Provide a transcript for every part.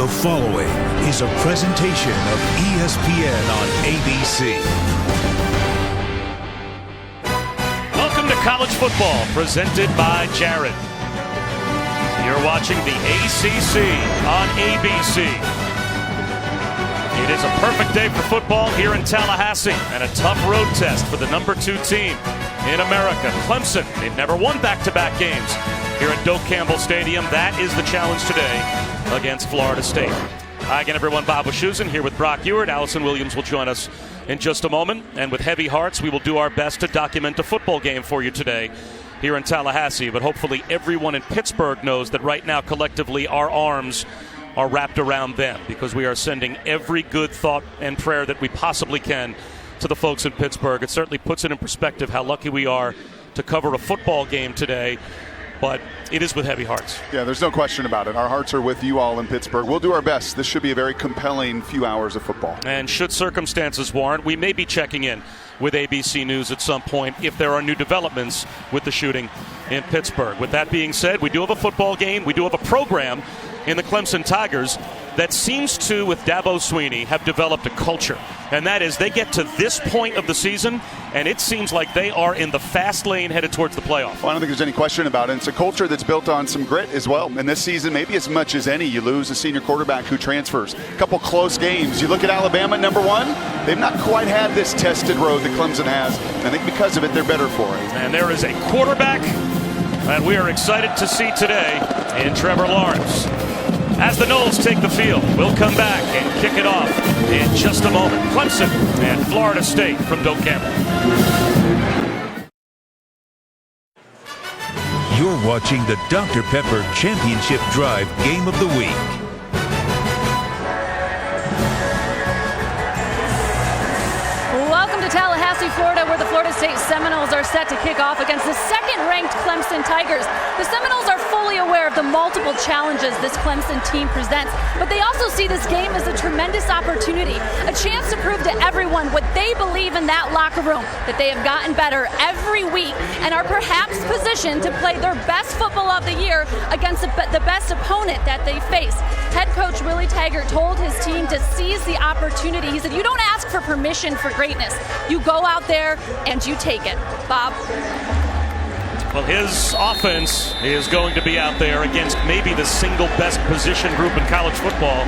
The following is a presentation of ESPN on ABC. Welcome to college football, presented by Jared. You're watching the ACC on ABC. It is a perfect day for football here in Tallahassee and a tough road test for the number 2 team in America, Clemson. They've never won back-to-back games here at Doak Campbell Stadium. That is the challenge today against Florida State. Hi again, everyone. Bob Wischusen here with Brock Ewert. Allison Williams will join us in just a moment. And with heavy hearts, we will do our best to document a football game for you today here in Tallahassee. But hopefully everyone in Pittsburgh knows that right now, collectively, our arms are wrapped around them, because we are sending every good thought and prayer that we possibly can to the folks in Pittsburgh. It certainly puts it in perspective how lucky we are to cover a football game today. But it is with heavy hearts. Yeah, there's no question about it. Our hearts are with you all in Pittsburgh. We'll do our best. This should be a very compelling few hours of football. And should circumstances warrant, we may be checking in with ABC News at some point if there are new developments with the shooting in Pittsburgh. With that being said, we do have a football game. We do have a program in the Clemson Tigers that seems to, with Dabo Swinney, have developed a culture. And that is, they get to this point of the season, and it seems like they are in the fast lane headed towards the playoff. Well, I don't think there's any question about it. It's a culture that's built on some grit as well. And this season, maybe as much as any, you lose a senior quarterback who transfers. A couple close games. You look at Alabama, number 1. They've not quite had this tested road that Clemson has. I think because of it, they're better for it. And there is a quarterback that we are excited to see today in Trevor Lawrence. As the Noles take the field, we'll come back and kick it off in just a moment. Clemson and Florida State from Doak Campbell. You're watching the Dr. Pepper Championship Drive Game of the Week. Welcome to Tallahassee, Florida, where the Florida State Seminoles are set to kick off against the second-ranked Clemson Tigers. The Seminoles are fully aware of the multiple challenges this Clemson team presents, but they also see this game as a tremendous opportunity, a chance to prove to everyone what they believe in that locker room, that they have gotten better every week and are perhaps positioned to play their best football of the year against the best opponent that they face. Head coach Willie Taggart told his team to seize the opportunity. He said, "You don't ask for permission for greatness. You go out there and you take it." Bob? Well, his offense is going to be out there against maybe the single best position group in college football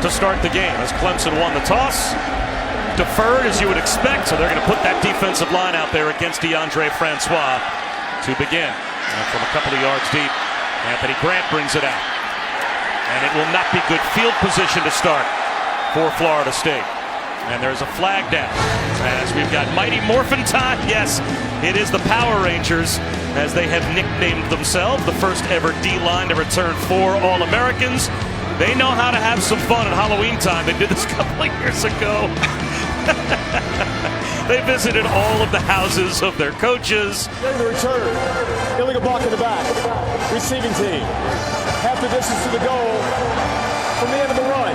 to start the game, as Clemson won the toss, deferred as you would expect, so they're going to put that defensive line out there against DeAndre Francois to begin. And from a couple of yards deep, Anthony Grant brings it out. And it will not be good field position to start for Florida State. And there's a flag down as we've got Mighty Morphin time. Yes, it is the Power Rangers, as they have nicknamed themselves, the first ever D-line to return 4 All-Americans. They know how to have some fun at Halloween time. They did this a couple of years ago. They visited all of the houses of their coaches. The return, illegal block in the back, receiving team, half the distance to the goal from the end of the run.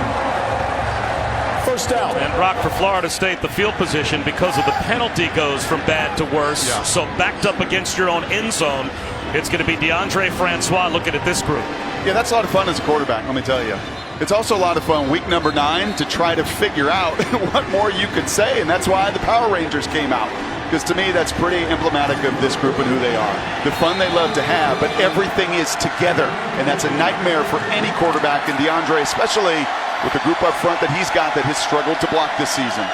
First down. And Brock, for Florida State, the field position, because of the penalty, goes from bad to worse. Yeah. So backed up against your own end zone, it's going to be DeAndre Francois looking at this group. Yeah, that's a lot of fun as a quarterback, let me tell you. It's also a lot of fun week number 9 to try to figure out what more you could say, and that's why the Power Rangers came out. Because to me, that's pretty emblematic of this group and who they are. The fun they love to have, but everything is together, and that's a nightmare for any quarterback, and DeAndre especially, with the group up front that he's got that has struggled to block this season.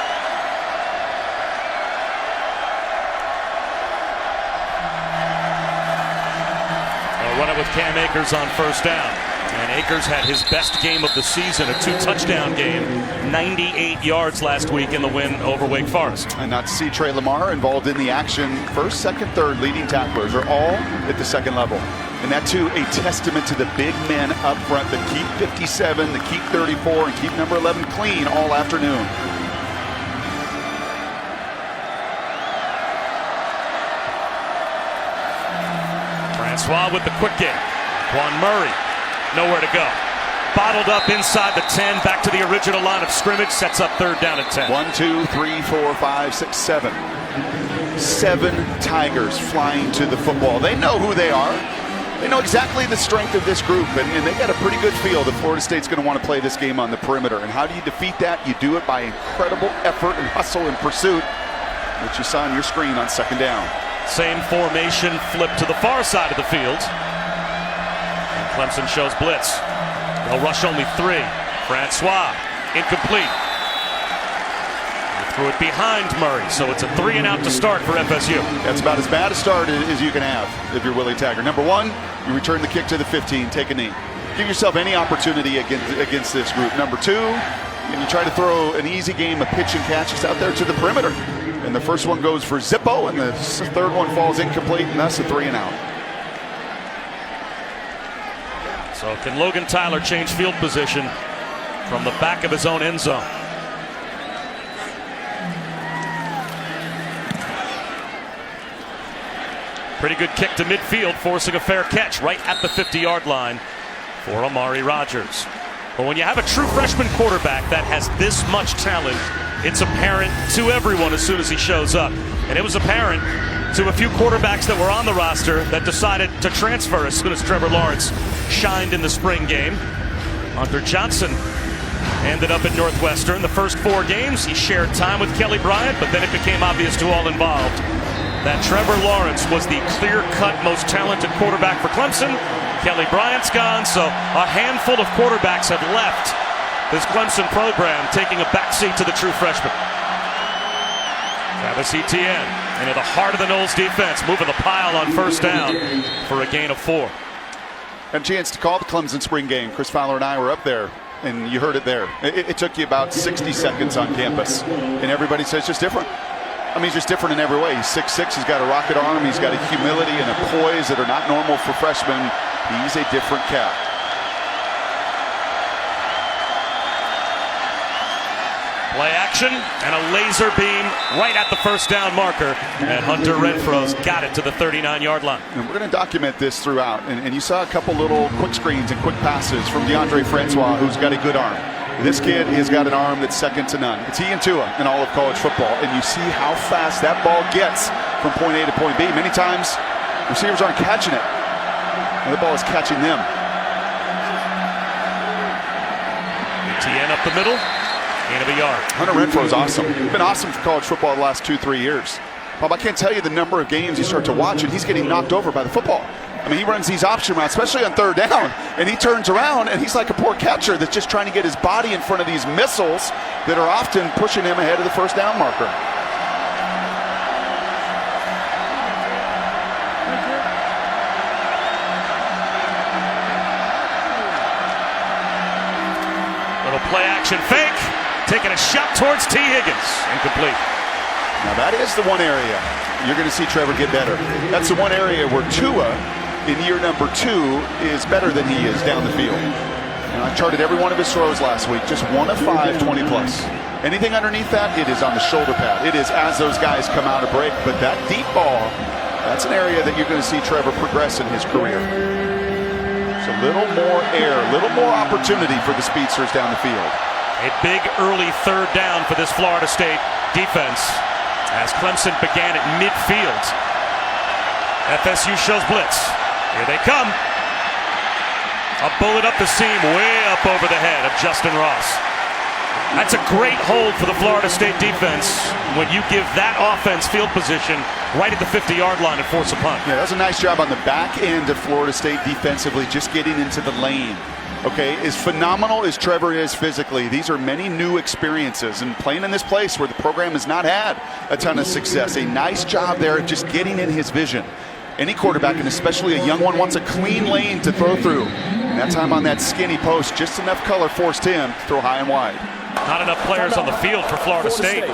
They'll run it with Cam Akers on first down. And Akers had his best game of the season, a 2-touchdown game, 98 yards last week in the win over Wake Forest. And not to see Trey Lamar involved in the action. First, second, third leading tacklers are all at the second level. And that, too, a testament to the big men up front that keep 57, that keep 34, and keep number 11 clean all afternoon. Francois with the quick game. Quan Murray, nowhere to go. Bottled up inside the 10, back to the original line of scrimmage, sets up third down at 10. 1, 2, 3, 4, 5, 6, 7. 7 Tigers flying to the football. They know who they are. They know exactly the strength of this group, and they got a pretty good feel that Florida State's going to want to play this game on the perimeter. And how do you defeat that? You do it by incredible effort and hustle and pursuit, which you saw on your screen on second down. Same formation, flip to the far side of the field. And Clemson shows blitz. They'll rush only 3. Francois, incomplete. He threw it behind Murray, so it's a 3 and out to start for FSU. That's about as bad a start as you can have if you're Willie Taggart. Number 1, you return the kick to the 15, take a knee. Give yourself any opportunity against this group. Number 2, and you try to throw an easy game of pitch and catches out there to the perimeter. And the first one goes for Zippo, and the third one falls incomplete, and that's a 3 and out. So can Logan Tyler change field position from the back of his own end zone? Pretty good kick to midfield, forcing a fair catch right at the 50-yard line for Amari Rodgers. But when you have a true freshman quarterback that has this much talent, it's apparent to everyone as soon as he shows up. And it was apparent to a few quarterbacks that were on the roster that decided to transfer as soon as Trevor Lawrence shined in the spring game. Hunter Johnson ended up at Northwestern. The first 4 games, he shared time with Kelly Bryant, but then it became obvious to all involved that Trevor Lawrence was the clear-cut most talented quarterback for Clemson. Kelly Bryant's gone, so a handful of quarterbacks have left this Clemson program, taking a backseat to the true freshman. Travis Etienne into the heart of the Noles defense, moving the pile on first down for a gain of 4. Had a chance to call the Clemson spring game. Chris Fowler and I were up there, and you heard it there. It took you about 60 seconds on campus, and everybody says it's just different. I mean, he's just different in every way. He's 6'6", he's got a rocket arm, he's got a humility and a poise that are not normal for freshmen. He's a different cat. Play action and a laser beam right at the first down marker. And Hunter Renfro's got it to the 39-yard line. And we're going to document this throughout. And you saw a couple little quick screens and quick passes from DeAndre Francois, who's got a good arm. This kid has got an arm that's second to none. It's he and Tua in all of college football. And you see how fast that ball gets from point A to point B. Many times, receivers aren't catching it. And the ball is catching them. Etienne up the middle. Gain of a yard. Hunter Renfro is awesome. He's been awesome for college football the last 2-3 years. Bob, I can't tell you the number of games you start to watch and he's getting knocked over by the football. I mean, he runs these option routes, especially on third down, and he turns around and he's like a poor catcher that's just trying to get his body in front of these missiles that are often pushing him ahead of the first down marker. Little play action fake. Taking a shot towards T. Higgins. Incomplete. Now that is the one area you're going to see Trevor get better. That's the one area where Tua in year number 2 is better than he is down the field. And I charted every one of his throws last week. Just 1 of 5, 20 plus. Anything underneath that, it is on the shoulder pad. It is as those guys come out of break. But that deep ball, that's an area that you're going to see Trevor progress in his career. So a little more air, a little more opportunity for the speedsters down the field. A big early third down for this Florida State defense as Clemson began at midfield. FSU shows blitz. Here they come. A bullet up the seam, way up over the head of Justin Ross. That's a great hold for the Florida State defense when you give that offense field position right at the 50-yard line and force a punt. Yeah, that's a nice job on the back end of Florida State defensively, just getting into the lane. Okay, as phenomenal as Trevor is physically, these are many new experiences and playing in this place where the program has not had a ton of success. A nice job there just getting in his vision. Any quarterback, and especially a young one, wants a clean lane to throw through. And that time on that skinny post, just enough color forced him to throw high and wide. Not enough players on the field for Florida State.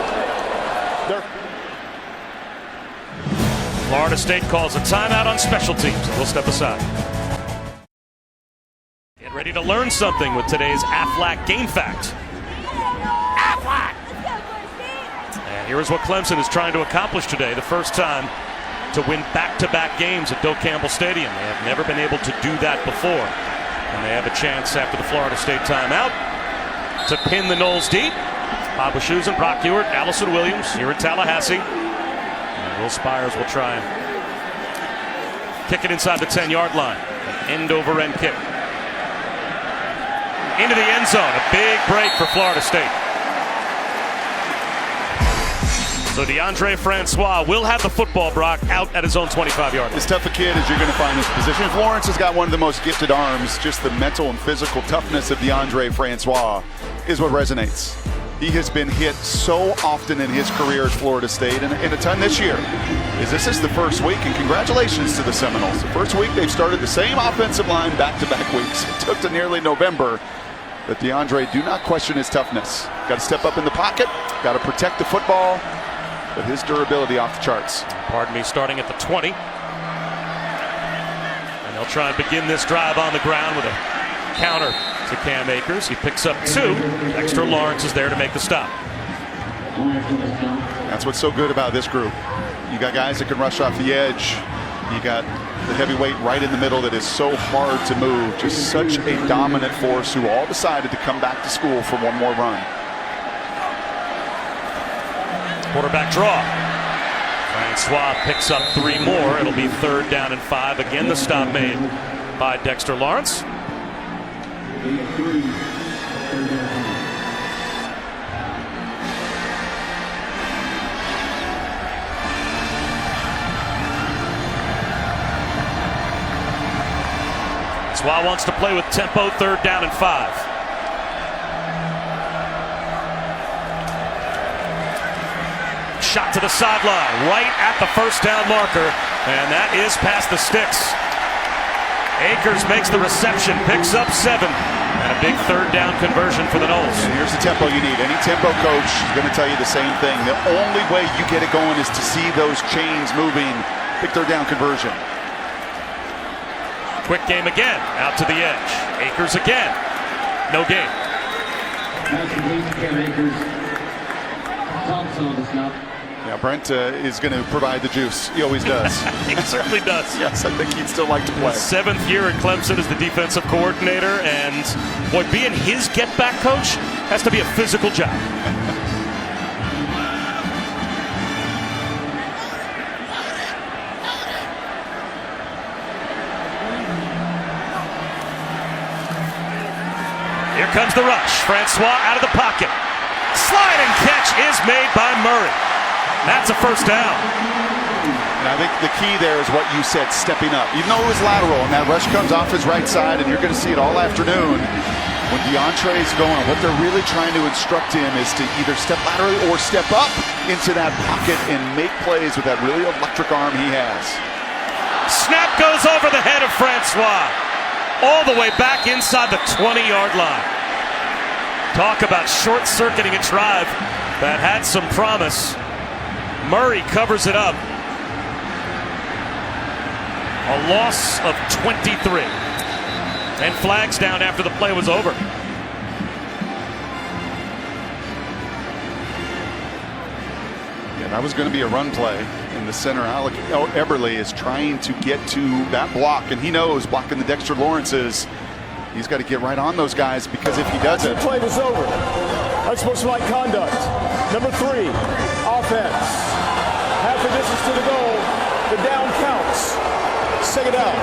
Florida State calls a timeout on special teams, and we'll step aside. Get ready to learn something with today's Aflac Game Fact. Aflac! And here's what Clemson is trying to accomplish today. The first time to win back-to-back games at Doak Campbell Stadium. They have never been able to do that before. And they have a chance after the Florida State timeout to pin the Noles deep. Bob Wischusen, Brock Ewert, Allison Williams here in Tallahassee. And Will Spires will try and kick it inside the 10-yard line. End-over-end kick. Into the end zone. A big break for Florida State. So DeAndre Francois will have the football, Brock, out at his own 25-yard line. As tough a kid as you're going to find in this position. If Lawrence has got one of the most gifted arms, just the mental and physical toughness of DeAndre Francois is what resonates. He has been hit so often in his career at Florida State, and a ton this year. This is the first week, and congratulations to the Seminoles. The first week they've started the same offensive line back-to-back weeks. It took to nearly November. But DeAndre, do not question his toughness. Got to step up in the pocket, got to protect the football, but his durability off the charts. Pardon me, starting at the 20. And they'll try and begin this drive on the ground with a counter to Cam Akers. He picks up 2. Dexter Lawrence is there to make the stop. That's what's so good about this group. You got guys that can rush off the edge. You got the heavyweight right in the middle that is so hard to move. Just such a dominant force who all decided to come back to school for one more run. Quarterback draw. Francois picks up 3 more. It'll be 3rd down and 5. Again, the stop made by Dexter Lawrence. Francois wants to play with tempo. 3rd down and 5. Shot to the sideline, right at the 1st down marker, and that is past the sticks. Akers makes the reception, picks up 7, and a big 3rd down conversion for the Noles. And here's the tempo you need. Any tempo coach is going to tell you the same thing. The only way you get it going is to see those chains moving. Big 3rd down conversion. Quick game again, out to the edge. Akers again, no gain. Yeah, Brent is going to provide the juice. He always does. He certainly does. Yes, I think he'd still like to play. 7th year at Clemson as the defensive coordinator, and boy, being his get-back coach has to be a physical job. Here comes the rush. Francois out of the pocket. Slide and catch is made by Murray. That's a 1st down. And I think the key there is what you said, stepping up. Even though it was lateral, and that rush comes off his right side, and you're going to see it all afternoon. When DeAndre's going, what they're really trying to instruct him is to either step laterally or step up into that pocket and make plays with that really electric arm he has. Snap goes over the head of Francois. All the way back inside the 20-yard line. Talk about short-circuiting a drive that had some promise. Murray covers it up. A loss of 23. And flags down after the play was over. Yeah, that was going to be a run play in the center. Alec Eberle is trying to get to that block, and he knows blocking the Dexter Lawrence's. He's got to get right on those guys, because if he doesn't, the play was over. Unsportsmanlike conduct. Number 3, offense. Half the distance to the goal. The down counts. 2nd down.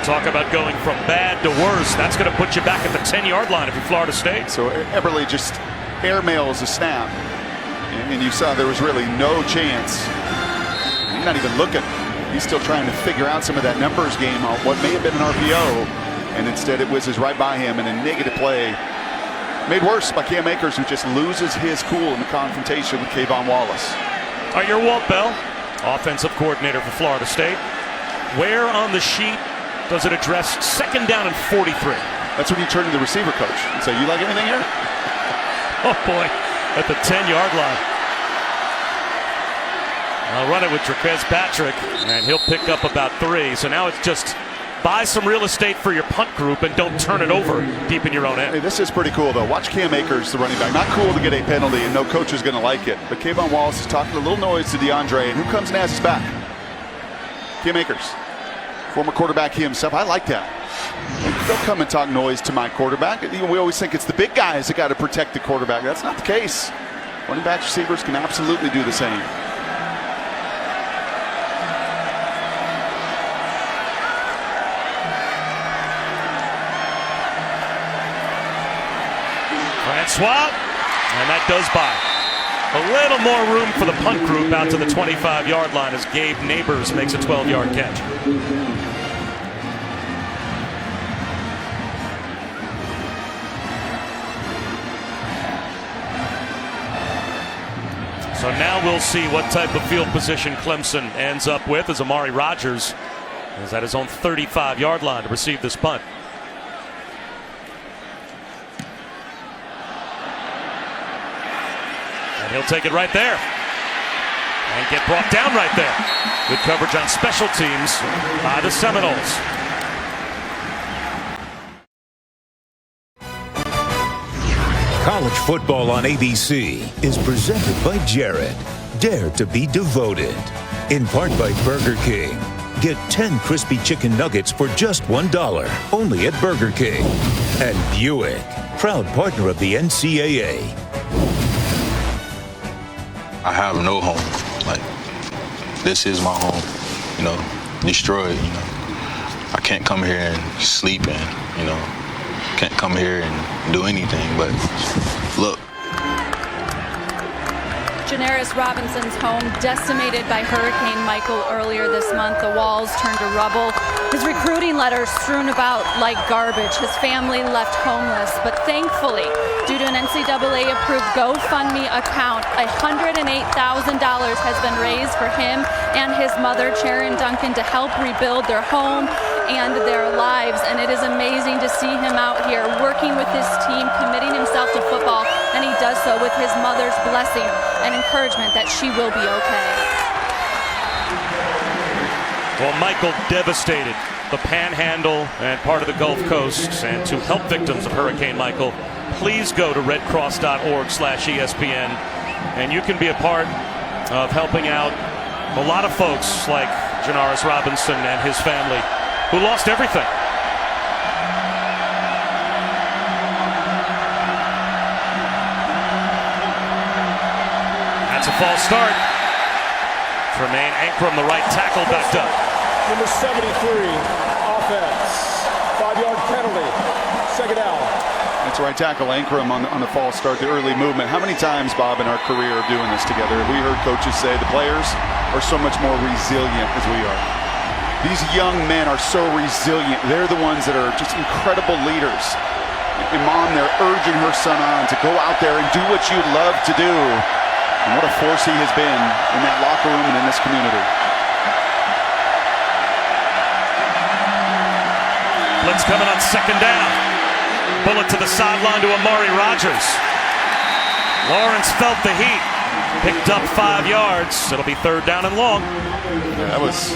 Talk about going from bad to worse. That's going to put you back at the 10-yard line if you're Florida State. So Eberle just airmails a snap, and you saw there was really no chance. He's not even looking. He's still trying to figure out some of that numbers game on what may have been an RPO, and instead it whizzes right by him in a negative play. Made worse by Cam Akers, who just loses his cool in the confrontation with Kayvon Wallace. All right, you're Walt Bell, offensive coordinator for Florida State. Where on the sheet does it address 2nd down and 43? That's when you turn to the receiver coach and say, "You like anything here?" Oh boy, at the 10-yard line. I'll run it with Tre'Quez Patrick, and he'll pick up about 3. So now it's just buy some real estate for your punt group and don't turn it over deep in your own end. Hey, this is pretty cool, though. Watch Cam Akers, the running back. Not cool to get a penalty, and no coach is going to like it. But Kayvon Wallace is talking a little noise to DeAndre, and who comes and has his back? Cam Akers, former quarterback himself. I like that. Don't come and talk noise to my quarterback. We always think it's the big guys that got to protect the quarterback. That's not the case. Running back receivers can absolutely do the same. And swap. And that does by. A little more room for the punt group out to the 25-yard line as Gabe Neighbors makes a 12-yard catch. So now we'll see what type of field position Clemson ends up with as Amari Rodgers is at his own 35-yard line to receive this punt. And he'll take it right there and get brought down right there. Good coverage on special teams by the Seminoles. College football on ABC is presented by Jared. Dare to be devoted. In part by Burger King. Get 10 crispy chicken nuggets for just $1 only at Burger King. And Buick, proud partner of the NCAA. I have no home. Like, this is my home, you know, destroyed, you know. I can't come here and sleep and, you know, can't come here and do anything, but look. Janaris Robinson's home decimated by Hurricane Michael earlier this month. The walls turned to rubble. His recruiting letters strewn about like garbage. His family left homeless. But thankfully, due to an NCAA-approved GoFundMe account, $108,000 has been raised for him and his mother, Sharon Duncan, to help rebuild their home and their lives. And it is amazing to see him out here working with his team, committing himself to football, and he does so with his mother's blessing and encouragement that she will be okay. Well, Michael devastated the Panhandle and part of the Gulf Coast. And to help victims of Hurricane Michael, please go to redcross.org/ESPN. And you can be a part of helping out a lot of folks like Janaris Robinson and his family who lost everything. That's a false start. Tremaine Ankrum, the right tackle, backed up. Number 73, offense. 5-yard penalty. Second down. That's right tackle Ankrum on the false start, the early movement. How many times, Bob, in our career of doing this together, have we heard coaches say the players are so much more resilient as we are? These young men are so resilient. They're the ones that are just incredible leaders. And Mom, they're urging her son on to go out there and do what you love to do. And what a force he has been in that locker room and in this community. Blitz coming on second down. Bullet to the sideline to Amari Rodgers. Lawrence felt the heat. Picked up 5 yards. It'll be third down and long. That was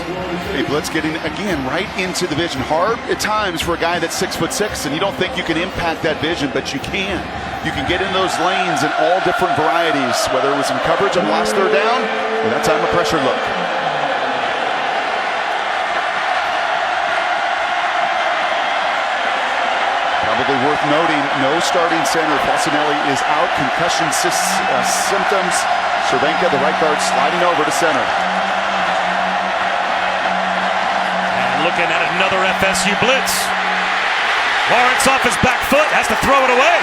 a blitz getting, again, right into the vision. Hard at times for a guy that's 6'6", and you don't think you can impact that vision, but you can. You can get in those lanes in all different varieties, whether it was in coverage on the last third down or that time of pressure look. Probably worth noting, no starting center. Falcinelli is out, concussion symptoms. Cervenka, the right guard, sliding over to center. And looking at another FSU blitz. Lawrence off his back foot, has to throw it away.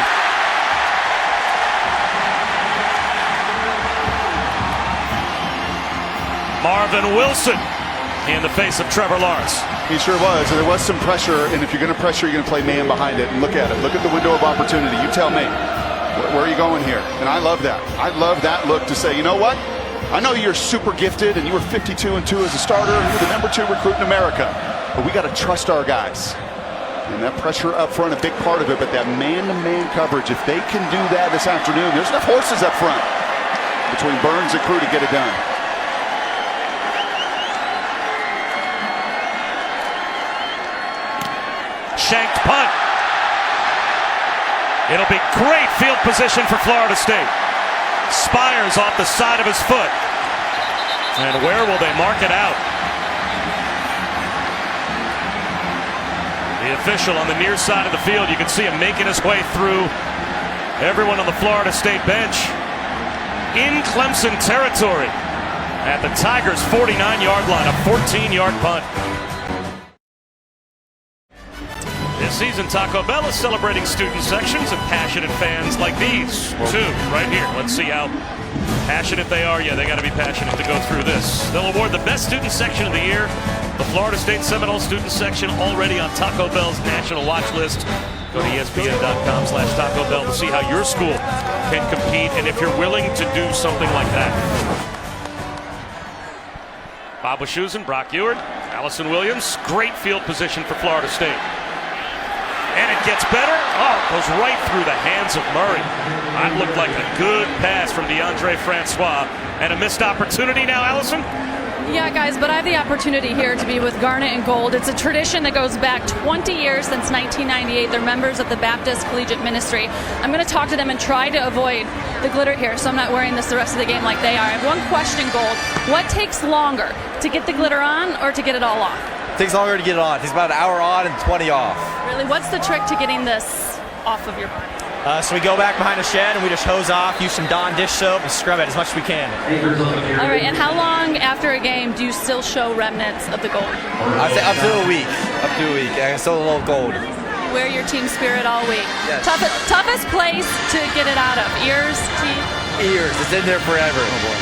Marvin Wilson in the face of Trevor Lawrence. He sure was, and there was some pressure, and if you're going to pressure, you're going to play man behind it. And look at it. Look at the window of opportunity. You tell me. Where are you going here? And I love that. I love that look to say, you know what? I know you're super gifted, and you were 52-2 as a starter, and you're the #2 recruit in America. But we got to trust our guys. And that pressure up front, a big part of it, but that man-to-man coverage, if they can do that this afternoon, there's enough horses up front between Burns and Crew to get it done. Shanked punt. It'll be great field position for Florida State. Spires off the side of his foot. And where will they mark it out? The official on the near side of the field, you can see him making his way through everyone on the Florida State bench. In Clemson territory at the Tigers' 49-yard line, a 14-yard punt. This season, Taco Bell is celebrating student sections and passionate fans like these two right here. Let's see how passionate they are. Yeah, they got to be passionate to go through this. They'll award the best student section of the year. The Florida State Seminole student section already on Taco Bell's national watch list. Go to ESPN.com/Taco Bell to see how your school can compete and if you're willing to do something like that. Bob Wischusen, Brock Ewart, Allison Williams. Great field position for Florida State. And it gets better. Oh, it goes right through the hands of Murray. That looked like a good pass from DeAndre Francois. And a missed opportunity now, Allison? Yeah, guys, but I have the opportunity here to be with Garnet and Gold. It's a tradition that goes back 20 years since 1998. They're members of the Baptist Collegiate Ministry. I'm going to talk to them and try to avoid the glitter here, so I'm not wearing this the rest of the game like they are. I have one question, Gold. What takes longer, to get the glitter on or to get it all off? It takes longer to get it on. It takes about an hour on and 20 off. Really? What's the trick to getting this off of your body? So we go back behind the shed and we just hose off, use some Dawn dish soap, and scrub it as much as we can. All right, and how long after a game do you still show remnants of the gold? I'd say up to a week. I still a little gold. Wear your team spirit all week. Yes. Toughest place to get it out of? Ears, teeth? Ears. It's in there forever. Oh boy.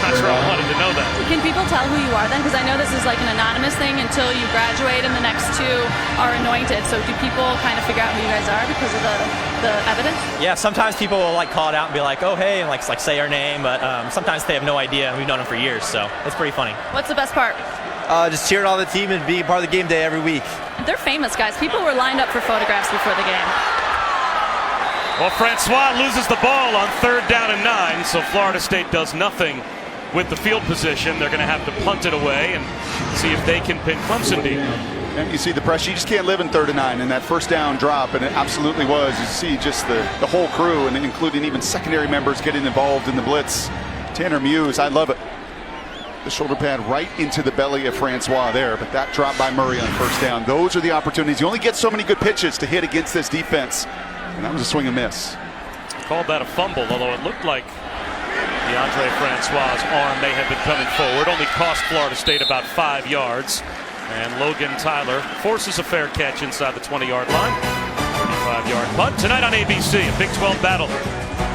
Not sure I wanted to know that. Can people tell who you are then? Because I know this is like an anonymous thing until you graduate and the next two are anointed. So do people kind of figure out who you guys are because of the evidence? Yeah, sometimes people will like call it out and be like, oh, hey, and like say our name. But sometimes they have no idea. We've known them for years, so it's pretty funny. What's the best part? Just cheering on the team and being part of the game day every week. They're famous, guys. People were lined up for photographs before the game. Well, Francois loses the ball on 3rd down and 9, so Florida State does nothing with the field position. They're going to have to punt it away and see if they can pin Clemson deep. And you see the pressure. You just can't live in 3rd and 9 and that first down drop, and it absolutely was. You see just the whole crew, and including even secondary members getting involved in the blitz. Tanner Muse, I love it. The shoulder pad right into the belly of Francois there, but that drop by Murray on 1st down. Those are the opportunities. You only get so many good pitches to hit against this defense, and that was a swing and miss. Called that a fumble, although it looked like DeAndre Francois' arm may have been coming forward. Only cost Florida State about 5 yards. And Logan Tyler forces a fair catch inside the 20-yard line. 35-yard punt. Tonight on ABC, a Big 12 battle.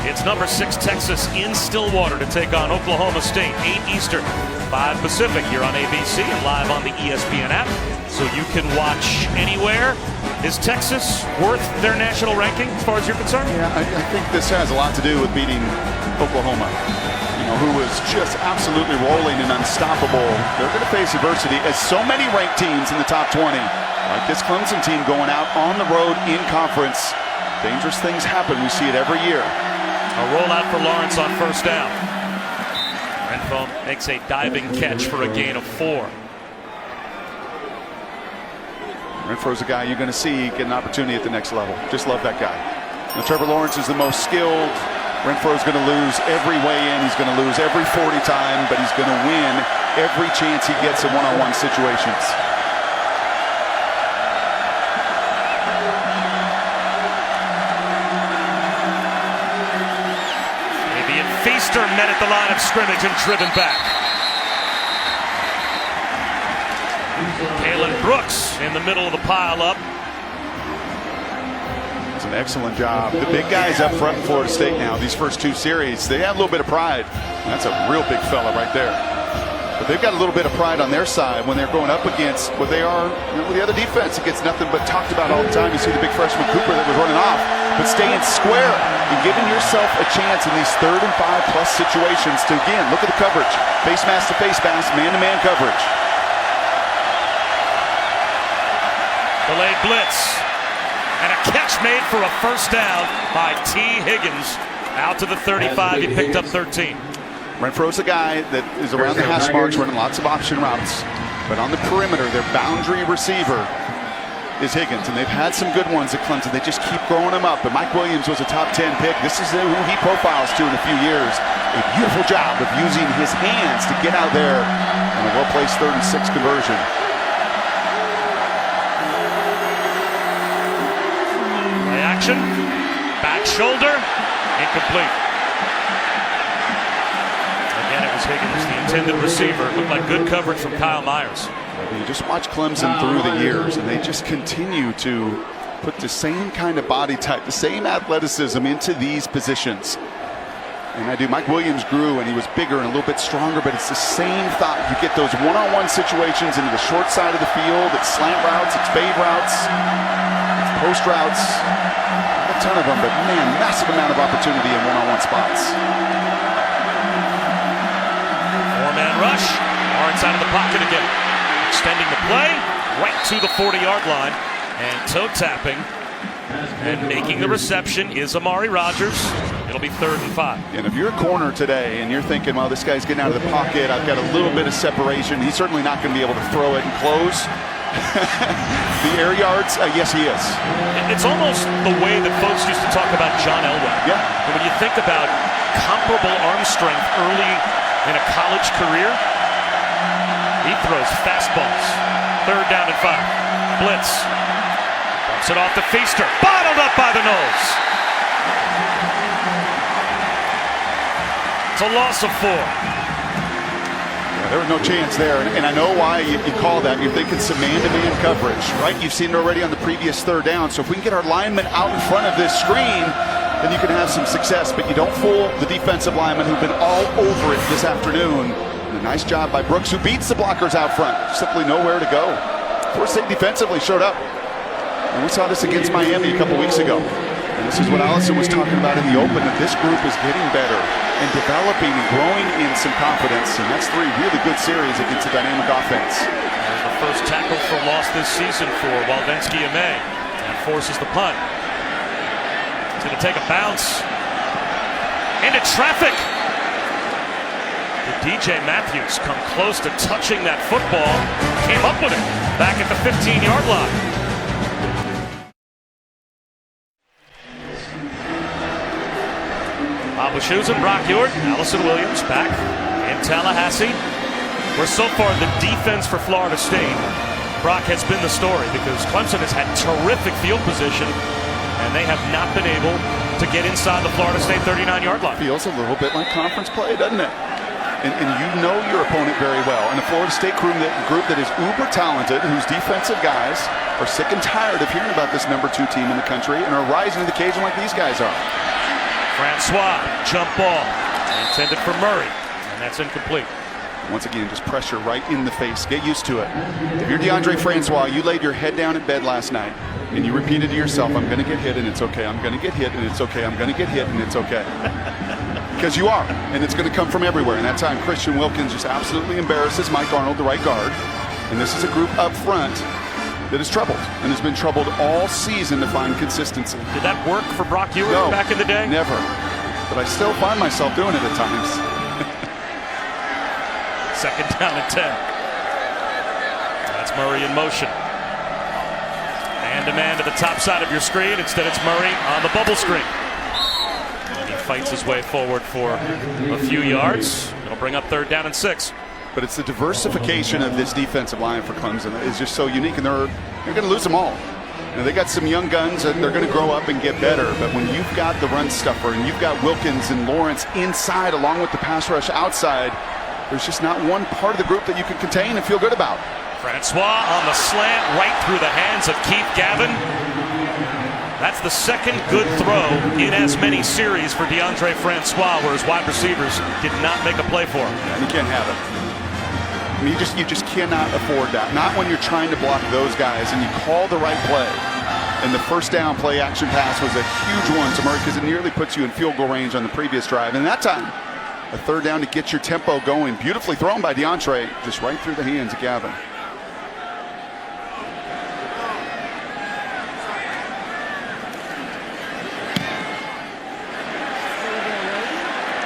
It's number 6 Texas in Stillwater to take on Oklahoma State. 8 Eastern, 5 Pacific here on ABC and live on the ESPN app. So you can watch anywhere. Is Texas worth their national ranking as far as you're concerned? Yeah, I think this has a lot to do with beating Oklahoma, who was just absolutely rolling and unstoppable. They're going to face adversity as so many ranked teams in the top 20. Like this Clemson team going out on the road in conference. Dangerous things happen. We see it every year. A rollout for Lawrence on 1st down. Renfro makes a diving catch for a gain of 4. Renfro's a guy you're going to see get an opportunity at the next level. Just love that guy. Now, Trevor Lawrence is the most skilled. Renfro's going to lose every way in. He's going to lose every 40 time, but he's going to win every chance he gets in one-on-one situations. Maybe Feaster met at the line of scrimmage and driven back. Kalen Brooks in the middle of the pile-up. It's an excellent job. The big guys up front in Florida State now, these first 2 series, they have a little bit of pride. That's a real big fella right there. But they've got a little bit of pride on their side when they're going up against what they are, with the other defense. It gets nothing but talked about all the time. You see the big freshman Cooper that was running off, but staying square and giving yourself a chance in these 3rd and 5+ situations to, again, look at the coverage. Face mask to face mask, man-to-man coverage. Delayed blitz. And a catch made for a 1st down by T. Higgins. Out to the 35. He picked up 13. Renfro's a guy that is around the hash marks, running lots of option routes. But on the perimeter, their boundary receiver is Higgins. And they've had some good ones at Clemson. They just keep growing them up. And Mike Williams was a top 10 pick. This is who he profiles to in a few years. A beautiful job of using his hands to get out there on a well-placed 3rd and 6 conversion. Action, back shoulder, incomplete. Again, it as Higgins, the intended receiver. Looked like good coverage from Kyle Myers. You just watch Clemson through the years, and they just continue to put the same kind of body type, the same athleticism into these positions. And Mike Williams grew, and he was bigger and a little bit stronger, but it's the same thought. You get those one-on-one situations into the short side of the field. It's slant routes, it's fade routes, it's post routes. Not a ton of them, but man, massive amount of opportunity in one-on-one spots. Four-man rush. Lawrence out of the pocket again. Extending the play right to the 40-yard line. And toe tapping and making the reception is Amari Rodgers. It'll be 3rd and 5. And if you're a corner today and you're thinking, well, this guy's getting out of the pocket, I've got a little bit of separation, he's certainly not going to be able to throw it and close. The air yards, yes, he is. It's almost the way that folks used to talk about John Elway. Yeah. And when you think about comparable arm strength early in a college career, he throws fastballs. 3rd down and 5. Blitz. Bumps it off to Feaster. Bottled up by the nose. It's a loss of 4. Yeah, there was no chance there, and I know why you call that. You're thinking some man-to-man coverage, right? You've seen it already on the previous 3rd down. So if we can get our linemen out in front of this screen, then you can have some success. But you don't fool the defensive linemen who've been all over it this afternoon. And a nice job by Brooks, who beats the blockers out front. Simply nowhere to go. Florida State defensively showed up. And we saw this against Miami a couple weeks ago. And this is what Allison was talking about in the open, that this group is getting better and developing and growing in some confidence. And that's 3 really good series against a dynamic offense. There's the first tackle for loss this season for Waldensky Ame. And forces the punt. It's going to take a bounce. Into traffic. Did DJ Matthews come close to touching that football? Came up with it back at the 15-yard line. Bob Wischusen, Brock Ewart, Allison Williams back in Tallahassee, where so far the defense for Florida State, Brock, has been the story, because Clemson has had terrific field position and they have not been able to get inside the Florida State 39-yard line. Feels a little bit like conference play, doesn't it? And you know your opponent very well. And the Florida State group that is uber talented, whose defensive guys are sick and tired of hearing about this number 2 team in the country and are rising to the occasion like these guys are. Francois, jump ball, intended for Murray, and that's incomplete. Once again, just pressure right in the face. Get used to it. If you're DeAndre Francois, you laid your head down in bed last night, and you repeated to yourself, I'm going to get hit, and it's okay. I'm going to get hit, and it's okay. I'm going to get hit, and it's okay. Because you are, and it's going to come from everywhere. And that time, Christian Wilkins just absolutely embarrasses Mike Arnold, the right guard. And this is a group up front that is troubled and has been troubled all season to find consistency. Did that work for Brock Ewart back in the day? Never. But I still find myself doing it at times. 2nd down and 10. That's Murray in motion. Man-to-man to the top side of your screen. Instead, it's Murray on the bubble screen. And he fights his way forward for a few yards. It'll bring up 3rd down and 6. But it's the diversification of this defensive line for Clemson that is just so unique, and they're going to lose them all. You know, they got some young guns that they're going to grow up and get better, but when you've got the run stuffer and you've got Wilkins and Lawrence inside along with the pass rush outside, there's just not one part of the group that you can contain and feel good about. Francois on the slant right through the hands of Keith Gavin. That's the 2nd good throw in as many series for DeAndre Francois, where his wide receivers did not make a play for him. And you can't have it. I mean, you just cannot afford that. Not when you're trying to block those guys and you call the right play. And the 1st down play action pass was a huge one to Murray, because it nearly puts you in field goal range on the previous drive. And that time, a 3rd down to get your tempo going. Beautifully thrown by DeAndre, just right through the hands of Gavin.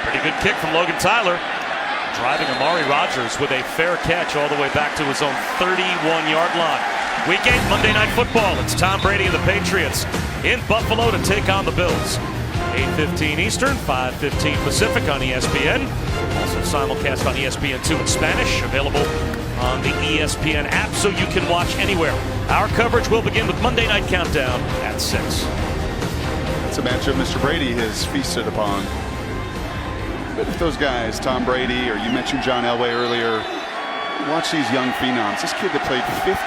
Pretty good kick from Logan Tyler. Driving Amari Rodgers with a fair catch all the way back to his own 31-yard line. Week 8 Monday Night Football. It's Tom Brady and the Patriots in Buffalo to take on the Bills. 8:15 Eastern, 5:15 Pacific on ESPN. Also simulcast on ESPN2 in Spanish. Available on the ESPN app so you can watch anywhere. Our coverage will begin with Monday Night Countdown at 6. It's a matchup Mr. Brady has feasted upon. But if those guys, Tom Brady, or you mentioned John Elway earlier, watch these young phenoms. This kid that played 54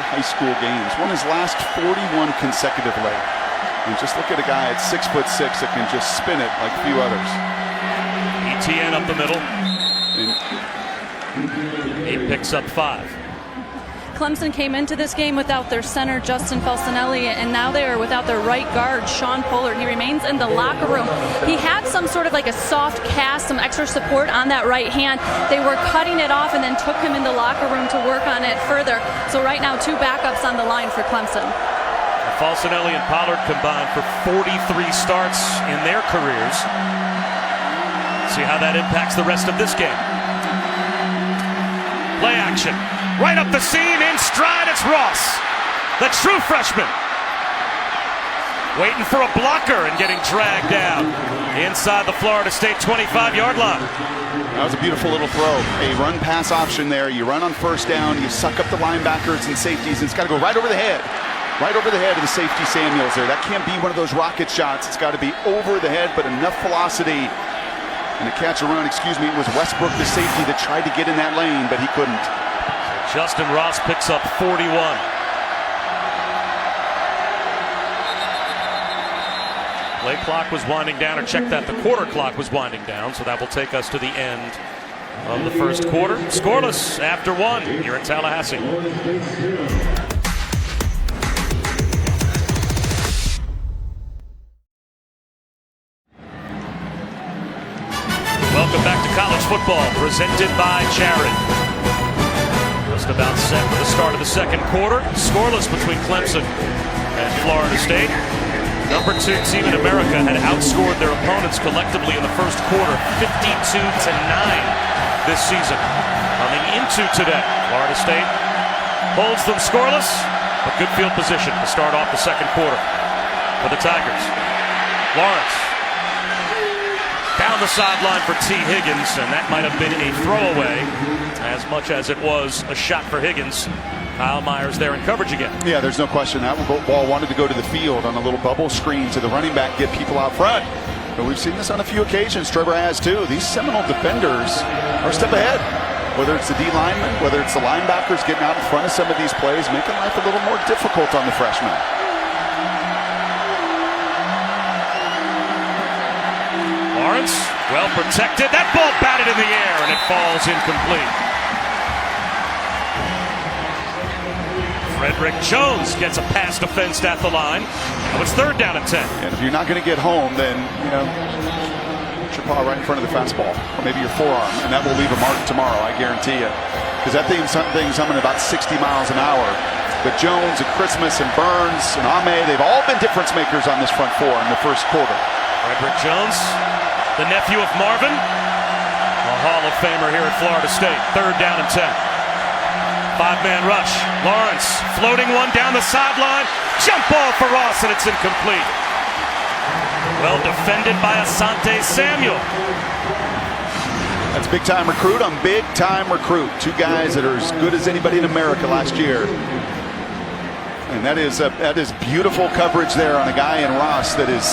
high school games, won his last 41 consecutively. And just look at a guy at 6'6" that can just spin it like few others. ETN up the middle. He picks up 5. Clemson came into this game without their center, Justin Falcinelli, and now they are without their right guard, Sean Pollard. He remains in the locker room. He had some sort of like a soft cast, some extra support on that right hand. They were cutting it off and then took him in the locker room to work on it further. So right now, 2 backups on the line for Clemson. Falcinelli and Pollard combined for 43 starts in their careers. See how that impacts the rest of this game. Play action. Right up the seam, in stride, it's Ross, the true freshman. Waiting for a blocker and getting dragged down inside the Florida State 25-yard line. That was a beautiful little throw. A run-pass option there. You run on first down, you suck up the linebackers and safeties, and it's got to go right over the head. Right over the head of the safety Samuels there. That can't be one of those rocket shots. It's got to be over the head, but enough velocity. And to catch a run, it was Westbrook, the safety, that tried to get in that lane, but he couldn't. Justin Ross picks up 41. Play clock was winding down, or check that, the quarter clock was winding down, so that will take us to the end of the first quarter. Scoreless after 1 here in Tallahassee. Welcome back to college football, presented by Jared. Just about set for the start of the second quarter. Scoreless between Clemson and Florida State. Number 2 team in America had outscored their opponents collectively in the first quarter 52-9 this season. Coming into today, Florida State holds them scoreless, but good field position to start off the second quarter for the Tigers. Lawrence down the sideline for T. Higgins, and that might have been a throwaway as much as it was a shot for Higgins. Kyle Myers there in coverage again. Yeah, there's no question. That ball wanted to go to the field on a little bubble screen to the running back, get people out front. But we've seen this on a few occasions. Trevor has too. These Seminole defenders are a step ahead. Whether it's the D linemen, whether it's the linebackers getting out in front of some of these plays, making life a little more difficult on the freshmen. Lawrence, well protected. That ball batted in the air and it falls incomplete. Frederick Jones gets a pass defensed at the line. Now it's 3rd down and 10. And if you're not going to get home, then, put your paw right in front of the fastball, or maybe your forearm, and that will leave a mark tomorrow, I guarantee you. Because that thing's humming about 60 miles an hour. But Jones and Christmas and Burns and Ame, they've all been difference makers on this front 4 in the first quarter. Frederick Jones, the nephew of Marvin, a Hall of Famer here at Florida State. 3rd down and 10. 5-man rush. Lawrence floating one down the sideline. Jump ball for Ross, and it's incomplete. Well defended by Asante Samuel. That's big-time recruit on big-time recruit. 2 guys that are as good as anybody in America last year. And that is beautiful coverage there on a guy in Ross that is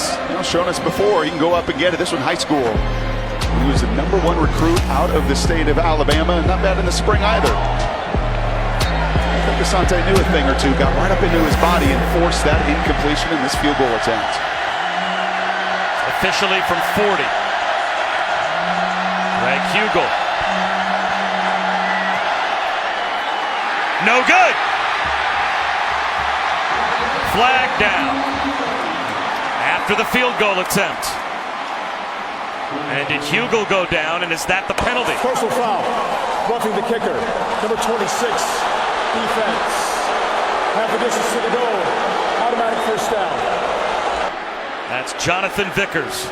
shown us before. He can go up and get it. This one high school. He was the #1 recruit out of the state of Alabama, and not bad in the spring either. I think Asante knew a thing or two, got right up into his body and forced that incompletion in this field goal attempt. Officially from 40. Greg Hugel. No good. Flag down after the field goal attempt. And did Hugel go down, and is that the penalty? Personal foul. Roughing the kicker. Number 26. Defense. Half the distance to the goal. Automatic first down. That's Jonathan Vickers.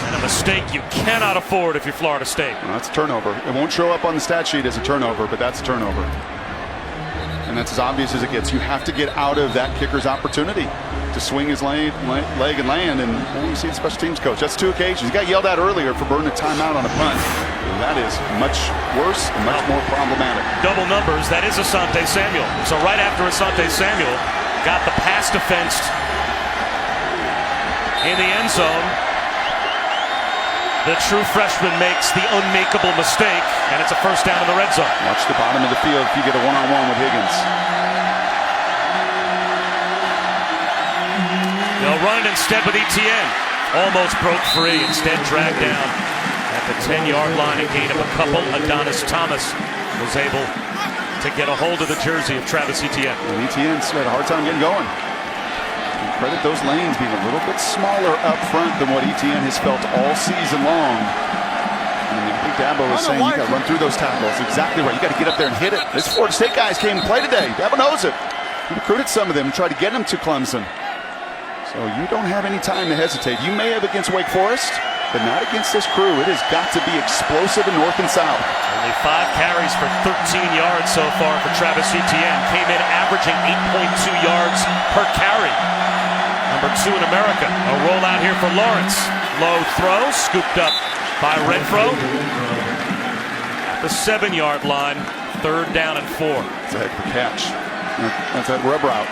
And a mistake you cannot afford if you're Florida State. Well, that's a turnover. It won't show up on the stat sheet as a turnover, but that's a turnover. And that's as obvious as it gets. You have to get out of that kicker's opportunity to swing his leg and land. And you see the special teams coach. That's 2 occasions. He got yelled at earlier for burning a timeout on a punt. That is much worse and much more problematic. Double numbers. That is Asante Samuel. So right after Asante Samuel got the pass defensed in the end zone, The true freshman makes the unmakeable mistake, and it's a first down in the red zone. Watch the bottom of the field if you get a one-on-one with Higgins. They'll run it instead with Etienne. Almost broke free, instead dragged down at the 10-yard line. A gain of a couple. Adonis Thomas was able to get a hold of the jersey of Travis Etienne. And Etienne's had a hard time getting going. And credit those lanes being a little bit smaller up front than what Etienne has felt all season long. And I think Dabo is saying you got to run through those tackles. Exactly right. You got to get up there and hit it. These Florida State guys came to play today. Dabo knows it. He recruited some of them and tried to get them to Clemson. So you don't have any time to hesitate. You may have against Wake Forest, but not against this crew. It has got to be explosive in north and south. Only 5 carries for 13 yards so far for Travis Etienne. Came in averaging 8.2 yards per carry. Number 2 in America. A rollout here for Lawrence. Low throw, scooped up by Renfro. The 7-yard line, 3rd down and 4. It's a heck of a catch. That's that rub route.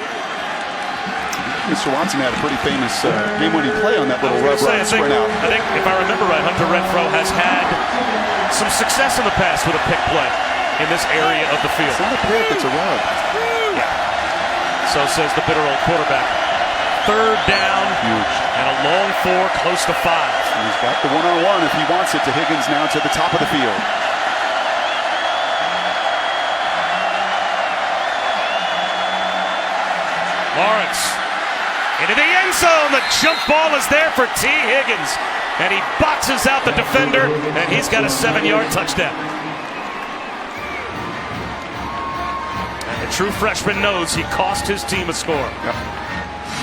Mr. Watson had a pretty famous game-winning play on that little rub route sprint out. I think, if I remember right, Hunter Renfro has had some success in the past with a pick play in this area of the field. It's not a pick, it's a rub. Yeah. So says the bitter old quarterback. 3rd down. Huge. And a long 4, close to 5. He's got the one-on-one if he wants it to Higgins now to the top of the field. Lawrence into the end zone. The jump ball is there for T. Higgins. And he boxes out the defender, and he's got a 7-yard touchdown. And the true freshman knows he cost his team a score. Yep.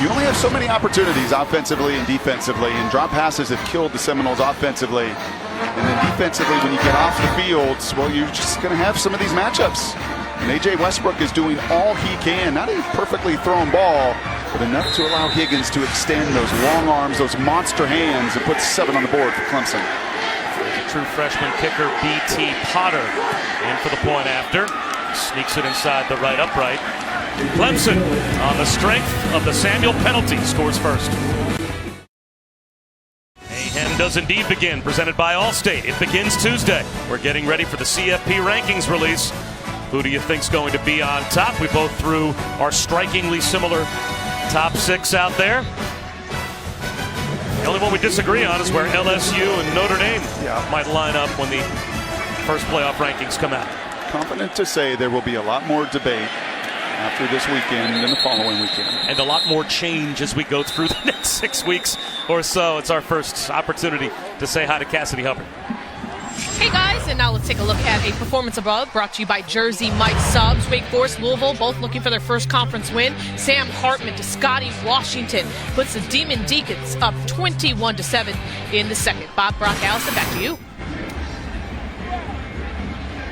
You only have so many opportunities offensively and defensively, and drop passes have killed the Seminoles offensively. And then defensively, when you get off the field, well, you're just going to have some of these matchups. And A.J. Westbrook is doing all he can, not a perfectly thrown ball, but enough to allow Higgins to extend those long arms, those monster hands, and put 7 on the board for Clemson. The true freshman kicker, B.T. Potter, in for the point after. Sneaks it inside the right upright. Clemson, on the strength of the Samuel penalty, scores first. Mayhem does indeed begin, presented by Allstate. It begins Tuesday. We're getting ready for the CFP rankings release. Who do you think's going to be on top? We both threw our strikingly similar top 6 out there. The only one we disagree on is where LSU and Notre Dame might line up when the first playoff rankings come out. Confident to say there will be a lot more debate after this weekend than the following weekend. And a lot more change as we go through the next 6 weeks or so. It's our first opportunity to say hi to Cassidy Hubbard. Hey guys, and now let's take a look at a performance above brought to you by Jersey Mike Subs. Wake Forest, Louisville, both looking for their first conference win. Sam Hartman to Scotty Washington puts the Demon Deacons up 21-7 in the second. Bob, Brock, Allison, back to you.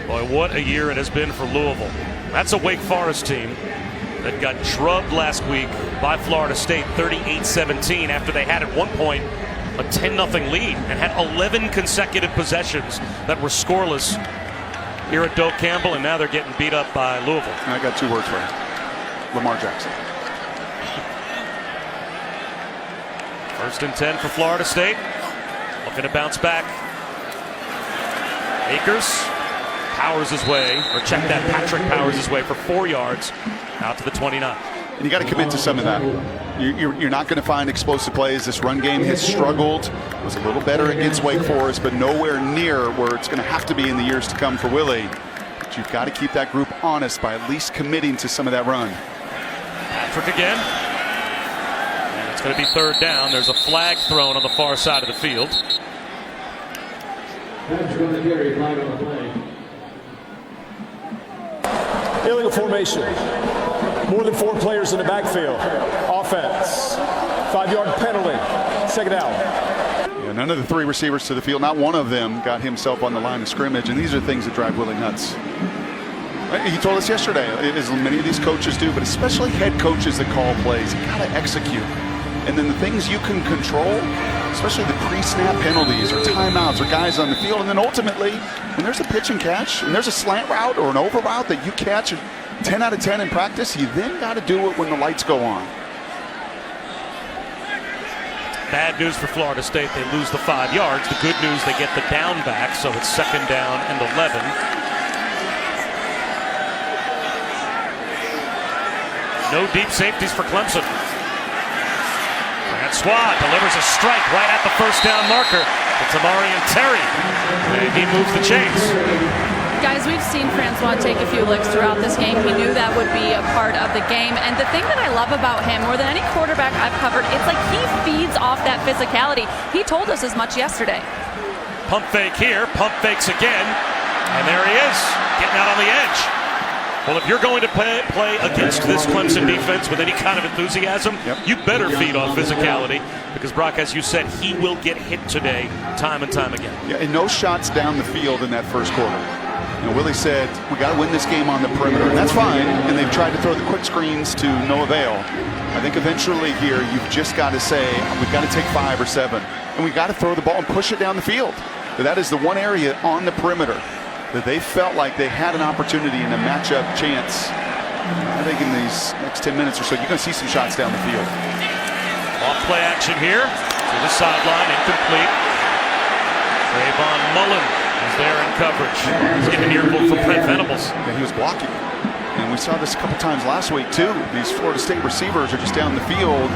Boy, what a year it has been for Louisville. That's a Wake Forest team that got drubbed last week by Florida State 38-17 after they had at one point a 10-0 lead and had 11 consecutive possessions that were scoreless here at Doak Campbell, and now they're getting beat up by Louisville. I got 2 words for you. Lamar Jackson. 1st and 10 for Florida State. Looking to bounce back. Akers powers his way, or check that, Patrick powers his way for 4 yards out to the 29. And you got to commit to some of that. You're not going to find explosive plays. This run game has struggled. It was a little better against Wake Forest, but nowhere near where it's going to have to be in the years to come for Willie. But you've got to keep that group honest by at least committing to some of that run. Patrick again. And it's going to be 3rd down. There's a flag thrown on the far side of the field. Illegal formation. More than 4 players in the backfield. Offense. 5-yard penalty. 2nd down. Yeah, none of the 3 receivers to the field. Not one of them got himself on the line of scrimmage. And these are things that drive Willie nuts. He told us yesterday, as many of these coaches do, but especially head coaches that call plays, you got to execute. And then the things you can control, especially the pre-snap penalties or timeouts or guys on the field. And then ultimately, when there's a pitch and catch, and there's a slant route or an over route that you catch 10 out of 10 in practice, you then got to do it when the lights go on. Bad news for Florida State. They lose the 5 yards. The good news, they get the down back, so it's 2nd down and 11. No deep safeties for Clemson. Francois delivers a strike right at the 1st down marker. It's Amarian Terry, and he moves the chains. Guys, we've seen Francois take a few licks throughout this game. He knew that would be a part of the game. And the thing that I love about him, more than any quarterback I've covered, it's like he feeds off that physicality. He told us as much yesterday. Pump fake here, pump fakes again. And there he is, getting out on the edge. Well, if you're going to play against this Clemson defense with any kind of enthusiasm, you better feed off physicality because, Brock, as you said, he will get hit today time and time again. Yeah, and no shots down the field in that first quarter. You know, Willie said, we got to win this game on the perimeter, and that's fine. And they've tried to throw the quick screens to no avail. I think eventually here, you've just got to say, we've got to take 5 or 7. And we've got to throw the ball and push it down the field. But that is the one area on the perimeter that they felt like they had an opportunity and a matchup chance. I think in these next 10 minutes or so, you're going to see some shots down the field. Off play action here to the sideline, incomplete. Trayvon Mullen is there in coverage. He's getting an earful from Brent Venables. Yeah, he was blocking. And we saw this a couple times last week, too. These Florida State receivers are just down the field.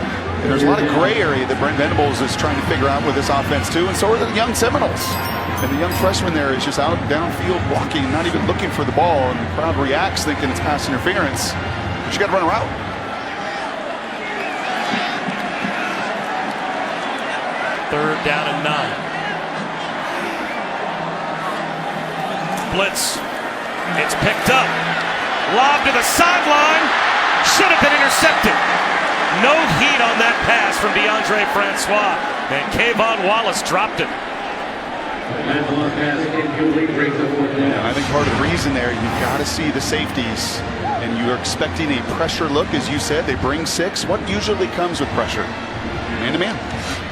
And there's a lot of gray area that Brent Venables is trying to figure out with this offense, too. And so are the young Seminoles. And the young freshman there is just out downfield blocking, not even looking for the ball. And the crowd reacts thinking it's pass interference. But you got to run a route. Third down and 9. Blitz. It's picked up. Lob to the sideline. Should have been intercepted. No heat on that pass from DeAndre Francois. And Kayvon Wallace dropped it. I think part of the reason there, you've got to see the safeties. And you're expecting a pressure look, as you said. They bring 6. What usually comes with pressure? Man-to-man.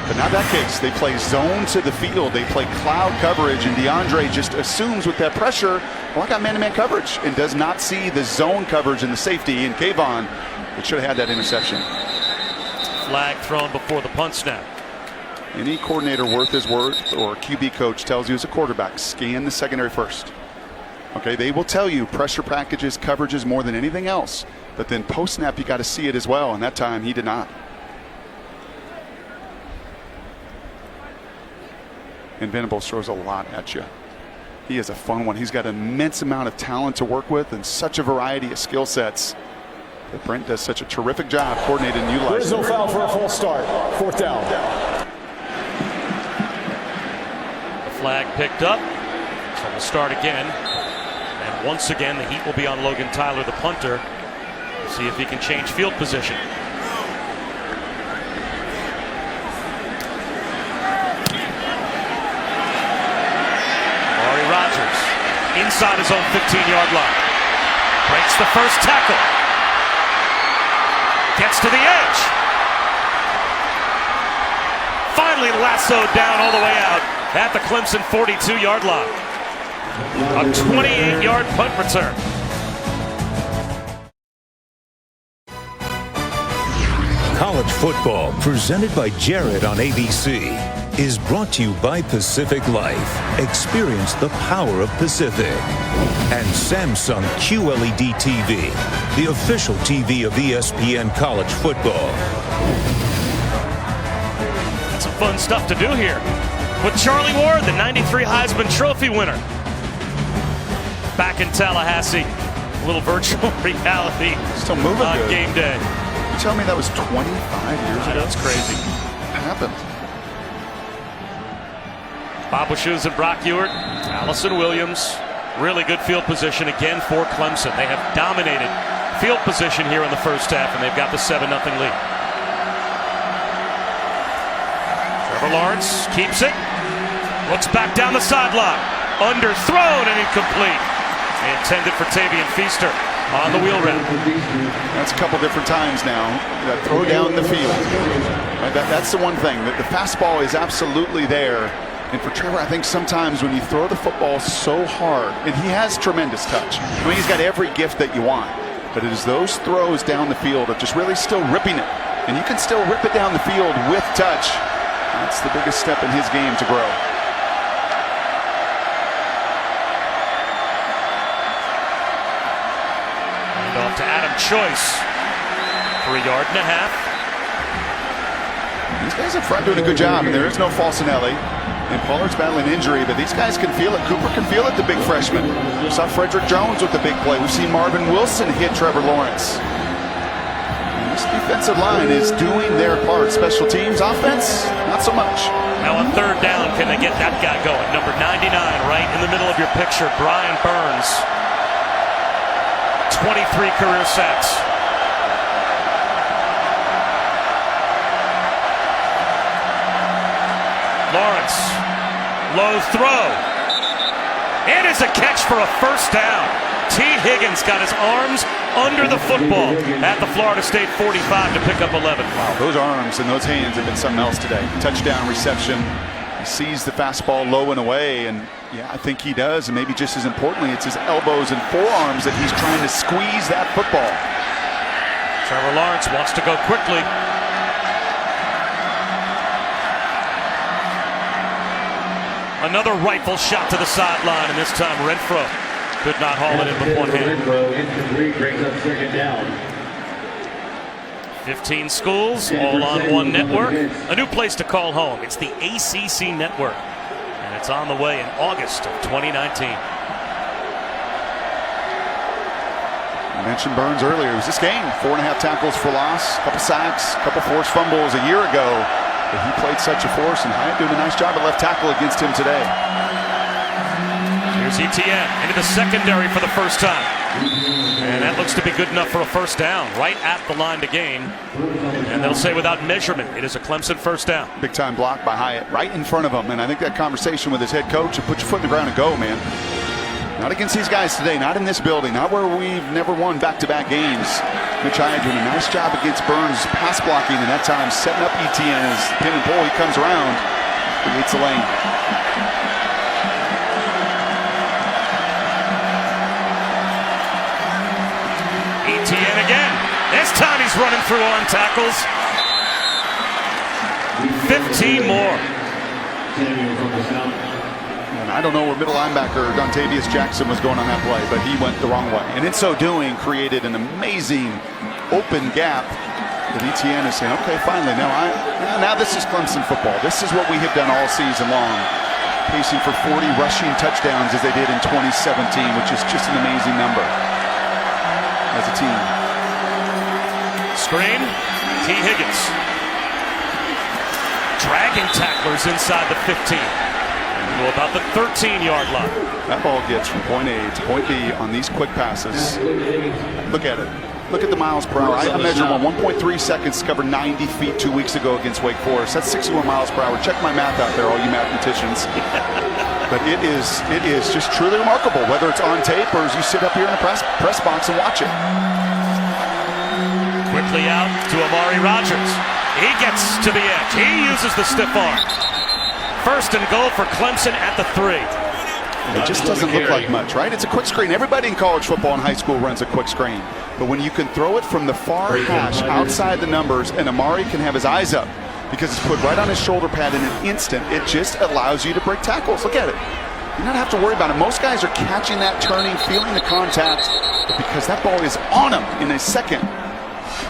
But not that case. They play zone to the field. They play cloud coverage, and DeAndre just assumes with that pressure, well, I got man-to-man coverage, and does not see the zone coverage and the safety. And Kayvon, it should have had that interception. Flag thrown before the punt snap. Any coordinator worth his worth or QB coach tells you as a quarterback, scan the secondary first. Okay, they will tell you pressure packages, coverages more than anything else. But then post-snap, you got to see it as well, and that time he did not. And Venables throws a lot at you. He is a fun one. He's got an immense amount of talent to work with and such a variety of skill sets that Brent does such a terrific job coordinating and utilizing. There is no foul for a false start. 4th down. The flag picked up. So we'll start again. And once again, the heat will be on Logan Tyler, the punter. We'll see if he can change field position. Inside his own 15-yard line. Breaks the first tackle. Gets to the edge. Finally lassoed down all the way out at the Clemson 42-yard line. A 28-yard punt return. College football, presented by Jared on ABC, is brought to you by Pacific Life. Experience the power of Pacific. And Samsung QLED TV, the official TV of ESPN College Football. Some fun stuff to do here with Charlie Ward, the 93 Heisman Trophy winner. Back in Tallahassee, a little virtual reality. Still moving on good. Game day. You tell me that was 25 years ago? That's crazy. What happened? Bob Wischusen and Brock Ewert, Allison Williams. Really good field position again for Clemson. They have dominated field position here in the first half, and they've got the 7-0 lead. Trevor Lawrence keeps it. Looks back down the sideline. Underthrown and incomplete. Intended for Tavian Feaster on the wheel route. That's a couple different times now. That throw down the field. Right, that's the one thing. The fastball is absolutely there. And for Trevor, I think sometimes when you throw the football so hard, and he has tremendous touch. I mean, he's got every gift that you want. But it is those throws down the field of just really still ripping it. And you can still rip it down the field with touch. That's the biggest step in his game to grow. And off to Adam Choice for 1.5 yards. These guys up front doing a good job, and there is no Falsinelli. And Pollard's battling injury, but these guys can feel it. Cooper can feel it, the big freshman. We saw Frederick Jones with the big play. We've seen Marvin Wilson hit Trevor Lawrence. And this defensive line is doing their part. Special teams, offense, not so much. Now on 3rd down, can they get that guy going? Number 99, right in the middle of your picture, Brian Burns. 23 career sacks. Lawrence, low throw. It is a catch for a 1st down. T. Higgins got his arms under the football at the Florida State 45 to pick up 11. Wow, those arms and those hands have been something else today. Touchdown reception. He sees the fastball low and away, and yeah, I think he does. And maybe just as importantly, it's his elbows and forearms that he's trying to squeeze that football. Trevor Lawrence wants to go quickly. Another rifle shot to the sideline, and this time Renfro could not haul it in with one hand. 15 schools, all on one network. A new place to call home. It's the ACC network, and it's on the way in August of 2019. I mentioned Burns earlier. It was this game. 4.5 tackles for loss, couple sacks, couple forced fumbles a year ago. But he played such a force, and Hyatt doing a nice job at left tackle against him today. Here's Etienne into the secondary for the first time. And that looks to be good enough for a 1st down, right at the line to gain. And they'll say without measurement, it is a Clemson 1st down. Big time block by Hyatt right in front of him. And I think that conversation with his head coach, and put your foot in the ground and go, man. Not against these guys today, not in this building, not where we've never won back-to-back games. Mitch Hyatt doing a nice job against Burns, pass blocking, and that time setting up Etienne as pin and pull. He comes around, creates a lane. Etienne again. This time he's running through arm tackles. 15 more. And I don't know where middle linebacker Dontavius Jackson was going on that play, but he went the wrong way. And in so doing, created an amazing open gap that Etienne is saying, okay, finally, now this is Clemson football. This is what we have done all season long. Pacing for 40 rushing touchdowns as they did in 2017, which is just an amazing number as a team. Screen, T. Higgins. Dragging tacklers inside the 15. To about the 13-yard line. That ball gets from point A to point B on these quick passes. Look at it. Look at the miles per hour. I measured 1.3 seconds to cover 90 feet 2 weeks ago against Wake Forest. That's 61 miles per hour. Check my math out there, all you mathematicians. But it is just truly remarkable, whether it's on tape or as you sit up here in the press box and watch it. Quickly out to Amari Rogers. He gets to the edge. He uses the stiff arm. 1st and goal for Clemson at the 3. And it just doesn't look like much, right? It's a quick screen. Everybody in college football and high school runs a quick screen. But when you can throw it from the far hash outside the numbers, and Amari can have his eyes up because it's put right on his shoulder pad in an instant, it just allows you to break tackles. Look at it. You don't have to worry about it. Most guys are catching that, turning, feeling the contact, but because that ball is on him in a second,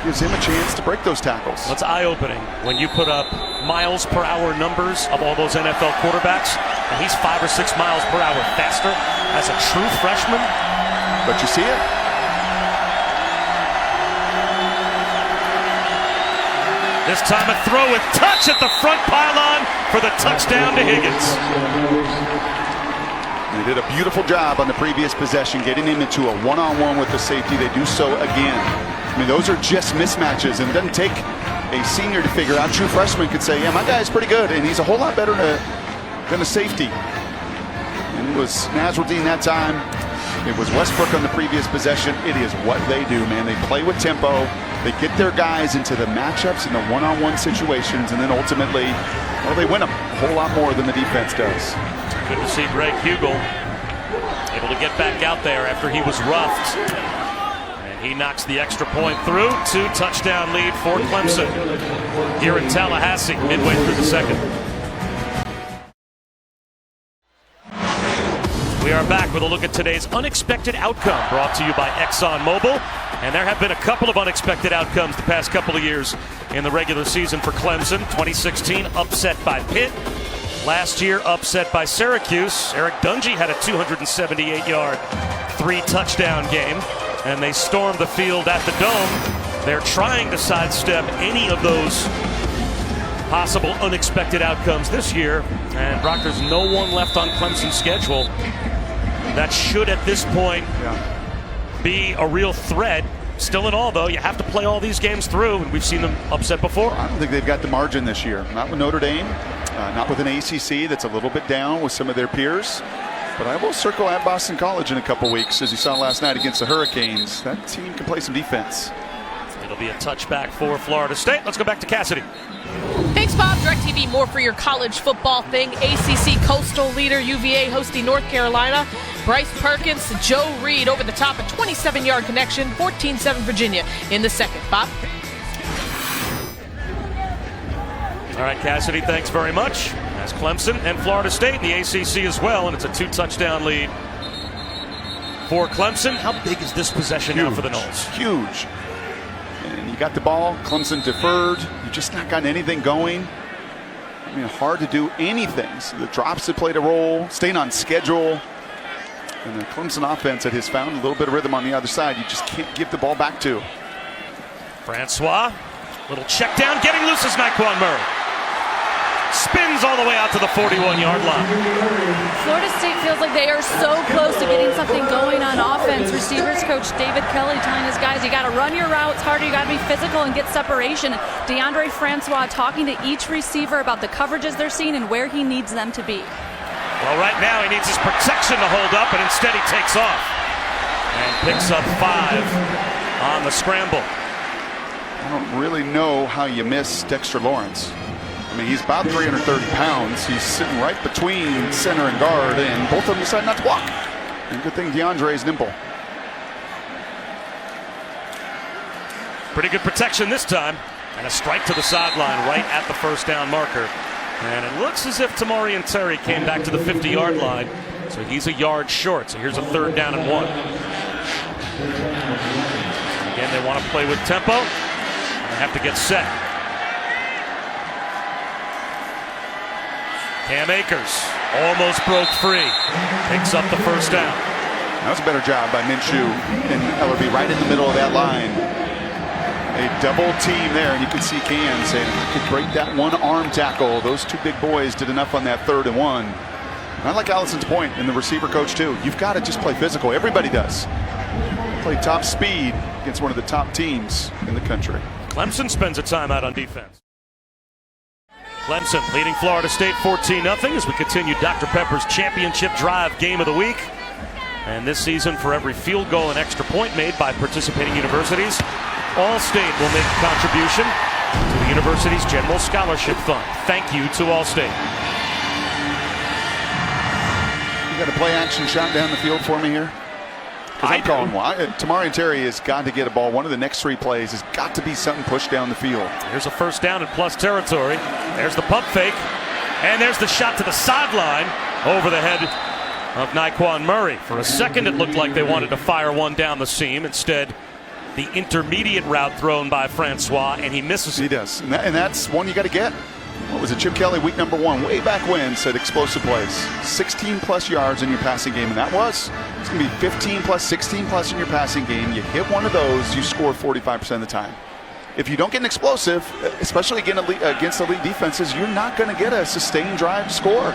gives him a chance to break those tackles. That's eye-opening when you put up miles per hour numbers of all those NFL quarterbacks, and he's 5 or 6 miles per hour faster as a true freshman. But you see it? This time a throw with touch at the front pylon for the touchdown to Higgins. They did a beautiful job on the previous possession, getting him into a one-on-one with the safety. They do so again. I mean, those are just mismatches, and it doesn't take a senior to figure out. True freshman could say, yeah, my guy's pretty good, and he's a whole lot better than a safety. And it was Nasruddin that time. It was Westbrook on the previous possession. It is what they do, man. They play with tempo. They get their guys into the matchups and the one-on-one situations, and then ultimately, well, they win them a whole lot more than the defense does. Good to see Greg Hugel able to get back out there after he was roughed. He knocks the extra point through. 2-touchdown lead for Clemson. here in Tallahassee midway through the second. We are back with a look at today's unexpected outcome, brought to you by ExxonMobil. And there have been a couple of unexpected outcomes the past couple of years in the regular season for Clemson. 2016, upset by Pitt. Last year, upset by Syracuse. Eric Dungy had a 278-yard, 3-touchdown game, and they stormed the field at the Dome. They're trying to sidestep any of those possible unexpected outcomes this year. And Brock, there's no one left on Clemson's schedule that should at this point be a real threat. Still in all, though, you have to play all these games through, and we've seen them upset before. I don't think they've got the margin this year. Not with Notre Dame, not with an ACC that's a little bit down with some of their peers. But I will circle at Boston College in a couple weeks, as you saw last night against the Hurricanes. That team can play some defense. It'll be a touchback for Florida State. Let's go back to Cassidy. Thanks, Bob. DirecTV, more for your college football thing. ACC Coastal leader UVA hosting North Carolina. Bryce Perkins to Joe Reed over the top, a 27-yard connection, 14-7 Virginia in the second. Bob? All right, Cassidy, thanks very much. That's Clemson and Florida State in the ACC as well, and it's a 2-touchdown lead for Clemson. How big is this possession now for the Noles? Huge. And you got the ball. Clemson deferred. You just not gotten anything going. I mean, hard to do anything. So the drops that played a role, staying on schedule. And the Clemson offense that has found a little bit of rhythm on the other side, you just can't give the ball back to. Francois, little check down, getting loose is Naquan Murray. Spins all the way out to the 41-yard line. Florida State feels like they are so close to getting something going on offense. Receivers coach David Kelly telling his guys, you got to run your routes harder, you got to be physical and get separation. DeAndre Francois talking to each receiver about the coverages they're seeing and where he needs them to be. Well, right now he needs his protection to hold up, and instead he takes off and picks up 5 on the scramble. I don't really know how you miss Dexter Lawrence. I mean, he's about 330 pounds. He's sitting right between center and guard, and both of them decide not to block. And good thing DeAndre is nimble. Pretty good protection this time, and a strike to the sideline right at the first down marker. And it looks as if Tamarian Terry came back to the 50-yard line, so he's a yard short. So here's a 3rd down and 1. Again, they want to play with tempo. They have to get set. Cam Akers almost broke free. Picks up the first down. That was a better job by Minshew and Ellerby right in the middle of that line. A double team there, and you can see Cam saying, I could break that one arm tackle. Those two big boys did enough on that 3rd and 1. And I like Allison's point, and the receiver coach too. You've got to just play physical. Everybody does. Play top speed against one of the top teams in the country. Clemson spends a timeout on defense. Clemson leading Florida State 14-0 as we continue Dr. Pepper's championship drive game of the week. And this season, for every field goal and extra point made by participating universities, Allstate will make a contribution to the university's General Scholarship Fund. Thank you to Allstate. You got a play action shot down the field for me here? I'm calling one. Tamarian Terry has got to get a ball. One of the next 3 plays has got to be something pushed down the field. Here's a first down in plus territory. There's the pump fake. And there's the shot to the sideline over the head of Naquan Murray. For a second, it looked like they wanted to fire one down the seam. Instead, the intermediate route thrown by Francois, and he misses it. He does. And that's one you got to get. What was it? Chip Kelly, week number 1, way back when, said explosive plays. 16-plus yards in your passing game, and that was. It's going to be 15-plus, 16-plus in your passing game. You hit one of those, you score 45% of the time. If you don't get an explosive, especially against elite defenses, you're not going to get a sustained drive score.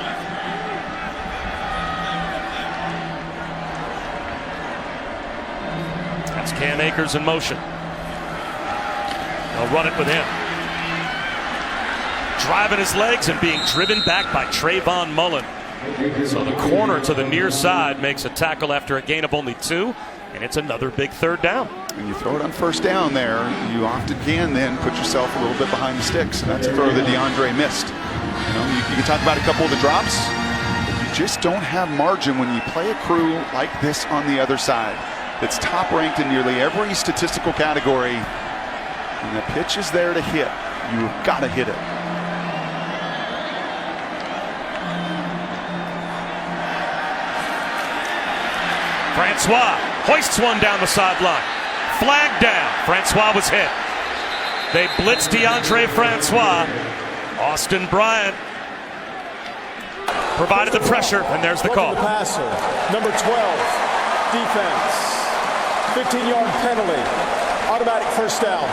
That's Cam Akers in motion. They'll run it with him. Driving his legs and being driven back by Trayvon Mullen. So the corner to the near side makes a tackle after a gain of only 2, and it's another big 3rd down. When you throw it on first down there, you often can then put yourself a little bit behind the sticks. And that's a throw that DeAndre missed. You can talk about a couple of the drops, but you just don't have margin when you play a crew like this on the other side. That's top ranked in nearly every statistical category. And the pitch is there to hit. You've got to hit it. Francois hoists one down the sideline. Flag down. Francois was hit. They blitzed DeAndre Francois. Austin Bryant provided the pressure, and there's the call. The passer, number 12, defense, 15-yard penalty, automatic first down.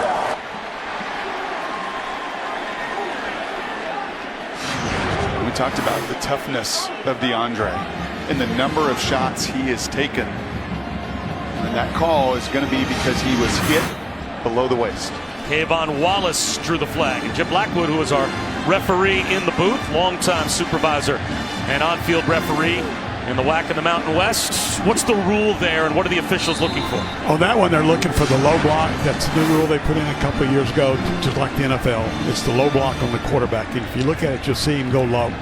We talked about the toughness of DeAndre and the number of shots he has taken. And that call is going to be because he was hit below the waist. Kayvon Wallace drew the flag. And Jim Blackwood, who was our referee in the booth, longtime supervisor and on-field referee in the WAC in the Mountain West. What's the rule there, and what are the officials looking for? On that one, they're looking for the low block. That's the rule they put in a couple of years ago, just like the NFL. It's the low block on the quarterback. And if you look at it, you'll see him go low.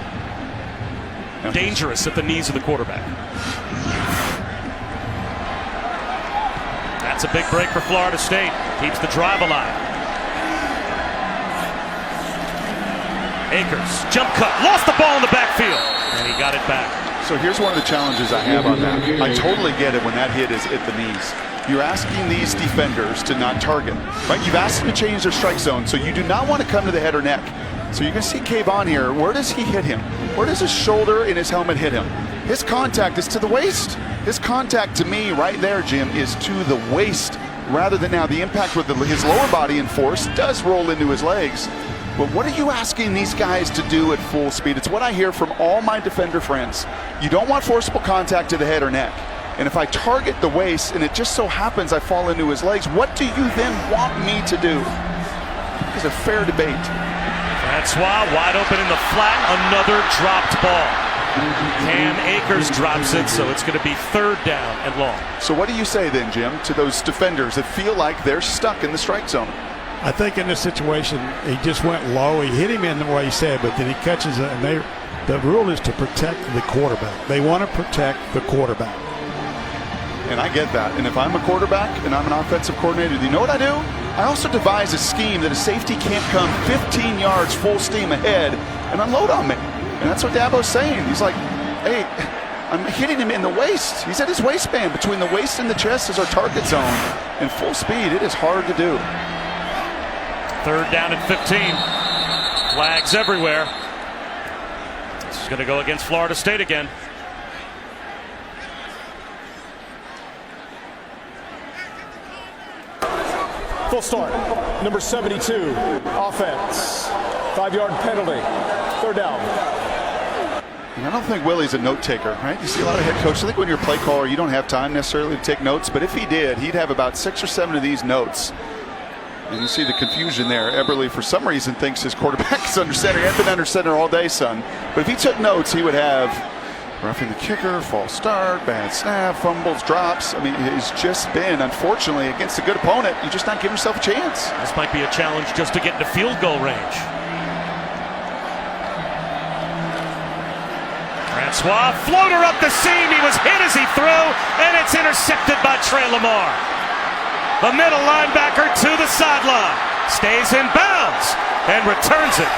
Dangerous at the knees of the quarterback. That's a big break for Florida State. Keeps the drive alive. Akers, jump cut, lost the ball in the backfield, and he got it back. So here's one of the challenges I have on that. I totally get it when that hit is at the knees. You're asking these defenders to not target, right? You've asked them to change their strike zone, so you do not want to come to the head or neck. So you're going to see Kayvon here. Where does he hit him? Where does his shoulder and his helmet hit him? His contact is to the waist. His contact to me right there, Jim, is to the waist rather than now. The impact with his lower body in force does roll into his legs. But what are you asking these guys to do at full speed? It's what I hear from all my defender friends. You don't want forcible contact to the head or neck. And if I target the waist and it just so happens I fall into his legs, what do you then want me to do? It's a fair debate. Francois wide open in the flat, another dropped ball. Cam Akers drops it, so it's going to be third down and long. So what do you say then, Jim, to those defenders that feel like they're stuck in the strike zone? I think in this situation, he just went low. He hit him in the way he said, but then he catches it. And the rule is to protect the quarterback. They want to protect the quarterback. And I get that. And if I'm a quarterback and I'm an offensive coordinator, you know what I do? I also devise a scheme that a safety can't come 15 yards full steam ahead and unload on me. And that's what Dabo's saying. He's like, hey, I'm hitting him in the waist. He's at his waistband. Between the waist and the chest is our target zone. And full speed, it is hard to do. Third down and 15. Flags everywhere. This is going to go against Florida State again. Full start. Number 72, offense. 5-yard penalty. Third down. I don't think Willie's a note taker, right? You see a lot of head coaches. I think when you're a play caller, you don't have time necessarily to take notes. But if he did, he'd have about 6 or 7 of these notes. And you see the confusion there. Eberle, for some reason, thinks his quarterback is under center. He hasn't been under center all day, son. But if he took notes, he would have roughing the kicker, false start, bad snap, fumbles, drops. I mean, it's just been, unfortunately, against a good opponent, you're just not giving yourself a chance. This might be a challenge just to get into field goal range. Francois, floater up the seam. He was hit as he threw, and it's intercepted by Trey Lamar. The middle linebacker to the sideline, stays in bounds and returns it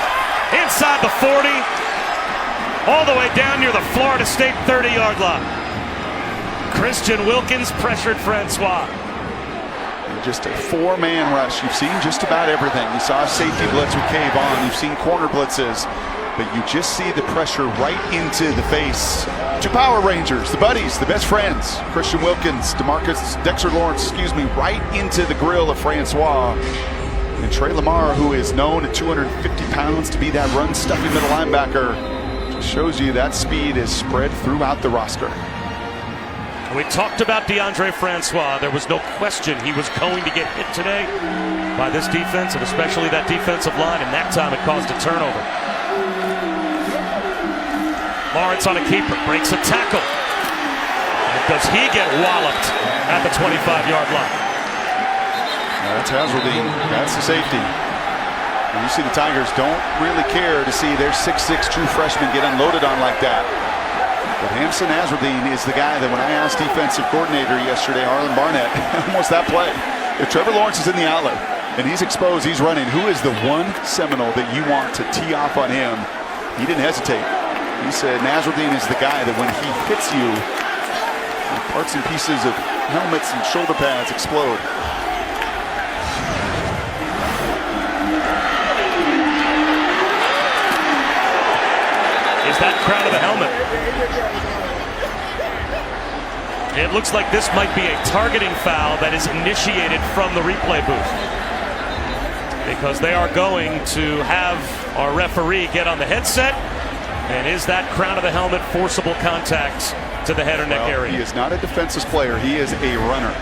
inside the 40, all the way down near the Florida State 30-yard line. Christian Wilkins pressured Francois. And just a 4-man rush. You've seen just about everything. You saw a safety blitz with Kayvon. You've seen corner blitzes. But you just see the pressure right into the face. 2 Power Rangers, the buddies, the best friends. Christian Wilkins, Dexter Lawrence, right into the grill of Francois. And Trey Lamar, who is known at 250 pounds to be that run-stuffing middle linebacker, just shows you that speed is spread throughout the roster. We talked about DeAndre Francois. There was no question he was going to get hit today by this defense, and especially that defensive line, and that time it caused a turnover. Lawrence on a keeper, breaks a tackle. And does he get walloped at the 25-yard line? That's Hazeldean. That's the safety. And you see the Tigers don't really care to see their 6'6" true freshman get unloaded on like that. But Hampson Hazeldean is the guy that when I asked defensive coordinator yesterday, Arlen Barnett, almost that play. If Trevor Lawrence is in the outlet, and he's exposed, he's running. Who is the one Seminole that you want to tee off on him? He didn't hesitate. He said Nasruddin is the guy that when he hits you, parts and pieces of helmets and shoulder pads explode. Is that crown of the helmet? It looks like this might be a targeting foul that is initiated from the replay booth, because they are going to have our referee get on the headset. And is that crown of the helmet forcible contact to the head or neck area? He is not a defensive player. He is a runner.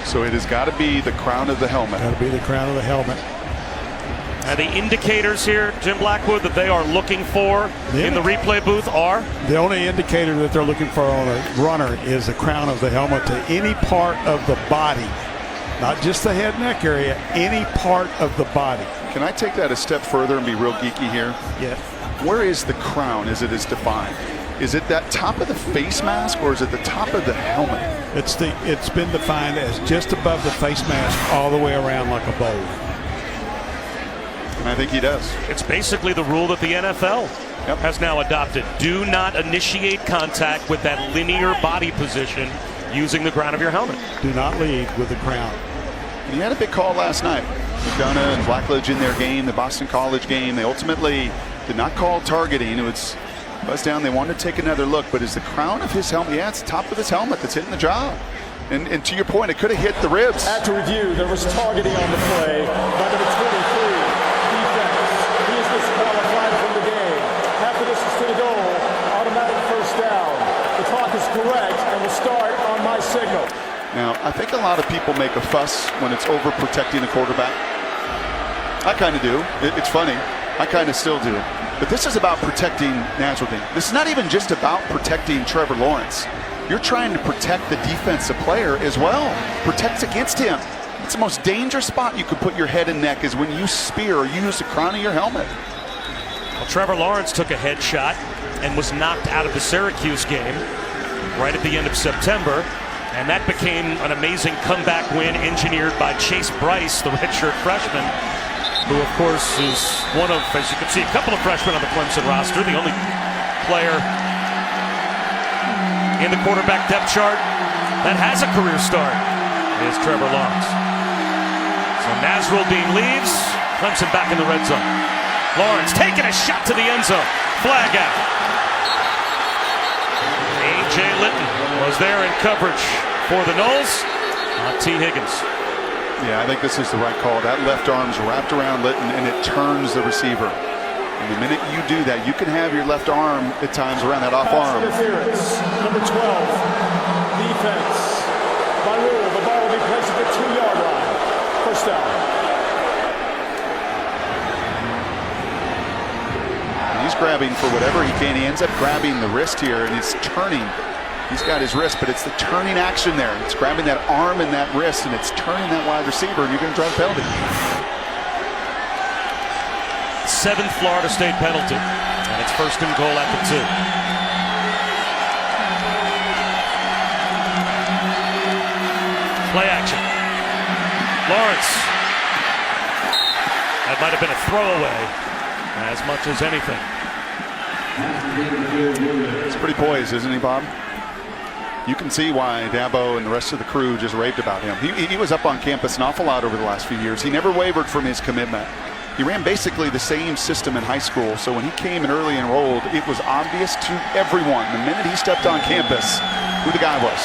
So it has got to be the crown of the helmet. Got to be the crown of the helmet. And the indicators here, Jim Blackwood, that they are looking for in the replay booth are? The only indicator that they're looking for on a runner is the crown of the helmet to any part of the body. Not just the head neck area, any part of the body. Can I take that a step further and be real geeky here? Yeah. Where is the crown as it is defined? Is it that top of the face mask or is it the top of the helmet? It's been defined as just above the face mask all the way around like a bowl. And I think he does. It's basically the rule that the NFL has now adopted. Do not initiate contact with that linear body position using the crown of your helmet. Do not lead with the crown. And he had a big call last night. McDonough and Blackledge in their game, the Boston College game. They ultimately did not call targeting. It was buzz down. They wanted to take another look, but is the crown of his helmet? Yeah, it's the top of his helmet that's hitting the job. And to your point, it could have hit the ribs. After review, there was targeting on the play by number 23. Defense. He is disqualified from the game. Half of this is to the goal. Automatic first down. The clock is correct and will start on my signal. Now, I think a lot of people make a fuss when it's over protecting the quarterback. I kind of do. It's funny. I kind of still do. But this is about protecting Nasruddin. This is not even just about protecting Trevor Lawrence. You're trying to protect the defensive player as well. Protect against him. It's the most dangerous spot you could put your head and neck is when you spear or you use the crown of your helmet. Well, Trevor Lawrence took a headshot and was knocked out of the Syracuse game right at the end of September. And that became an amazing comeback win engineered by Chase Bryce, the redshirt freshman, who, of course, is one of, as you can see, a couple of freshmen on the Clemson roster. The only player in the quarterback depth chart that has a career start is Trevor Lawrence. So Nasruddin leaves. Clemson back in the red zone. Lawrence taking a shot to the end zone. Flag out. A.J. Litton was there in coverage for the Noles. T. Higgins. Yeah, I think this is the right call. That left arm's wrapped around Litton and it turns the receiver. And the minute you do that, you can have your left arm at times around that off arm. Interference. Number 12. Defense. By rule, the ball will be placed at the 2-yard line. First down. He's grabbing for whatever he can. He ends up grabbing the wrist here and it's turning. He's got his wrist, but it's the turning action there. It's grabbing that arm and that wrist, and it's turning that wide receiver, and you're going to draw a penalty. 7th Florida State penalty, and it's first and goal at the 2. Play action. Lawrence. That might have been a throwaway as much as anything. It's pretty poised, isn't he, Bob? You can see why Dabo and the rest of the crew just raved about him. He was up on campus an awful lot over the last few years. He never wavered from his commitment. He ran basically the same system in high school, so when he came and early enrolled, it was obvious to everyone the minute he stepped on campus who the guy was.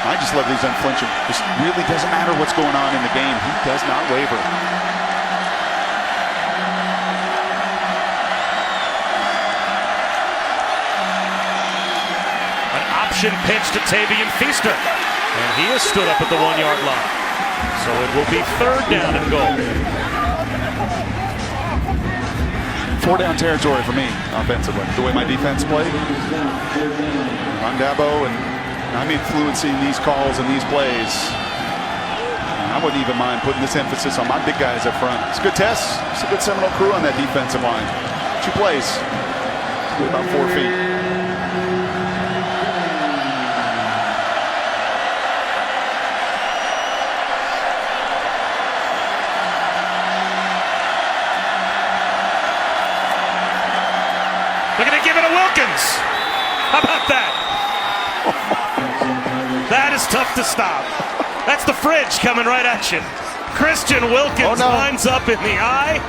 I just love these unflinching. Just really doesn't matter what's going on in the game. He does not waver. Pitch to Tavian Feaster, and he has stood up at the 1-yard line. So it will be 3rd down and goal. 4-down territory for me offensively. The way my defense played. On Dabo, and I mean fluency in these calls and these plays. I wouldn't even mind putting this emphasis on my big guys up front. It's a good test. It's a good Seminole crew on that defensive line. 2 plays. About 4 feet. They're going to give it to Wilkins. How about that? That is tough to stop. That's the fridge coming right at you. Christian Wilkins lines up in the eye,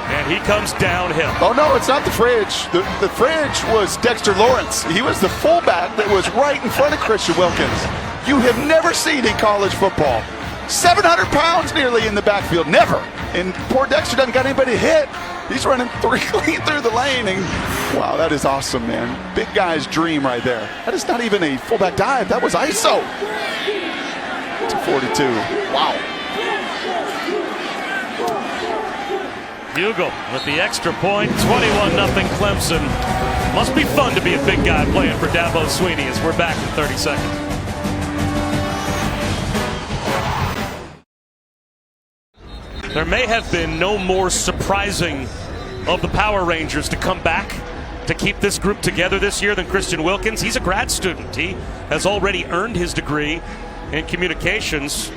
and he comes downhill. Oh, no, it's not the fridge. The fridge was Dexter Lawrence. He was the fullback that was right in front of Christian Wilkins. You have never seen in college football 700 pounds nearly in the backfield. Never. And poor Dexter doesn't got anybody to hit. He's running clean through the lane. And wow, that is awesome, man. Big guy's dream right there. That is not even a fullback dive. That was ISO. 242. Wow. Hugel with the extra point, 21-0 Clemson. Must be fun to be a big guy playing for Dabo Swinney as we're back in 30 seconds. There may have been no more surprising of the Power Rangers to come back to keep this group together this year than Christian Wilkins. He's a grad student. He has already earned his degree in communications.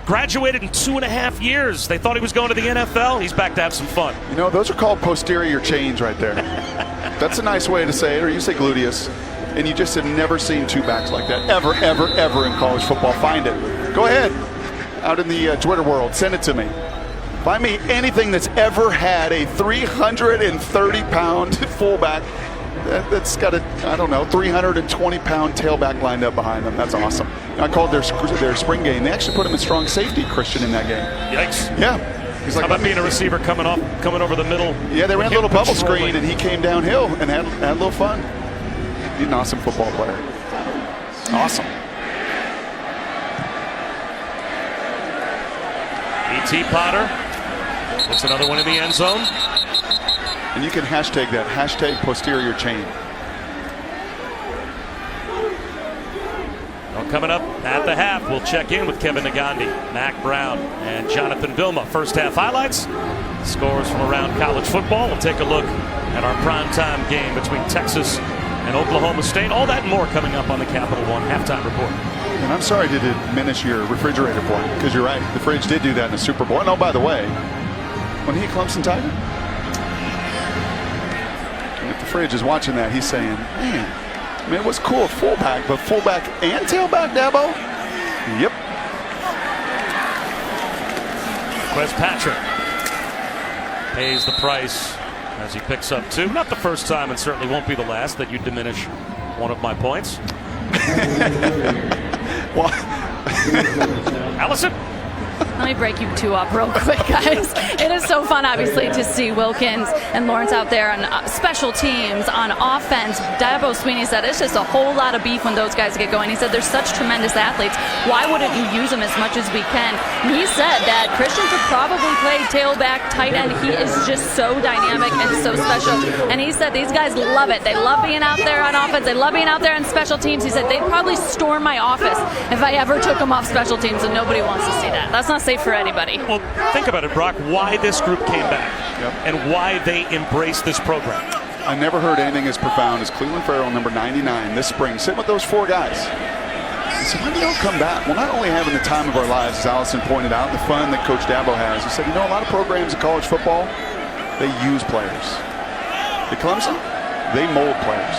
Graduated in 2.5 years. They thought he was going to the NFL. He's back to have some fun. You know, those are called posterior chains right there. That's a nice way to say it, or you say gluteus. And you just have never seen two backs like that. Ever, ever, ever in college football. Find it. Go ahead. Out in the Twitter world. Send it to me. Find me anything that's ever had a 330-pound fullback that's got a, I don't know, 320-pound tailback lined up behind them. That's awesome. I called their spring game. They actually put him in strong safety, Christian, in that game. Yikes. Yeah. He's like, how about being a receiver coming over the middle? Yeah, they ran a little bubble screen, and he came downhill and had a little fun. He's an awesome football player. Awesome. E.T. Potter gets another one in the end zone. And you can hashtag that, hashtag posterior chain. Well, coming up at the half, we'll check in with Kevin Nagandi, Mac Brown, and Jonathan Vilma. First half highlights, scores from around college football. We'll take a look at our primetime game between Texas and Oklahoma State. All that and more coming up on the Capital One halftime report. And I'm sorry to diminish your refrigerator point, because you're right. The fridge did do that in the Super Bowl. And oh, by the way, when he Clemson Tiger, and if the fridge is watching that, he's saying, man, I mean, it was cool fullback, but fullback and tailback, Dabo? Yep. Wes Patrick pays the price as he picks up two. Not the first time, and certainly won't be the last, that you diminish one of my points. Well, Allison? Let me break you two up real quick, guys. It is so fun, obviously, to see Wilkins and Lawrence out there on special teams, on offense. Dabo Swinney said it's just a whole lot of beef when those guys get going. He said they're such tremendous athletes. Why wouldn't you use them as much as we can? And he said that Christian could probably play tailback, tight end. He is just so dynamic and so special. And he said these guys love it. They love being out there on offense. They love being out there on special teams. He said they'd probably storm my office if I ever took them off special teams, and nobody wants to see that. That's not safe for anybody. Well, think about it, Brock, why this group came back and why they embraced this program. I never heard anything as profound as Cleveland Farrell, number 99, this spring, sitting with those four guys. He said, when do y'all come back? Well, not only having the time of our lives, as Allison pointed out, the fun that Coach Dabo has. He said, you know, a lot of programs in college football, they use players. At Clemson, they mold players.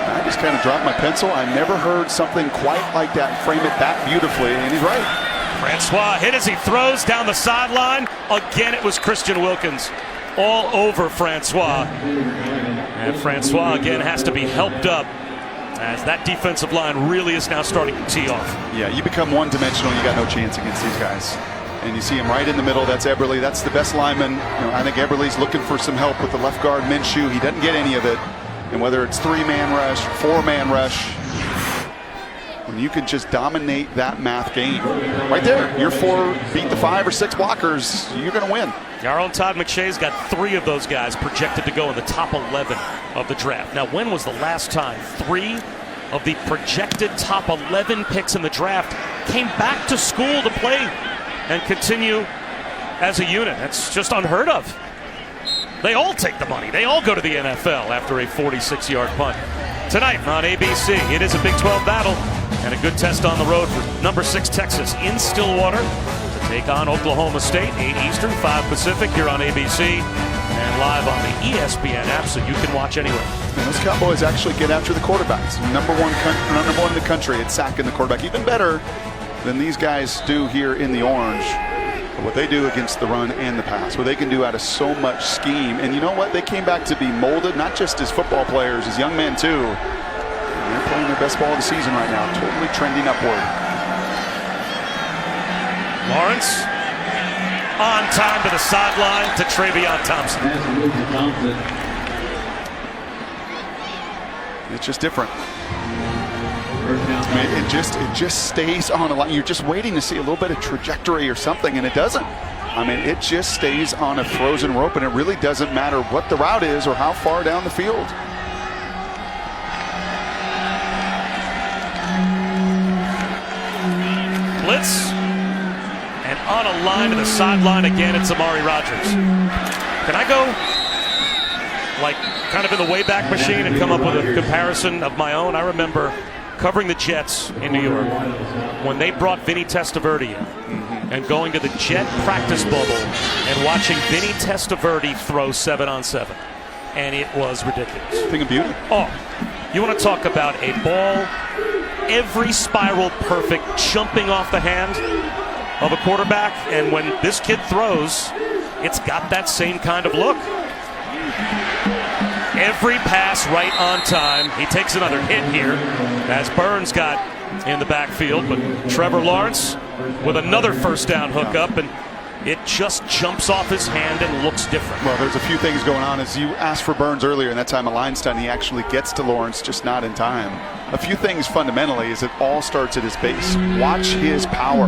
And I just kind of dropped my pencil. I never heard something quite like that, frame it that beautifully, and he's right. Francois hit as he throws down the sideline. Again, it was Christian Wilkins all over Francois. And Francois, again, has to be helped up as that defensive line really is now starting to tee off. Yeah, you become one-dimensional. You got no chance against these guys. And you see him right in the middle. That's Eberle. That's the best lineman. You know, I think Eberle's looking for some help with the left guard, Minshew. He doesn't get any of it. And whether it's 3-man rush, 4-man rush, when you can just dominate that math game right there, your 4 beat the 5 or 6 blockers, you're going to win. Our own Todd McShay's got 3 of those guys projected to go in the top 11 of the draft. Now, when was the last time 3 of the projected top 11 picks in the draft came back to school to play and continue as a unit? That's just unheard of. They all take the money. They all go to the NFL after a 46-yard punt. Tonight on ABC, it is a Big 12 battle and a good test on the road for number 6 Texas in Stillwater to take on Oklahoma State, 8 Eastern, 5 Pacific here on ABC. and live on the ESPN app, so you can watch anywhere. And those Cowboys actually get after the quarterbacks. Number one in the country at sacking the quarterback. Even better than these guys do here in the orange. But what they do against the run and the pass, what they can do out of so much scheme. And you know what? They came back to be molded, not just as football players, as young men too. And they're playing their best ball of the season right now, totally trending upward. Lawrence on time to the sideline to Travion Thompson. It's just different. I mean, it just stays on a line. You're just waiting to see a little bit of trajectory or something, and it doesn't. I mean, it just stays on a frozen rope, and it really doesn't matter what the route is or how far down the field. Blitz. And on a line to the sideline again, it's Amari Rodgers. Can I go like kind of in the Wayback Machine and come up with a comparison of my own? I remember covering the Jets in New York when they brought Vinny Testaverde in and going to the Jet practice bubble and watching Vinny Testaverde throw 7-on-7. And it was ridiculous. Thing of beauty. Oh, you want to talk about a ball, every spiral perfect, jumping off the hand of a quarterback, and when this kid throws, it's got that same kind of look. Every pass right on time. He takes another hit here as Burns got in the backfield, but Trevor Lawrence with another first down hookup, and it just jumps off his hand and looks different. Well, there's a few things going on. As you asked for Burns earlier, and that time a line stunt, he actually gets to Lawrence, just not in time. A few things fundamentally is it all starts at his base. Watch his power.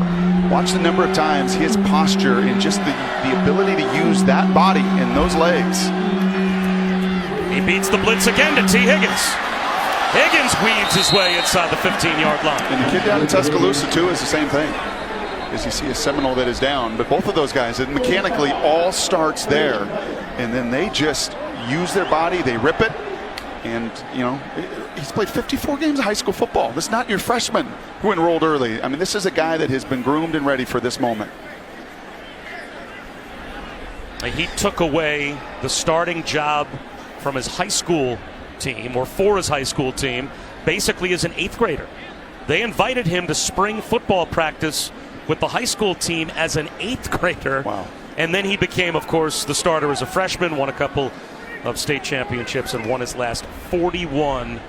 Watch the number of times his posture and just the ability to use that body and those legs. He beats the blitz again to T. Higgins. Higgins weaves his way inside the 15-yard line. And the kid down in Tuscaloosa, too, is the same thing. As you see a Seminole that is down. But both of those guys, it mechanically all starts there. And then they just use their body, they rip it. And, you know, he's played 54 games of high school football. This is not your freshman who enrolled early. I mean, this is a guy that has been groomed and ready for this moment. He took away the starting job from his high school team, or for his high school team, basically as an 8th grader. They invited him to spring football practice with the high school team as an 8th grader. Wow. And then he became, of course, the starter as a freshman, won a couple of state championships, and won his last 41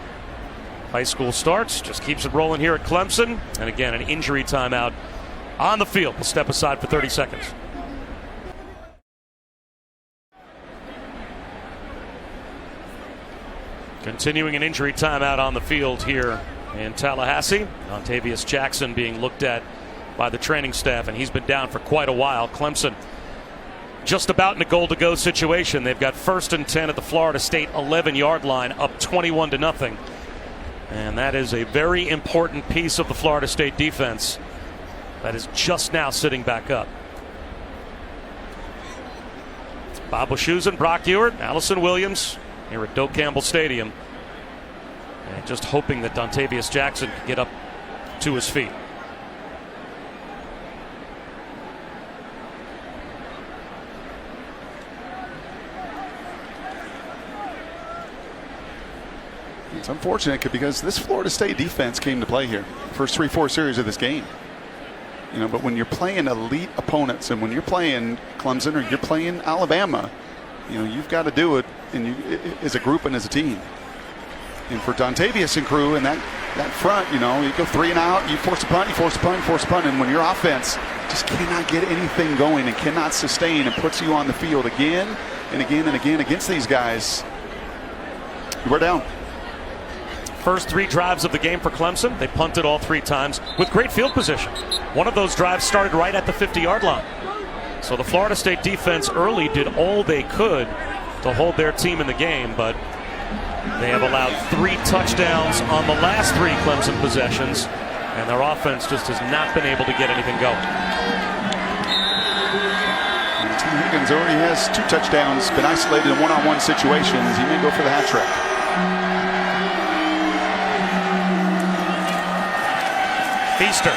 high school starts. Just keeps it rolling here at Clemson. And again, an injury timeout on the field. We'll step aside for 30 seconds. Continuing an injury timeout on the field here in Tallahassee. Dontavius Jackson being looked at by the training staff, and he's been down for quite a while. Clemson just about in a goal-to-go situation. They've got 1st and 10 at the Florida State 11-yard line, up 21-0. And that is a very important piece of the Florida State defense that is just now sitting back up. Bob Wischusen, Brock Ewert, Allison Williams here at Doak Campbell Stadium. And just hoping that Dontavius Jackson can get up to his feet. It's unfortunate because this Florida State defense came to play here. First 3-4 series of this game. You know, but when you're playing elite opponents and when you're playing Clemson or you're playing Alabama, you know, you've got to do it as a group and as a team. And for Dontavius and crew and that front, you know, you go 3 and out, you force a punt, you force a punt, you force a punt, and when your offense just cannot get anything going and cannot sustain and puts you on the field again and again and again against these guys, we're down. First 3 drives of the game for Clemson. They punted all 3 times with great field position. One of those drives started right at the 50-yard line. So the Florida State defense early did all they could to hold their team in the game, but they have allowed 3 touchdowns on the last 3 Clemson possessions, and their offense just has not been able to get anything going. And T. Higgins already has 2 touchdowns, been isolated in one-on-one situations. He may go for the hat trick. Feaster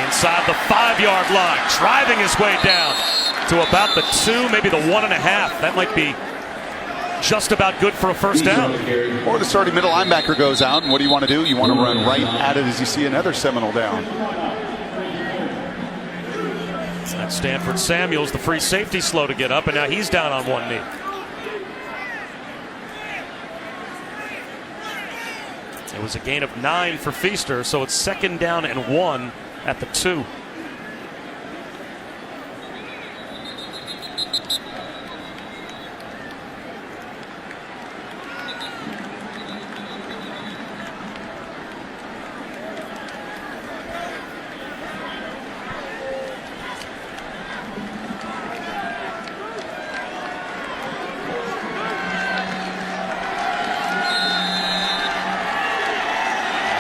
Inside the 5-yard line, driving his way down to about the 2, maybe the 1.5. That might be just about good for a first down. Or the starting middle linebacker goes out, and what do you want to do? You want to run right at it as you see another Seminole down. That's Stanford Samuels, the free safety, slow to get up, and now he's down on one knee. It was a gain of 9 for Feaster, so it's 2nd down and 1 at the 2.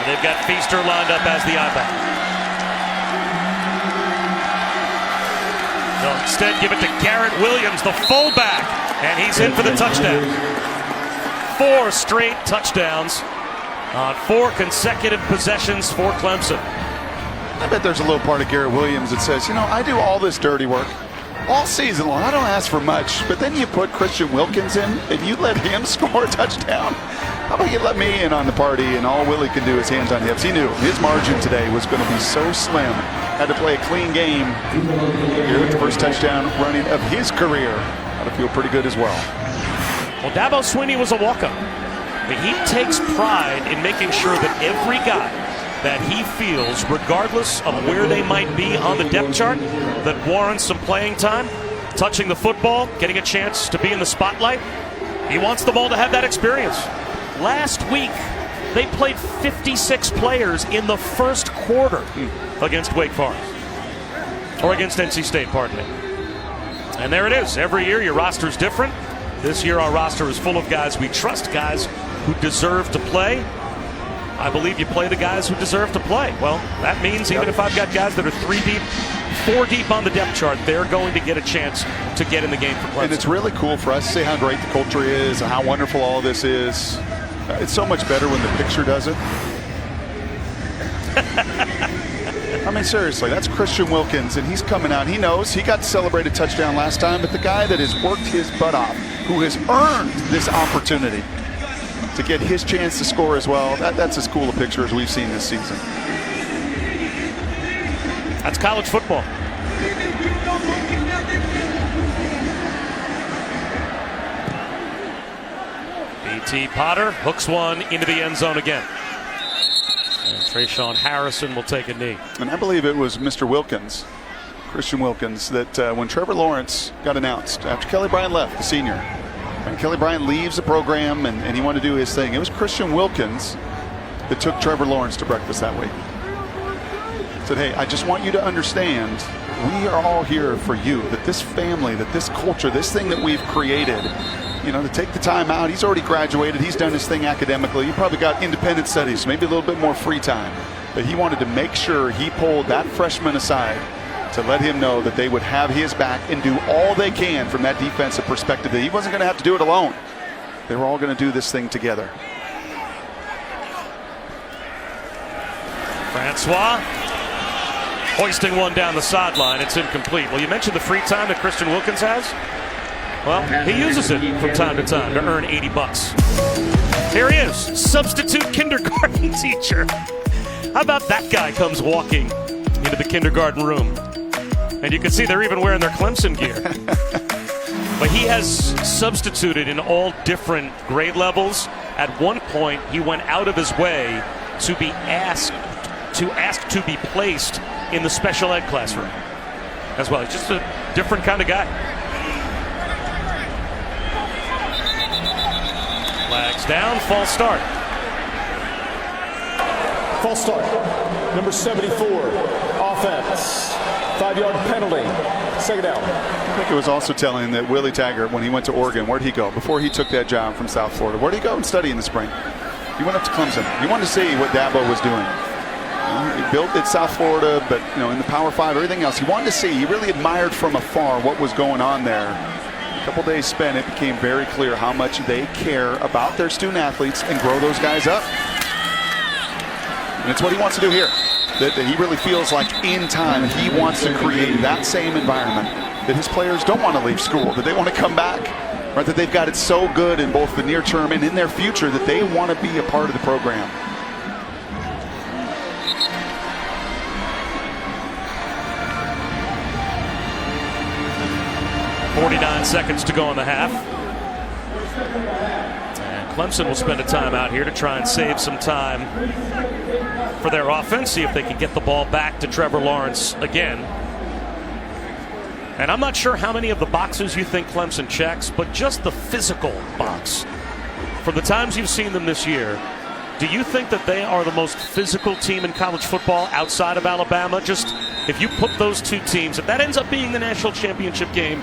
They've got Feaster lined up as the I-back. They'll instead give it to Garrett Williams, the fullback, and he's in for the touchdown. 4 straight touchdowns on 4 consecutive possessions for Clemson. I bet there's a little part of Garrett Williams that says, you know, I do all this dirty work all season long. I don't ask for much, but then you put Christian Wilkins in and you let him score a touchdown. How about you let me in on the party, and all Willie can do is hands on hips. He knew his margin today was going to be so slim. Had to play a clean game. Here with the first touchdown running of his career. Ought to feel pretty good as well. Well, Dabo Swinney was a walk-up. He takes pride in making sure that every guy that he feels, regardless of where they might be on the depth chart, that warrants some playing time, touching the football, getting a chance to be in the spotlight, he wants them all to have that experience. Last week, they played 56 players in the first quarter against Wake Forest. Or against NC State, pardon me. And there it is. Every year, your roster is different. This year, our roster is full of guys we trust, guys who deserve to play. I believe you play the guys who deserve to play. Well, that means even if I've got guys that are 3 deep, 4 deep on the depth chart, they're going to get a chance to get in the game for Clemson. And it's really cool for us to say how great the culture is and how wonderful all this is. It's so much better when the picture does it. I mean, seriously, that's Christian Wilkins, and he's coming out. He knows he got to celebrate a touchdown last time, but the guy that has worked his butt off, who has earned this opportunity to get his chance to score as well, that's as cool a picture as we've seen this season. That's college football. B.T. Potter hooks one into the end zone again. And Trayshawn Harrison will take a knee. And I believe it was Mr. Wilkins, Christian Wilkins, that when Trevor Lawrence got announced, after Kelly Bryant left, the senior, and Kelly Bryant leaves the program and he wanted to do his thing, it was Christian Wilkins that took Trevor Lawrence to breakfast that week. Said, hey, I just want you to understand, we are all here for you, that this family, that this culture, this thing that we've created, you know, to take the time out. He's already graduated. He's done his thing academically. He probably got independent studies, maybe a little bit more free time. But he wanted to make sure he pulled that freshman aside to let him know that they would have his back and do all they can from that defensive perspective, that he wasn't going to have to do it alone. They were all going to do this thing together. Francois hoisting one down the sideline. It's incomplete. Well, you mentioned the free time that Christian Wilkins has. Well, he uses it from time to time to earn $80. Here he is, substitute kindergarten teacher. How about that guy comes walking into the kindergarten room? And you can see they're even wearing their Clemson gear. But he has substituted in all different grade levels. At one point, he went out of his way to be asked to be placed in the special ed classroom as well. He's just a different kind of guy. Flags down, false start. False start. Number 74, offense. 5-yard penalty. Second down. I think it was also telling that Willie Taggart, when he went to Oregon, where'd he go? Before he took that job from South Florida, where'd he go and study in the spring? He went up to Clemson. He wanted to see what Dabo was doing. He built at South Florida, but in the Power 5, everything else. He wanted to see. He really admired from afar what was going on there. A couple days spent, it became very clear how much they care about their student athletes and grow those guys up. And it's what he wants to do here. That he really feels like in time he wants to create that same environment that his players don't want to leave school, that they want to come back, right? That they've got it so good in both the near term and in their future that they want to be a part of the program. Seconds to go in the half. And Clemson will spend a timeout here to try and save some time for their offense, see if they can get the ball back to Trevor Lawrence again. And I'm not sure how many of the boxes you think Clemson checks, but just the physical box. For the times you've seen them this year, do you think that they are the most physical team in college football outside of Alabama? Just if you put those two teams, if that ends up being the national championship game,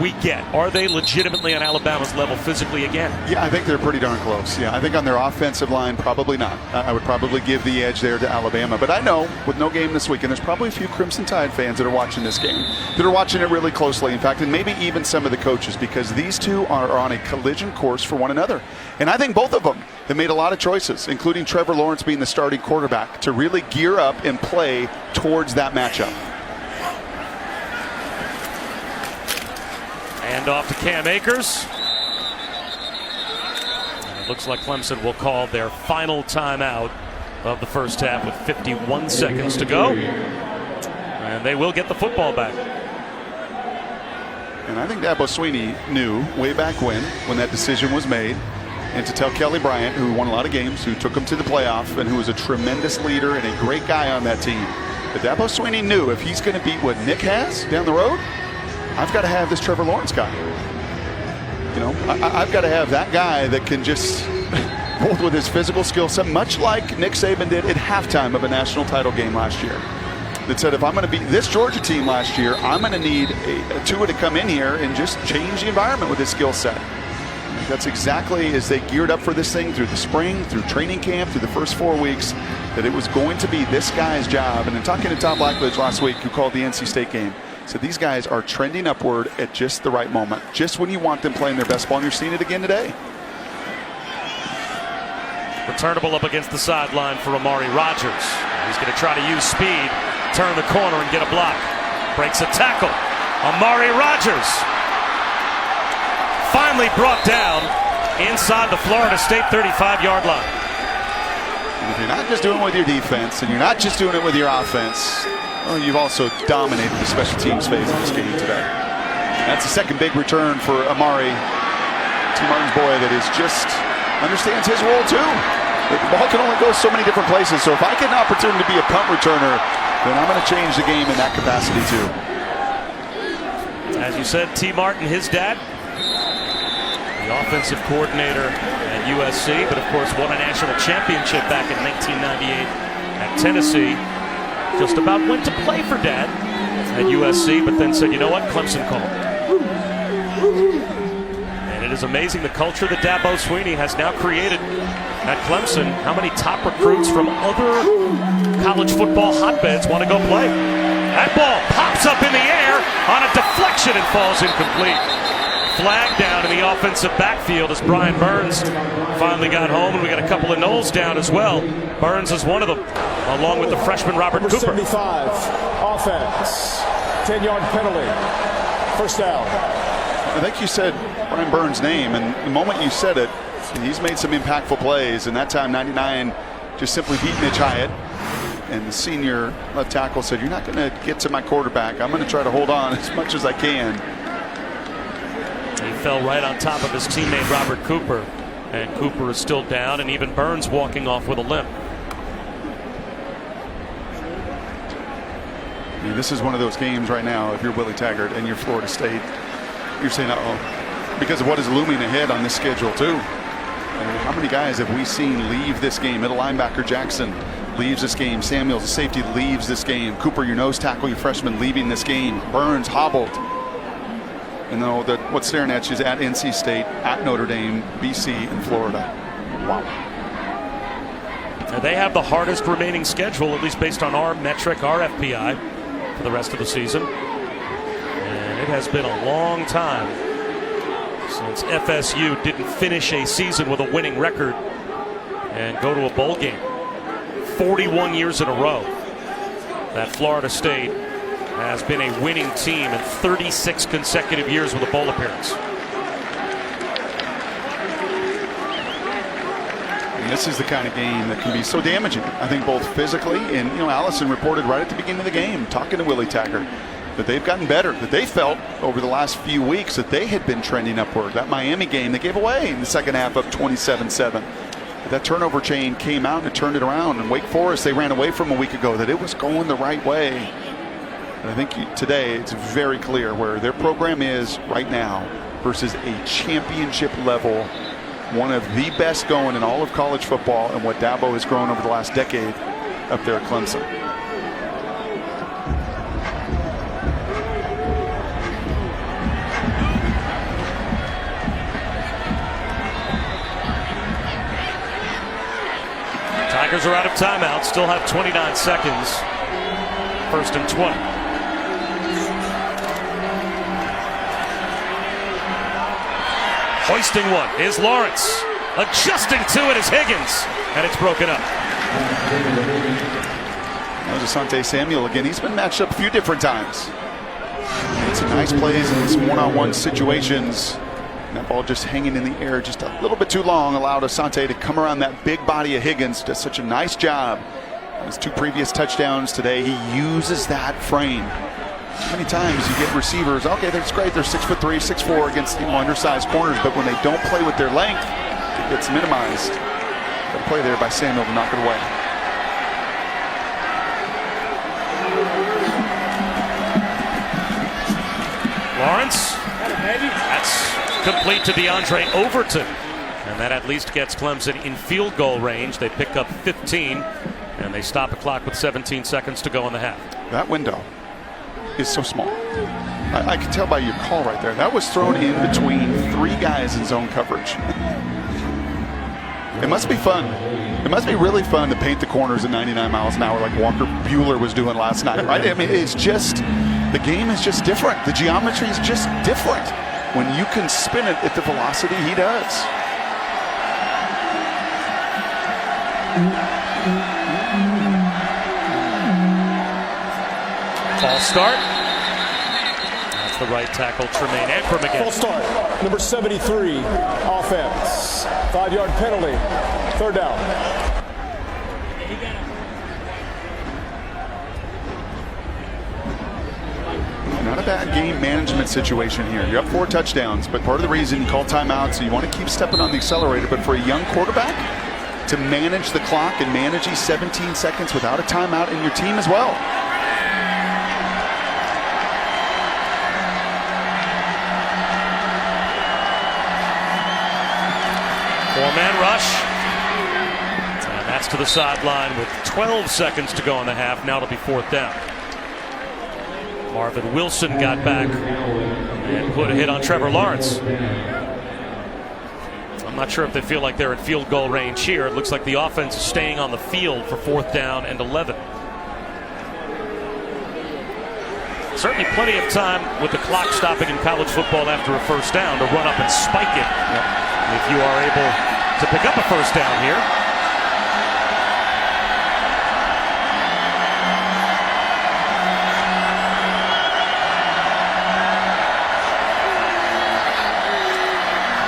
we get. Are they legitimately on Alabama's level physically again? Yeah, I think they're pretty darn close. Yeah, I think on their offensive line, probably not. I would probably give the edge there to Alabama. But I know with no game this weekend, there's probably a few Crimson Tide fans that are watching this game, that are watching it really closely, in fact, and maybe even some of the coaches, because these two are on a collision course for one another. And I think both of them have made a lot of choices, including Trevor Lawrence being the starting quarterback, to really gear up and play towards that matchup. And off to Cam Akers. And it looks like Clemson will call their final timeout of the first half with 51 seconds to go. And they will get the football back. And I think Dabo Swinney knew way back when that decision was made, and to tell Kelly Bryant, who won a lot of games, who took him to the playoff, and who was a tremendous leader and a great guy on that team, that Dabo Swinney knew if he's going to beat what Nick has down the road, I've got to have this Trevor Lawrence guy. You know, I've got to have that guy that can just, both with his physical skill set, much like Nick Saban did at halftime of a national title game last year, that said, if I'm going to beat this Georgia team last year, I'm going to need a Tua to come in here and just change the environment with his skill set. That's exactly as they geared up for this thing through the spring, through training camp, through the first 4 weeks, that it was going to be this guy's job. And in talking to Tom Blackledge last week, who called the NC State game, so these guys are trending upward at just the right moment, just when you want them playing their best ball, and you're seeing it again today. Returnable up against the sideline for Amari Rodgers. He's going to try to use speed, turn the corner, and get a block. Breaks a tackle. Amari Rodgers finally brought down inside the Florida State 35-yard line. And if you're not just doing it with your defense, and you're not just doing it with your offense, well, you've also dominated the special teams phase of this game today. That's the second big return for Amari. T. Martin's boy that is just understands his role too. The ball can only go so many different places. So if I get an opportunity to be a punt returner, then I'm going to change the game in that capacity too. As you said, T. Martin, his dad, the offensive coordinator at USC, but of course won a national championship back in 1998 at Tennessee. Just about went to play for Dad at USC, but then said, you know what, Clemson called. And it is amazing the culture that Dabo Swinney has now created at Clemson. How many top recruits from other college football hotbeds want to go play? That ball pops up in the air on a deflection and falls incomplete. Flag down in the offensive backfield as Brian Burns finally got home, and we got a couple of Knowles down as well. Burns is one of them, along with the freshman Robert Cooper. 75, offense, 10-yard penalty, first down. I think you said Brian Burns' name, and the moment you said it, he's made some impactful plays, and that time 99 just simply beat Mitch Hyatt. And the senior left tackle said, you're not going to get to my quarterback. I'm going to try to hold on as much as I can. He fell right on top of his teammate Robert Cooper, and Cooper is still down, and even Burns walking off with a limp. I mean, this is one of those games right now, if you're Willie Taggart and you're Florida State, you're saying, uh-oh, because of what is looming ahead on this schedule too. And how many guys have we seen leave this game? Middle linebacker Jackson leaves this game. Samuels, the safety, leaves this game. Cooper, your nose tackle, your freshman, leaving this game. Burns hobbled. And though that what's staring at you is at NC State, at Notre Dame, BC, and Florida. Wow. Now they have the hardest remaining schedule, at least based on our metric, our FPI, for the rest of the season. And it has been a long time since FSU didn't finish a season with a winning record and go to a bowl game. 41 years in a row that Florida State has been a winning team in 36 consecutive years with a bowl appearance. And this is the kind of game that can be so damaging, I think, both physically and, Allison reported right at the beginning of the game, talking to Willie Taggart, that they've gotten better, that they felt over the last few weeks that they had been trending upward. That Miami game they gave away in the second half up 27-7. That turnover chain came out and it turned it around. And Wake Forest, they ran away from a week ago, that it was going the right way. And I think today it's very clear where their program is right now versus a championship level, one of the best going in all of college football, and what Dabo has grown over the last decade up there at Clemson. Tigers are out of timeout, still have 29 seconds. 1st and 20. Hoisting one is Lawrence. Adjusting to it is Higgins, and it's broken up. That was Asante Samuel again. He's been matched up a few different times. Made some nice plays in these one-on-one situations. And that ball just hanging in the air just a little bit too long allowed Asante to come around that big body of Higgins. Does such a nice job. His 2 previous touchdowns today, he uses that frame. Too many times you get receivers, okay, that's great, they're 6'3", 6'4" against undersized corners, but when they don't play with their length, it gets minimized. Good play there by Samuel to knock it away. Lawrence, that's complete to DeAndre Overton, and that at least gets Clemson in field goal range. They pick up 15, and they stop the clock with 17 seconds to go in the half. That window is so small. I can tell by your call right there. That was thrown in between 3 guys in zone coverage. It must be fun. It must be really fun to paint the corners at 99 miles an hour like Walker Buehler was doing last night, right? I mean, it's just, the game is just different. The geometry is just different when you can spin it at the velocity he does. False start. That's the right tackle, Tremaine Ancrum again. False start. Number 73, offense. 5-yard penalty. 3rd down. Not a bad game management situation here. You're up 4 touchdowns, but part of the reason you call timeout, so you want to keep stepping on the accelerator. But for a young quarterback to manage the clock and manage these 17 seconds without a timeout in your team as well. Four-man rush. And that's to the sideline with 12 seconds to go in the half. Now it'll be 4th down. Marvin Wilson got back and put a hit on Trevor Lawrence. I'm not sure if they feel like they're in field goal range here. It looks like the offense is staying on the field for 4th down and 11. Certainly plenty of time with the clock stopping in college football after a 1st down to run up and spike it. If you are able to pick up a 1st down here.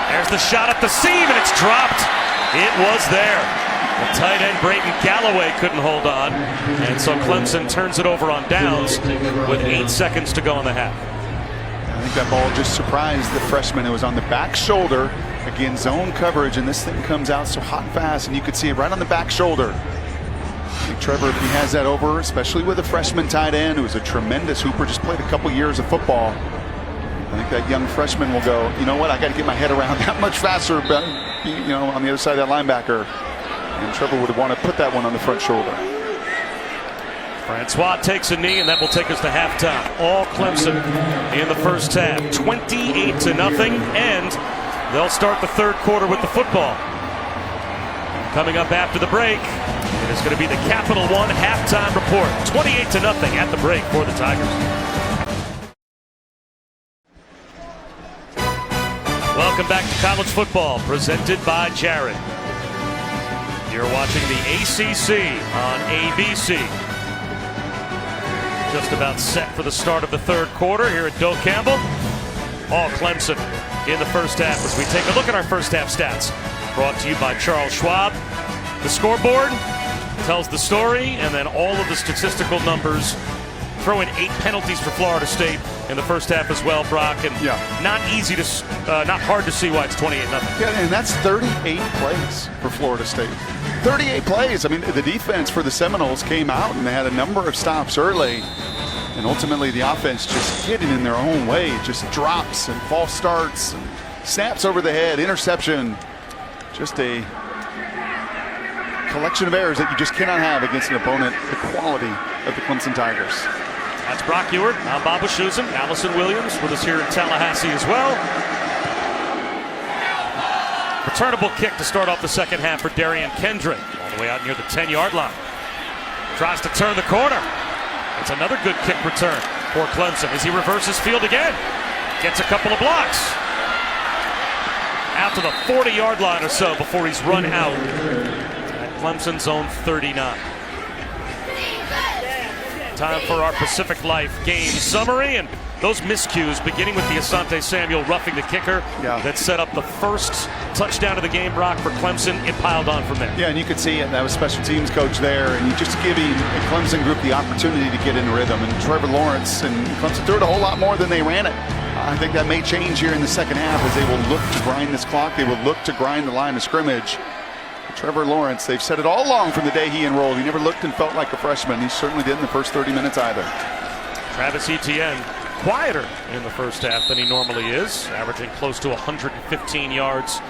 There's the shot at the seam, and it's dropped. It was there. The tight end Brayton Galloway couldn't hold on, and so Clemson turns it over on downs with 8 seconds to go in the half. I think that ball just surprised the freshman. It was on the back shoulder. Again, zone coverage, and this thing comes out so hot and fast, and you could see it right on the back shoulder. I think Trevor, if he has that over, especially with a freshman tight end who's a tremendous hooper, just played a couple years of football, I think that young freshman will go, you know what, I got to get my head around that much faster, but, on the other side of that linebacker. And Trevor would want to put that one on the front shoulder. Francois takes a knee, and that will take us to halftime. All Clemson in the first half, 28-0, and they'll start the 3rd quarter with the football. Coming up after the break, it is going to be the Capital One halftime report. 28-0 at the break for the Tigers. Welcome back to college football, presented by Jared. You're watching the ACC on ABC. Just about set for the start of the third quarter here at Doak, Campbell. All Clemson in the first half as we take a look at our first half stats. Brought to you by Charles Schwab. The scoreboard tells the story, and then all of the statistical numbers. Throw in 8 penalties for Florida State in the first half as well, Brock. And not hard to see why it's 28-0. Yeah, and that's 38 plays for Florida State. 38 plays. I mean, the defense for the Seminoles came out and they had a number of stops early. And ultimately the offense just getting in their own way. Just drops and false starts and snaps over the head, interception. Just a collection of errors that you just cannot have against an opponent the quality of the Clemson Tigers. That's Brock Ewart. I'm Bob Wischusen. Allison Williams with us here in Tallahassee as well. Returnable kick to start off the second half for Darian Kendrick. All the way out near the 10-yard line. Tries to turn the corner. It's another good kick return for Clemson as he reverses field again. Gets a couple of blocks. Out to the 40-yard line or so before he's run out at Clemson's own 39. Time for our Pacific Life game summary, and those miscues beginning with the Asante Samuel roughing the kicker that set up the first touchdown of the game, Brock, for Clemson. It piled on from there. Yeah, and you could see it. That was special teams coach there, and you just giving the Clemson group the opportunity to get in rhythm. And Trevor Lawrence and Clemson threw it a whole lot more than they ran it. I think that may change here in the second half as they will look to grind this clock. They will look to grind the line of scrimmage. Trevor Lawrence, they've said it all along from the day he enrolled. He never looked and felt like a freshman. He certainly didn't in the first 30 minutes either. Travis Etienne, quieter in the first half than he normally is, averaging close to 115 yards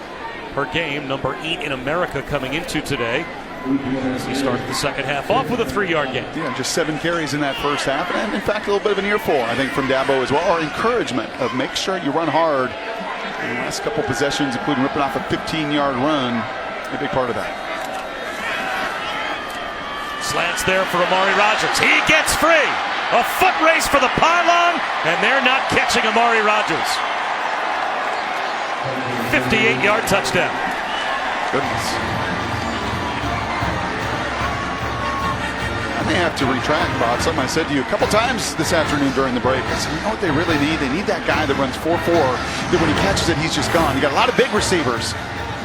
per game, number 8 in America coming into today. As he started the second half off with a 3-yard gain. Yeah, just 7 carries in that first half, and in fact a little bit of an earful, I think, from Dabo as well, or encouragement of make sure you run hard. In the last couple possessions, including ripping off a 15-yard run, a big part of that. Slants there for Amari Rogers. He gets free. A foot race for the pylon, and they're not catching Amari Rogers. 58-yard touchdown. Goodness. I may have to retract, Bob, something I said to you a couple times this afternoon during the break. I said, you know what they really need? They need that guy that runs 4-4, that when he catches it, he's just gone. You got a lot of big receivers.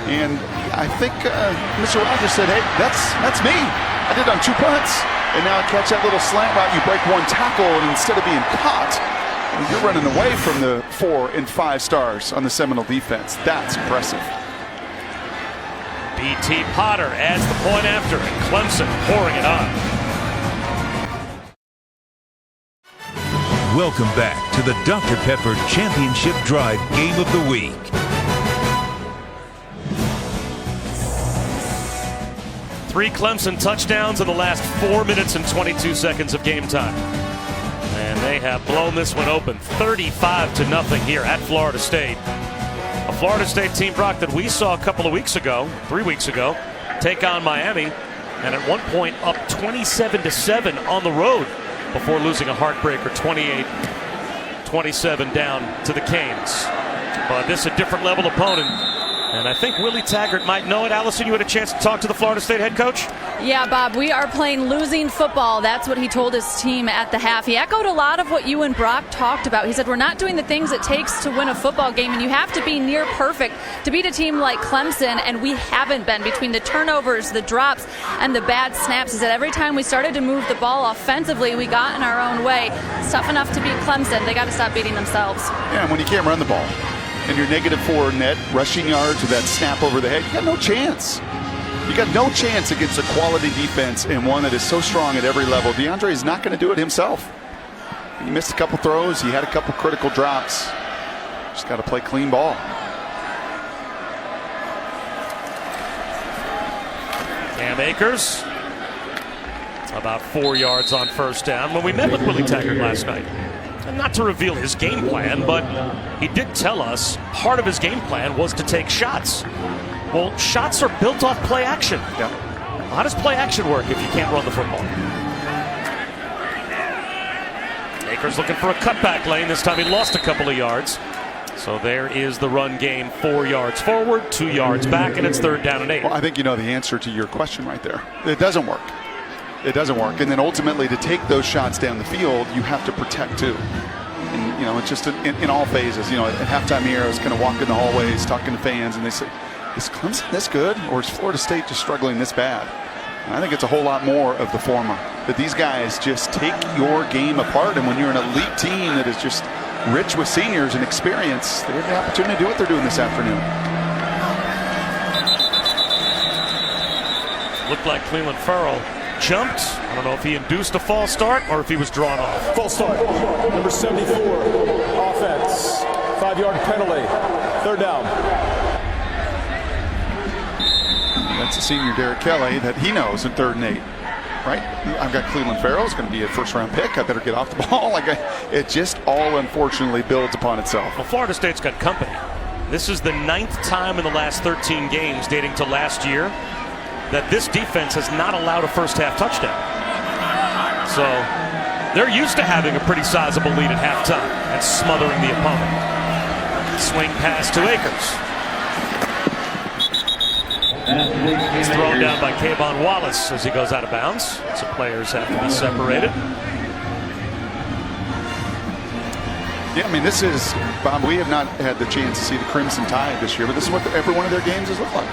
And I think Mr. Rogers said, hey, that's me. I did it on 2 punts. And now I catch that little slant route. You break 1 tackle, and instead of being caught, you're running away from the 4 and 5 stars on the Seminole defense. That's impressive. B.T. Potter adds the point after, and Clemson pouring it on. Welcome back to the Dr. Pepper Championship Drive Game of the Week. Three Clemson touchdowns in the last 4 minutes and 22 seconds of game time. And they have blown this one open 35-0 here at Florida State. A Florida State team, Brock, that we saw a couple of weeks ago, 3 weeks ago, take on Miami, and at one point up 27-7 on the road before losing a heartbreaker 28-27 down to the Canes. But this is a different level opponent. And I think Willie Taggart might know it. Allison, you had a chance to talk to the Florida State head coach? Yeah, Bob, we are playing losing football. That's what he told his team at the half. He echoed a lot of what you and Brock talked about. He said, we're not doing the things it takes to win a football game, and you have to be near perfect to beat a team like Clemson, and we haven't been. Between the turnovers, the drops, and the bad snaps, he said every time we started to move the ball offensively, we got in our own way. It's tough enough to beat Clemson. They got to stop beating themselves. Yeah, and when you can't run the ball, and you're -4 net rushing yards with that snap over the head, you got no chance. You got no chance against a quality defense and one that is so strong at every level. DeAndre is not going to do it himself. He missed a couple throws. He had a couple critical drops. Just got to play clean ball. Cam Akers, about 4 yards on first down. When we met with Willie Taggart last night, and not to reveal his game plan, but he did tell us part of his game plan was to take shots. Well, shots are built off play action. Yeah. How does play action work if you can't run the football? Akers looking for a cutback lane. This time he lost a couple of yards. So there is the run game, 4 yards forward, 2 yards back, and it's 3rd down and 8. Well, I think you know the answer to your question right there. It doesn't work. It doesn't work. And then ultimately to take those shots down the field, you have to protect too. And, you know, it's just in all phases. You know, at halftime here, I was kind of walking the hallways, talking to fans, and they say, is Clemson this good, or is Florida State just struggling this bad? And I think it's a whole lot more of the former. That these guys just take your game apart, and when you're an elite team that is just rich with seniors and experience, they have the opportunity to do what they're doing this afternoon. Looked like Cleveland Farrell jumped. I don't know if he induced a false start or if he was drawn off. False start. Number 74, offense. 5-yard penalty. 3rd down. That's the senior Derek Kelly that he knows in 3rd and 8. Right? I've got Cleveland Farrell. It's going to be a 1st-round pick. I better get off the ball. It just all unfortunately builds upon itself. Well, Florida State's got company. This is the 9th time in the last 13 games dating to last year that this defense has not allowed a first-half touchdown. So they're used to having a pretty sizable lead at halftime and smothering the opponent. Swing pass to Akers. He's thrown down by Kayvon Wallace as he goes out of bounds. So players have to be separated. Yeah, I mean, this is, Bob, we have not had the chance to see the Crimson Tide this year, but this is what every one of their games has looked like.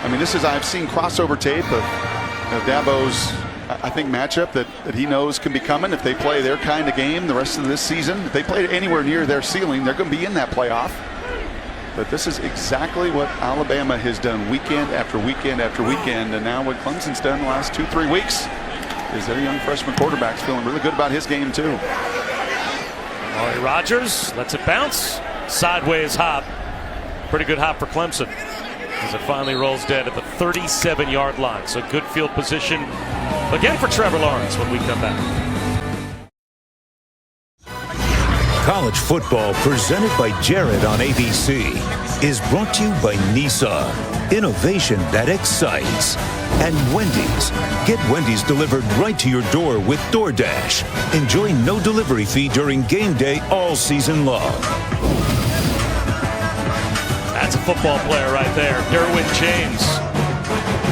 I mean, this is, I've seen crossover tape of Dabo's, I think, matchup that he knows can be coming if they play their kind of game the rest of this season. If they play anywhere near their ceiling, they're going to be in that playoff. But this is exactly what Alabama has done weekend after weekend after weekend, and now what Clemson's done the last 2-3 weeks is their young freshman quarterback's feeling really good about his game too. Amari Rodgers lets it bounce. Sideways hop. Pretty good hop for Clemson as it finally rolls dead at the 37-yard line. So good field position again for Trevor Lawrence when we come back. College football presented by Jared on ABC is brought to you by Nissan. Innovation that excites. And Wendy's. Get Wendy's delivered right to your door with DoorDash. Enjoy no delivery fee during game day all season long. That's a football player right there. Derwin James,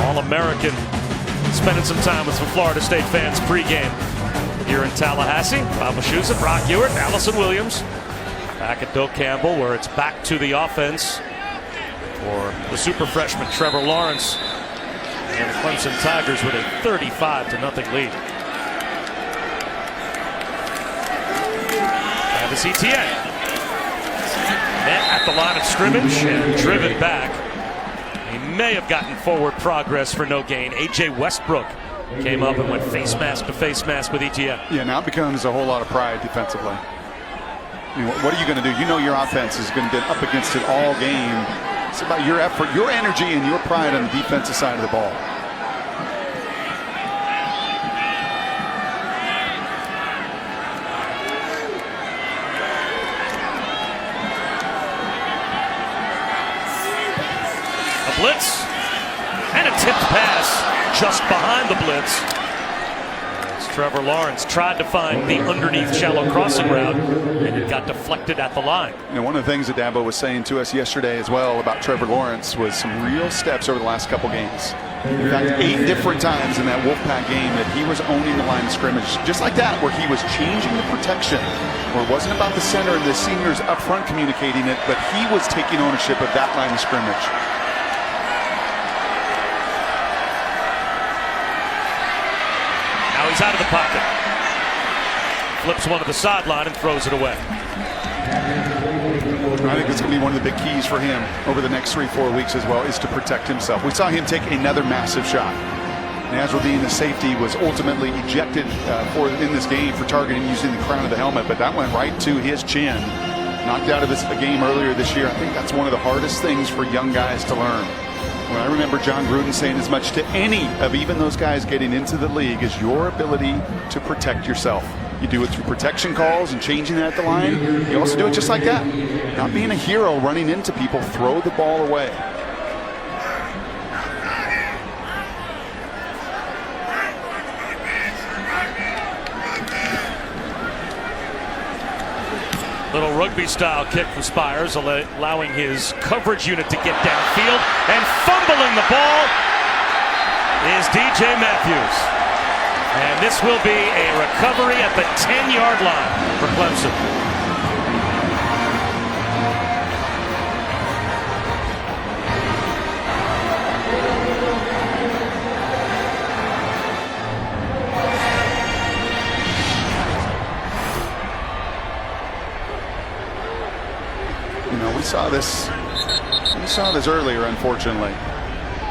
All-American, spending some time with some Florida State fans pregame here in Tallahassee. Bob Wischusen, Brock Ewert, Allison Williams. Back at Doak Campbell, where it's back to the offense for the super freshman Trevor Lawrence and the Clemson Tigers with a 35-0 lead. Travis Etienne met at the line of scrimmage and driven back. He may have gotten forward progress for no gain. A.J. Westbrook came up and went face mask to face mask with Etienne. Yeah, now it becomes a whole lot of pride defensively. I mean, what are you going to do? You know your offense is going to get up against it all game. It's about your effort, your energy, and your pride on the defensive side of the ball. A blitz and a tipped pass just behind the blitz. As Trevor Lawrence tried to find the underneath shallow crossing route, and it got deflected at the line. You know, one of the things that Dabo was saying to us yesterday as well about Trevor Lawrence was some real steps over the last couple games. In fact, 8 different times in that Wolfpack game that he was owning the line of scrimmage, just like that, where he was changing the protection, where it wasn't about the center and the seniors up front communicating it, but he was taking ownership of that line of scrimmage. Now he's out of the pocket. Flips one to the sideline and throws it away. I think it's going to be one of the big keys for him over the next 3-4 weeks as well, is to protect himself. We saw him take another massive shot. Nazruddin, the safety, was ultimately ejected in this game for targeting using the crown of the helmet, but that went right to his chin. Knocked out of a game earlier this year. I think that's one of the hardest things for young guys to learn. Well, I remember John Gruden saying as much to any of even those guys getting into the league is your ability to protect yourself. You do it through protection calls and changing that at the line. You also do it just like that. Not being a hero, running into people, throw the ball away. Little rugby-style kick from Spires, allowing his coverage unit to get downfield. And fumbling the ball is DJ Matthews. And this will be a recovery at the 10-yard line for Clemson. We saw this earlier, unfortunately,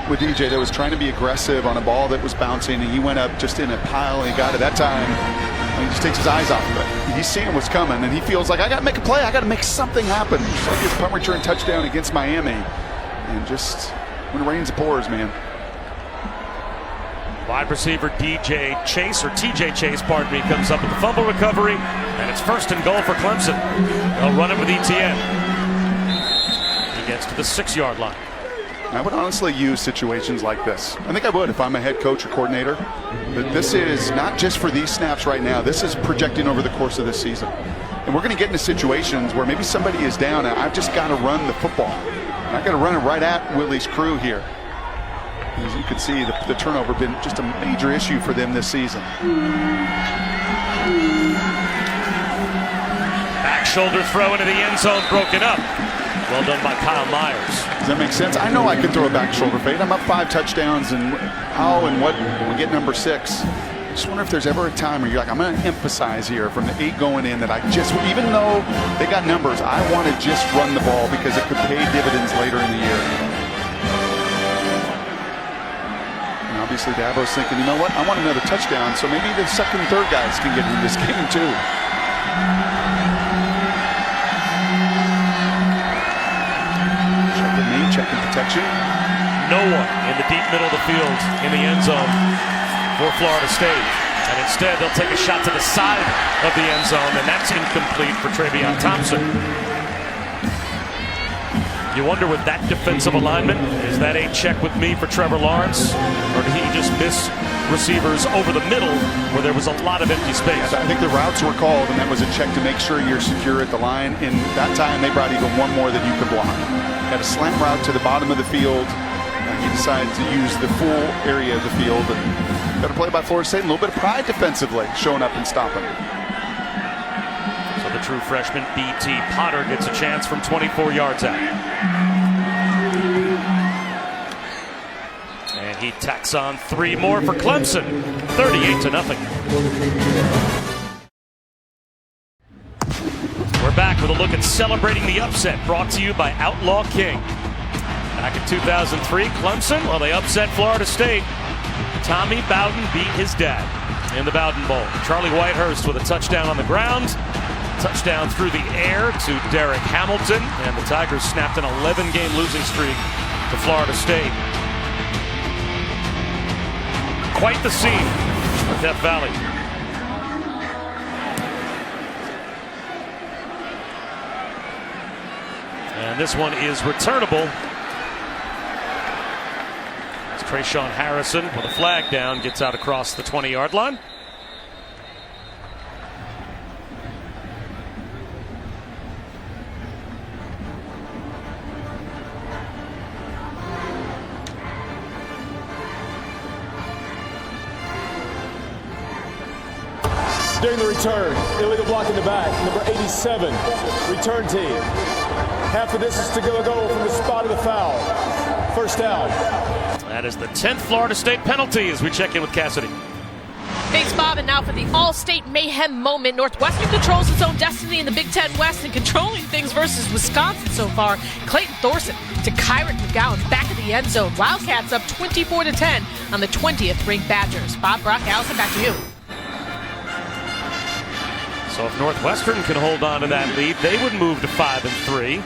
with DJ that was trying to be aggressive on a ball that was bouncing, and he went up just in a pile, and he got it that time. And he just takes his eyes off of it. He's seeing what's coming, and he feels like, I got to make a play. I got to make something happen. Just like his punt return touchdown against Miami. And just when it rains, it pours, man. Wide receiver TJ Chase, pardon me, comes up with the fumble recovery, and it's 1st and goal for Clemson. They'll run it with ETN. Gets to the 6-yard line. I would honestly use situations like this. I think I would if I'm a head coach or coordinator. But this is not just for these snaps right now. This is projecting over the course of this season. And we're going to get into situations where maybe somebody is down and I've just got to run the football. And I've got to run it right at Willie's crew here. As you can see, the turnover been just a major issue for them this season. Back shoulder throw into the end zone, broken up. Well done by Kyle Myers. Does that make sense? I know I could throw a back shoulder fade. I'm up 5 touchdowns, and how and what we get number 6. I just wonder if there's ever a time where you're like, I'm going to emphasize here from the 8 going in that I just, even though they got numbers, I want to just run the ball because it could pay dividends later in the year. And obviously Dabo's thinking, you know what? I want another touchdown, so maybe the 2nd and 3rd guys can get into this game too. Checking protection. No one in the deep middle of the field in the end zone for Florida State. And instead, they'll take a shot to the side of the end zone, and that's incomplete for Travion Thompson. You wonder with that defensive alignment, is that a check with me for Trevor Lawrence? Or did he just miss receivers over the middle where there was a lot of empty space? I think the routes were called, and that was a check to make sure you're secure at the line. And that time, they brought even one more that you could block. Got a slant route to the bottom of the field. He decided to use the full area of the field. And got a play by Florida State. A little bit of pride defensively showing up and stopping. So the true freshman B.T. Potter gets a chance from 24 yards out. And he tacks on 3 more for Clemson. 38-0. We're back with a look at celebrating the upset, brought to you by Outlaw King. Back in 2003, Clemson, well, they upset Florida State. Tommy Bowden beat his dad in the Bowden Bowl. Charlie Whitehurst with a touchdown on the ground. Touchdown through the air to Derek Hamilton. And the Tigers snapped an 11-game losing streak to Florida State. Quite the scene at Death Valley. And this one is returnable. As Trayshawn Harrison with a flag down gets out across the 20-yard line. During the return, illegal block in the back, number 87, return team. Half of this is to go from the spot of the foul. 1st down. That is the 10th Florida State penalty as we check in with Cassidy. Thanks, Bob. And now for the all-state mayhem moment. Northwestern controls its own destiny in the Big Ten West and controlling things versus Wisconsin so far. Clayton Thorson to Kyrick McGowan's back of the end zone. Wildcats up 24-10 on the 20th ranked Badgers. Bob, Brock, Allison, back to you. So if Northwestern can hold on to that lead, they would move to 5-3.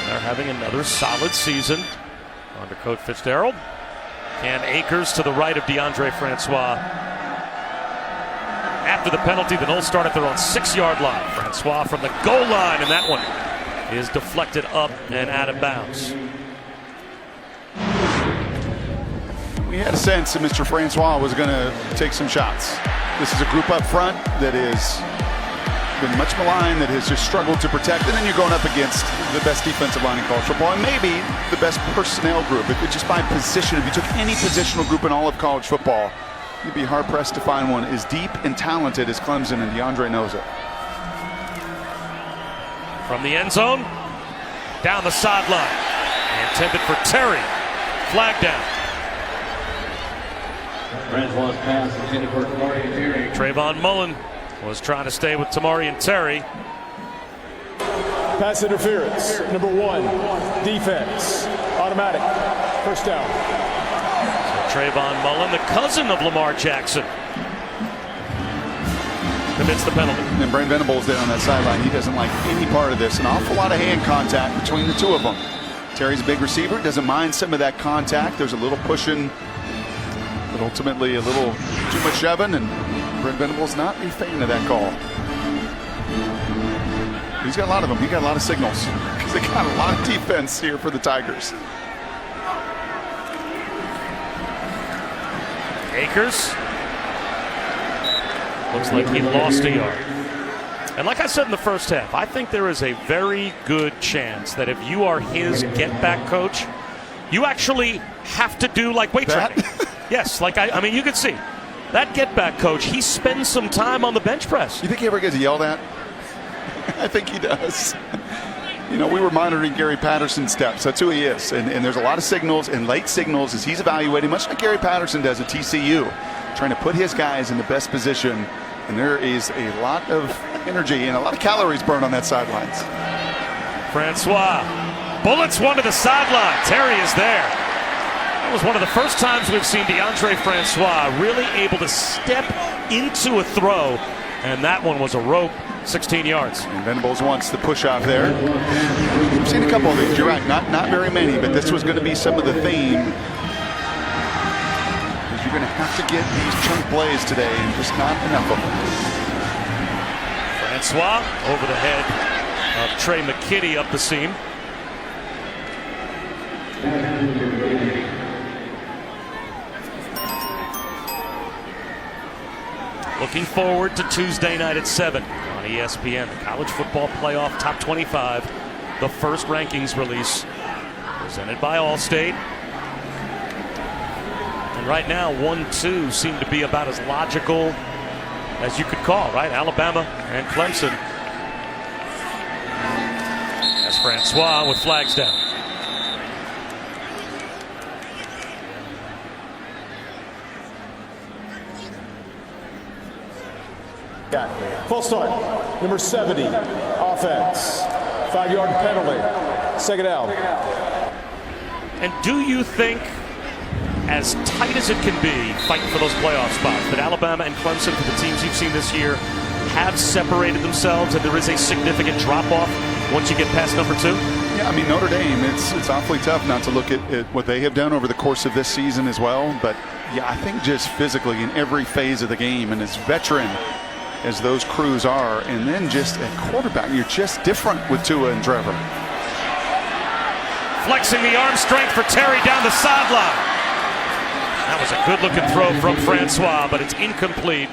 They're having another solid season under Coach Fitzgerald. And Akers to the right of DeAndre Francois. After the penalty, the Noles start at their own 6-yard line. Francois from the goal line, and that one is deflected up and out of bounds. We had a sense that Mr. Francois was going to take some shots. This is a group up front that is been much maligned, that has just struggled to protect. And then you're going up against the best defensive line in college football, and maybe the best personnel group. If it's just by position, if you took any positional group in all of college football, you'd be hard-pressed to find one as deep and talented as Clemson, and DeAndre knows it. From the end zone, down the sideline. Intended for Terry. Flag down. Trayvon Mullen was trying to stay with Tamarian Terry. Pass interference, number 1, defense, automatic, first down. So Trayvon Mullen, the cousin of Lamar Jackson, commits the penalty. And Brent Venables there on that sideline. He doesn't like any part of this. An awful lot of hand contact between the two of them. Terry's a big receiver, doesn't mind some of that contact. There's a little pushing, but ultimately a little too much shoving, and Brent Venables not a fan of that call. He's got a lot of them. He got a lot of signals because they got a lot of defense here for the Tigers. Akers looks like he lost a yard. And like I said in the first half, I think there is a very good chance that if you are his get-back coach, you actually have to do like weight training. Yes, like I mean, you can see that get-back coach, he spends some time on the bench press. You think he ever gets yelled at? I think he does. You know, we were monitoring Gary Patterson's steps. That's who he is. And there's a lot of signals and late signals as he's evaluating, much like Gary Patterson does at TCU, trying to put his guys in the best position. And there is a lot of energy and a lot of calories burned on that sidelines. Francois bullets one to the sideline. Terry is there. That was one of the first times we've seen DeAndre Francois really able to step into a throw. And that one was a rope, 16 yards. And Venables wants the push off there. We've seen a couple of these. You're right, not very many, but this was going to be some of the theme. You're going to have to get these chunk plays today, and just not enough of them. Francois over the head of Trey McKitty up the seam. Looking forward to Tuesday night at 7 on ESPN. The College Football Playoff Top 25. The first rankings release presented by Allstate. And right now, 1-2 seem to be about as logical as you could call, right? Alabama and Clemson. That's Francois with flags down. Full start. Number 70, offense. 5-yard penalty. Second down. And do you think, as tight as it can be, fighting for those playoff spots, that Alabama and Clemson, for the teams you've seen this year, have separated themselves and there is a significant drop-off once you get past number 2? Yeah, I mean, Notre Dame, it's awfully tough not to look at what they have done over the course of this season as well. But, yeah, I think just physically in every phase of the game, and as veteran as those crews are, and then just at quarterback, you're just different with Tua and Trevor. Flexing the arm strength for Terry down the sideline. That was a good-looking throw from Francois, but it's incomplete.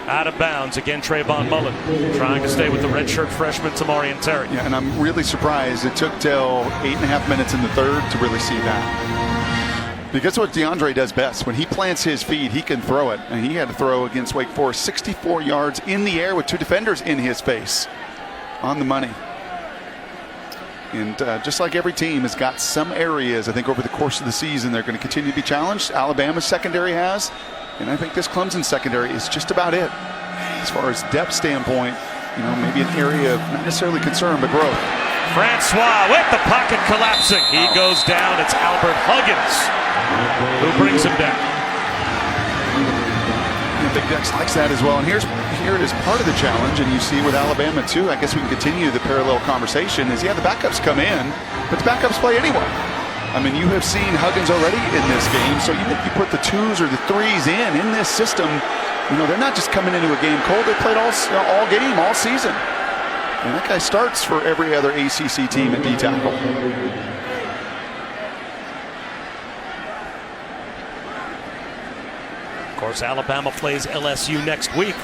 Out of bounds. Again, Trayvon Mullen trying to stay with the redshirt freshman Tamarian Terry. Yeah, and I'm really surprised it took till 8.5 minutes in the third to really see that. Because what DeAndre does best, when he plants his feet, he can throw it. And he had to throw against Wake Forest 64 yards in the air with 2 defenders in his face. On the money. And just like every team has got some areas, I think over the course of the season, they're going to continue to be challenged. Alabama's secondary has. And I think this Clemson secondary is just about it. As far as depth standpoint, you know, maybe an area of not necessarily concern, but growth. Francois with the pocket collapsing. He goes down. It's Albert Huggins who brings him down. And Big Dex likes that as well. And here it is part of the challenge, and you see with Alabama too, I guess we can continue the parallel conversation, is, yeah, the backups come in, but the backups play anyway. I mean, you have seen Huggins already in this game, so even if you put the 2s or the 3s in this system, you know, they're not just coming into a game cold. They played all game, all season. And that guy starts for every other ACC team at D-tackle. Of course, Alabama plays LSU next week.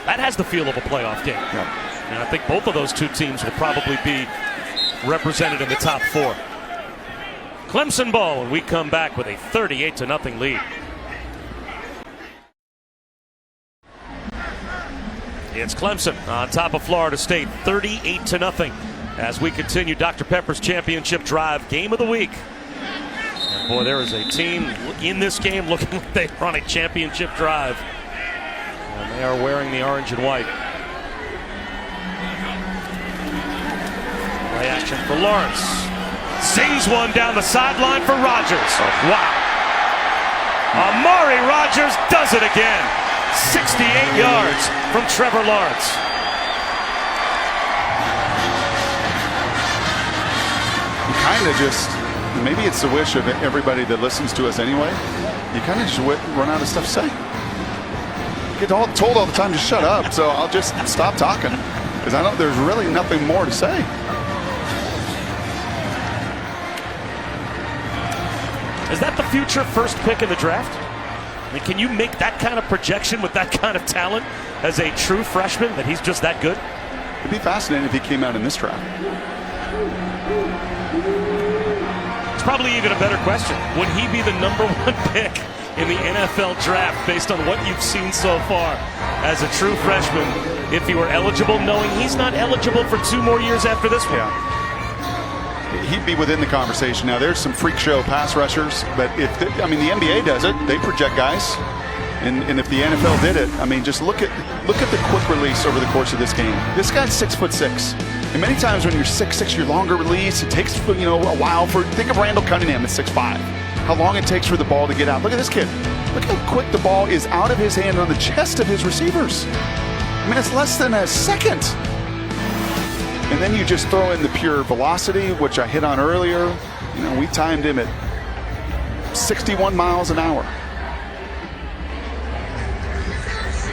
That has the feel of a playoff game. Yeah. And I think both of those two teams will probably be represented in the top 4. Clemson ball, and we come back with a 38-0 lead. It's Clemson on top of Florida State, 38-0, as we continue Dr. Pepper's championship drive, game of the week. And boy, there is a team in this game looking like they run a championship drive. And they are wearing the orange and white. Play action for Lawrence. Sings one down the sideline for Rodgers. Oh, wow. Amari Rodgers does it again. 68 yards from Trevor Lawrence. You kind of just, maybe it's the wish of everybody that listens to us anyway, you kind of just run out of stuff to say. You get told all the time to shut up, so I'll just stop talking because there's really nothing more to say. Is that the future first pick in the draft? I mean, can you make that kind of projection with that kind of talent as a true freshman, that he's just that good? It'd be fascinating if he came out in this draft. It's probably even a better question. Would he be the #1 pick in the NFL draft based on what you've seen so far as a true freshman if he were eligible, knowing he's not eligible for 2 more years after this one? Yeah. He'd be within the conversation. Now, there's some freak show pass rushers, but the NBA does it. They project guys. And if the NFL did it, I mean, just look at the quick release over the course of this game. This guy's 6'6". And many times when you're 6'6", your longer release, it takes, a while think of Randall Cunningham at 6'5". How long it takes for the ball to get out. Look at this kid. Look how quick the ball is out of his hand on the chest of his receivers. I mean, it's less than a second. And then you just throw in the pure velocity, which I hit on earlier. We timed him at 61 miles an hour.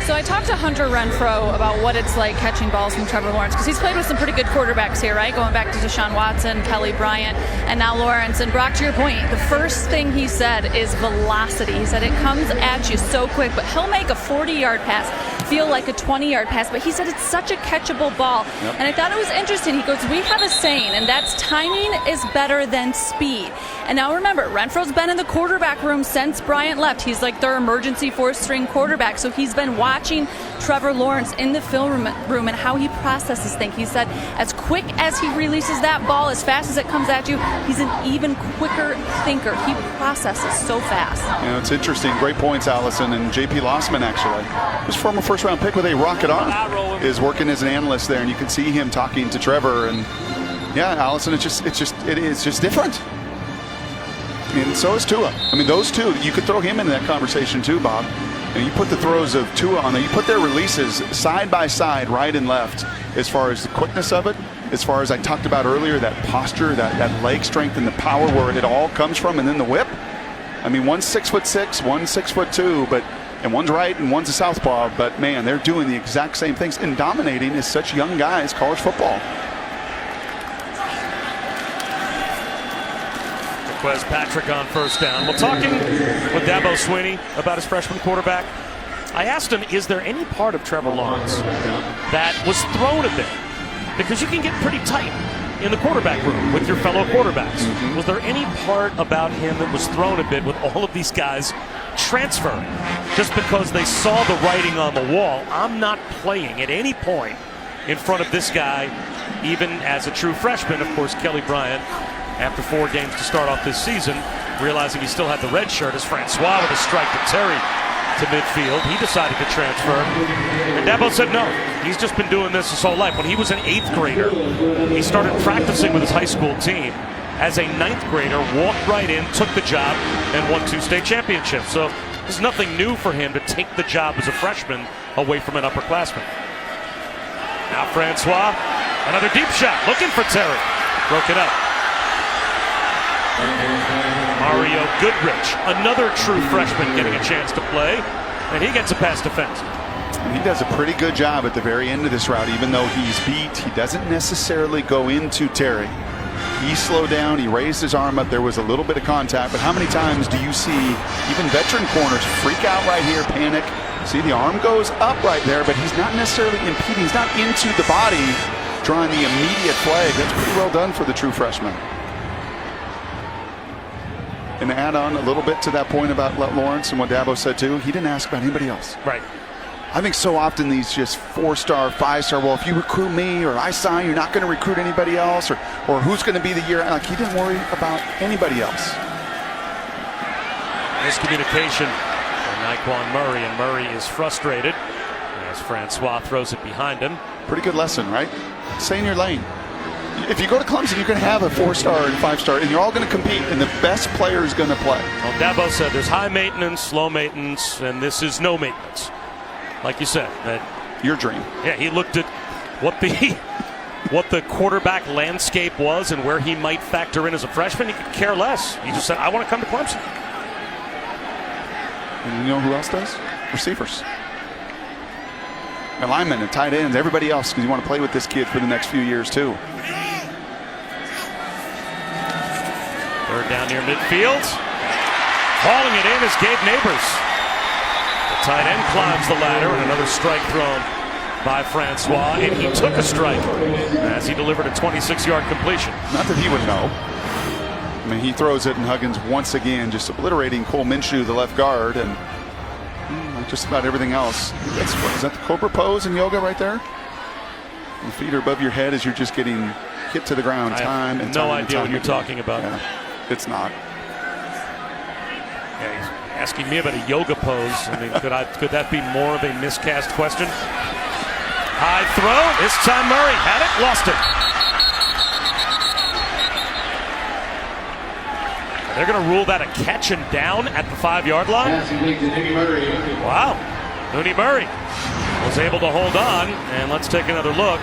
So I talked to Hunter Renfrow about what it's like catching balls from Trevor Lawrence, because he's played with some pretty good quarterbacks here, right? Going back to Deshaun Watson, Kelly Bryant, and now Lawrence. And Brock, to your point, the first thing he said is velocity. He said it comes at you so quick, but he'll make a 40-yard pass feel like a 20-yard pass, but he said it's such a catchable ball. Yep. And I thought it was interesting. He goes, we have a saying, and that's timing is better than speed. And now remember, Renfrow's been in the quarterback room since Bryant left. He's like their emergency 4th-string quarterback, so he's been watching Trevor Lawrence in the film room and how he processes things. He said as quick as he releases that ball, as fast as it comes at you, he's an even quicker thinker. He processes so fast. It's interesting. Great points, Allison. And J.P. Lossman, actually, his former first-round pick with a rocket arm, is working as an analyst there, and you can see him talking to Trevor. And yeah, Allison, it is just different. And so is Tua. I mean, those two, you could throw him into that conversation too, Bob. And you put the throws of Tua on there. You put their releases side by side, right and left, as far as the quickness of it, as far as I talked about earlier, that posture, that leg strength and the power where it all comes from, and then the whip. I mean, one's 6'6", one's 6'2", and one's right and one's a southpaw. But man, they're doing the exact same things and dominating as such young guys college football. Wes Patrick on first down. Well, talking with Dabo Swinney about his freshman quarterback, I asked him, is there any part of Trevor Lawrence that was thrown a bit? Because you can get pretty tight in the quarterback room with your fellow quarterbacks. Mm-hmm. Was there any part about him that was thrown a bit with all of these guys transferring just because they saw the writing on the wall? I'm not playing at any point in front of this guy, even as a true freshman. Of course, Kelly Bryant, after 4 games to start off this season, realizing he still had the red shirt as Francois with a strike to Terry to midfield. He decided to transfer. And Dabo said no. He's just been doing this his whole life. When he was an 8th grader, he started practicing with his high school team. As a 9th grader, walked right in, took the job, and won 2 state championships. So there's nothing new for him to take the job as a freshman away from an upperclassman. Now Francois, another deep shot, looking for Terry. Broke it up. Mario Goodrich, another true freshman, getting a chance to play, and he gets a pass defense. He does a pretty good job at the very end of this route. Even though he's beat, he doesn't necessarily go into Terry. He slowed down, he raised his arm up, there was a little bit of contact, but how many times do you see even veteran corners freak out right here, panic, See, the arm goes up right there, but he's not necessarily impeding. He's not into the body, drawing the immediate flag. That's pretty well done for the true freshman. And to add on a little bit to that point about Lawrence and what Dabo said too, he didn't ask about anybody else. Right. I think so often these just 4-star, 5-star, well, if you recruit me or I sign, you're not going to recruit anybody else, or who's going to be the year. Like, he didn't worry about anybody else. Miscommunication from Naquan Murray, and Murray is frustrated as Francois throws it behind him. Pretty good lesson, right? Stay in your lane. If you go to Clemson, you're going to have a 4-star and 5-star, and you're all going to compete, and the best player is going to play. Well, Dabo said there's high maintenance, low maintenance, and this is no maintenance. Like you said, your dream. Yeah, he looked at what the quarterback landscape was and where he might factor in as a freshman. He could care less. He just said, I want to come to Clemson. And you know who else does? Receivers. And linemen and tight ends, everybody else, because you want to play with this kid for the next few years too. Third down near midfield. Hauling it in is Gabe Neighbors. The tight end climbs the ladder, and another strike thrown by Francois, and he took a strike as he delivered a 26-yard completion. Not that he would know. I mean, he throws it, and Huggins once again just obliterating Cole Minshew, the left guard, and just about everything else. Is that the Cobra pose in yoga right there? The feet are above your head as you're just getting hit to the ground time and time. No idea what you're talking about. Yeah, it's not. Yeah, he's asking me about a yoga pose. I mean, could that be more of a miscast question? High throw. This time Murray had it, lost it. They're going to rule that a catch and down at the 5-yard line. Wow. Mooney Murray was able to hold on, and let's take another look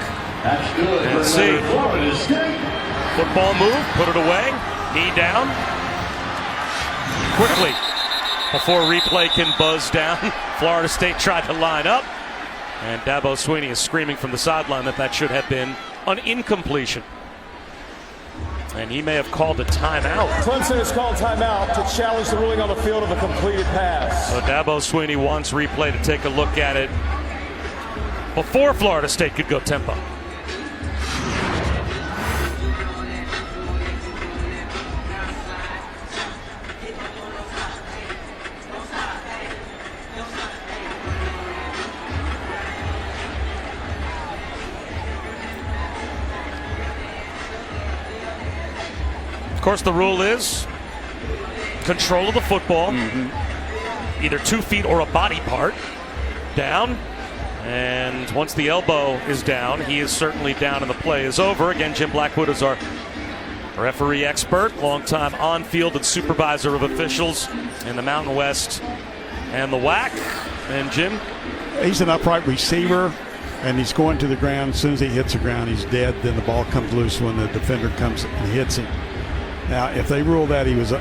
and see. Football move, put it away, knee down. Quickly, before replay can buzz down, Florida State tried to line up, and Dabo Swinney is screaming from the sideline that should have been an incompletion. And he may have called a timeout. Clemson has called timeout to challenge the ruling on the field of a completed pass. So Dabo Swinney wants replay to take a look at it before Florida State could go tempo. Of course, the rule is control of the football, either 2 feet or a body part, down. And once the elbow is down, he is certainly down and the play is over. Again, Jim Blackwood is our referee expert, longtime on-field and supervisor of officials in the Mountain West and the WAC. And Jim? He's an upright receiver, and he's going to the ground. As soon as he hits the ground, he's dead. Then the ball comes loose when the defender comes and hits him. Now, if they rule that he was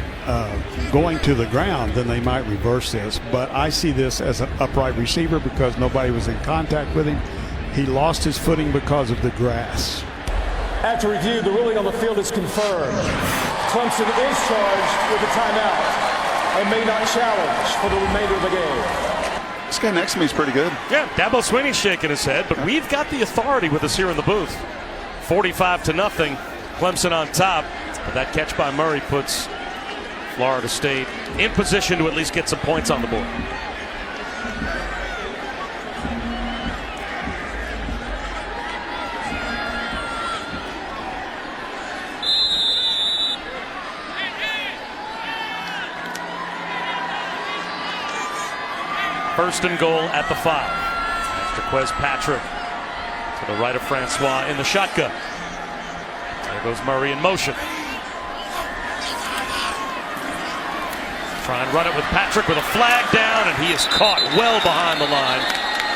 going to the ground, then they might reverse this. But I see this as an upright receiver because nobody was in contact with him. He lost his footing because of the grass. After review, the ruling on the field is confirmed. Clemson is charged with a timeout and may not challenge for the remainder of the game. This guy next to me is pretty good. Yeah, Dabo Swinney's shaking his head, but we've got the authority with us here in the booth. 45-0, Clemson on top. But that catch by Murray puts Florida State in position to at least get some points on the board. First and goal at the 5. After Quez Patrick to the right of Francois in the shotgun. There goes Murray in motion. Try and run it with Patrick with a flag down, and he is caught well behind the line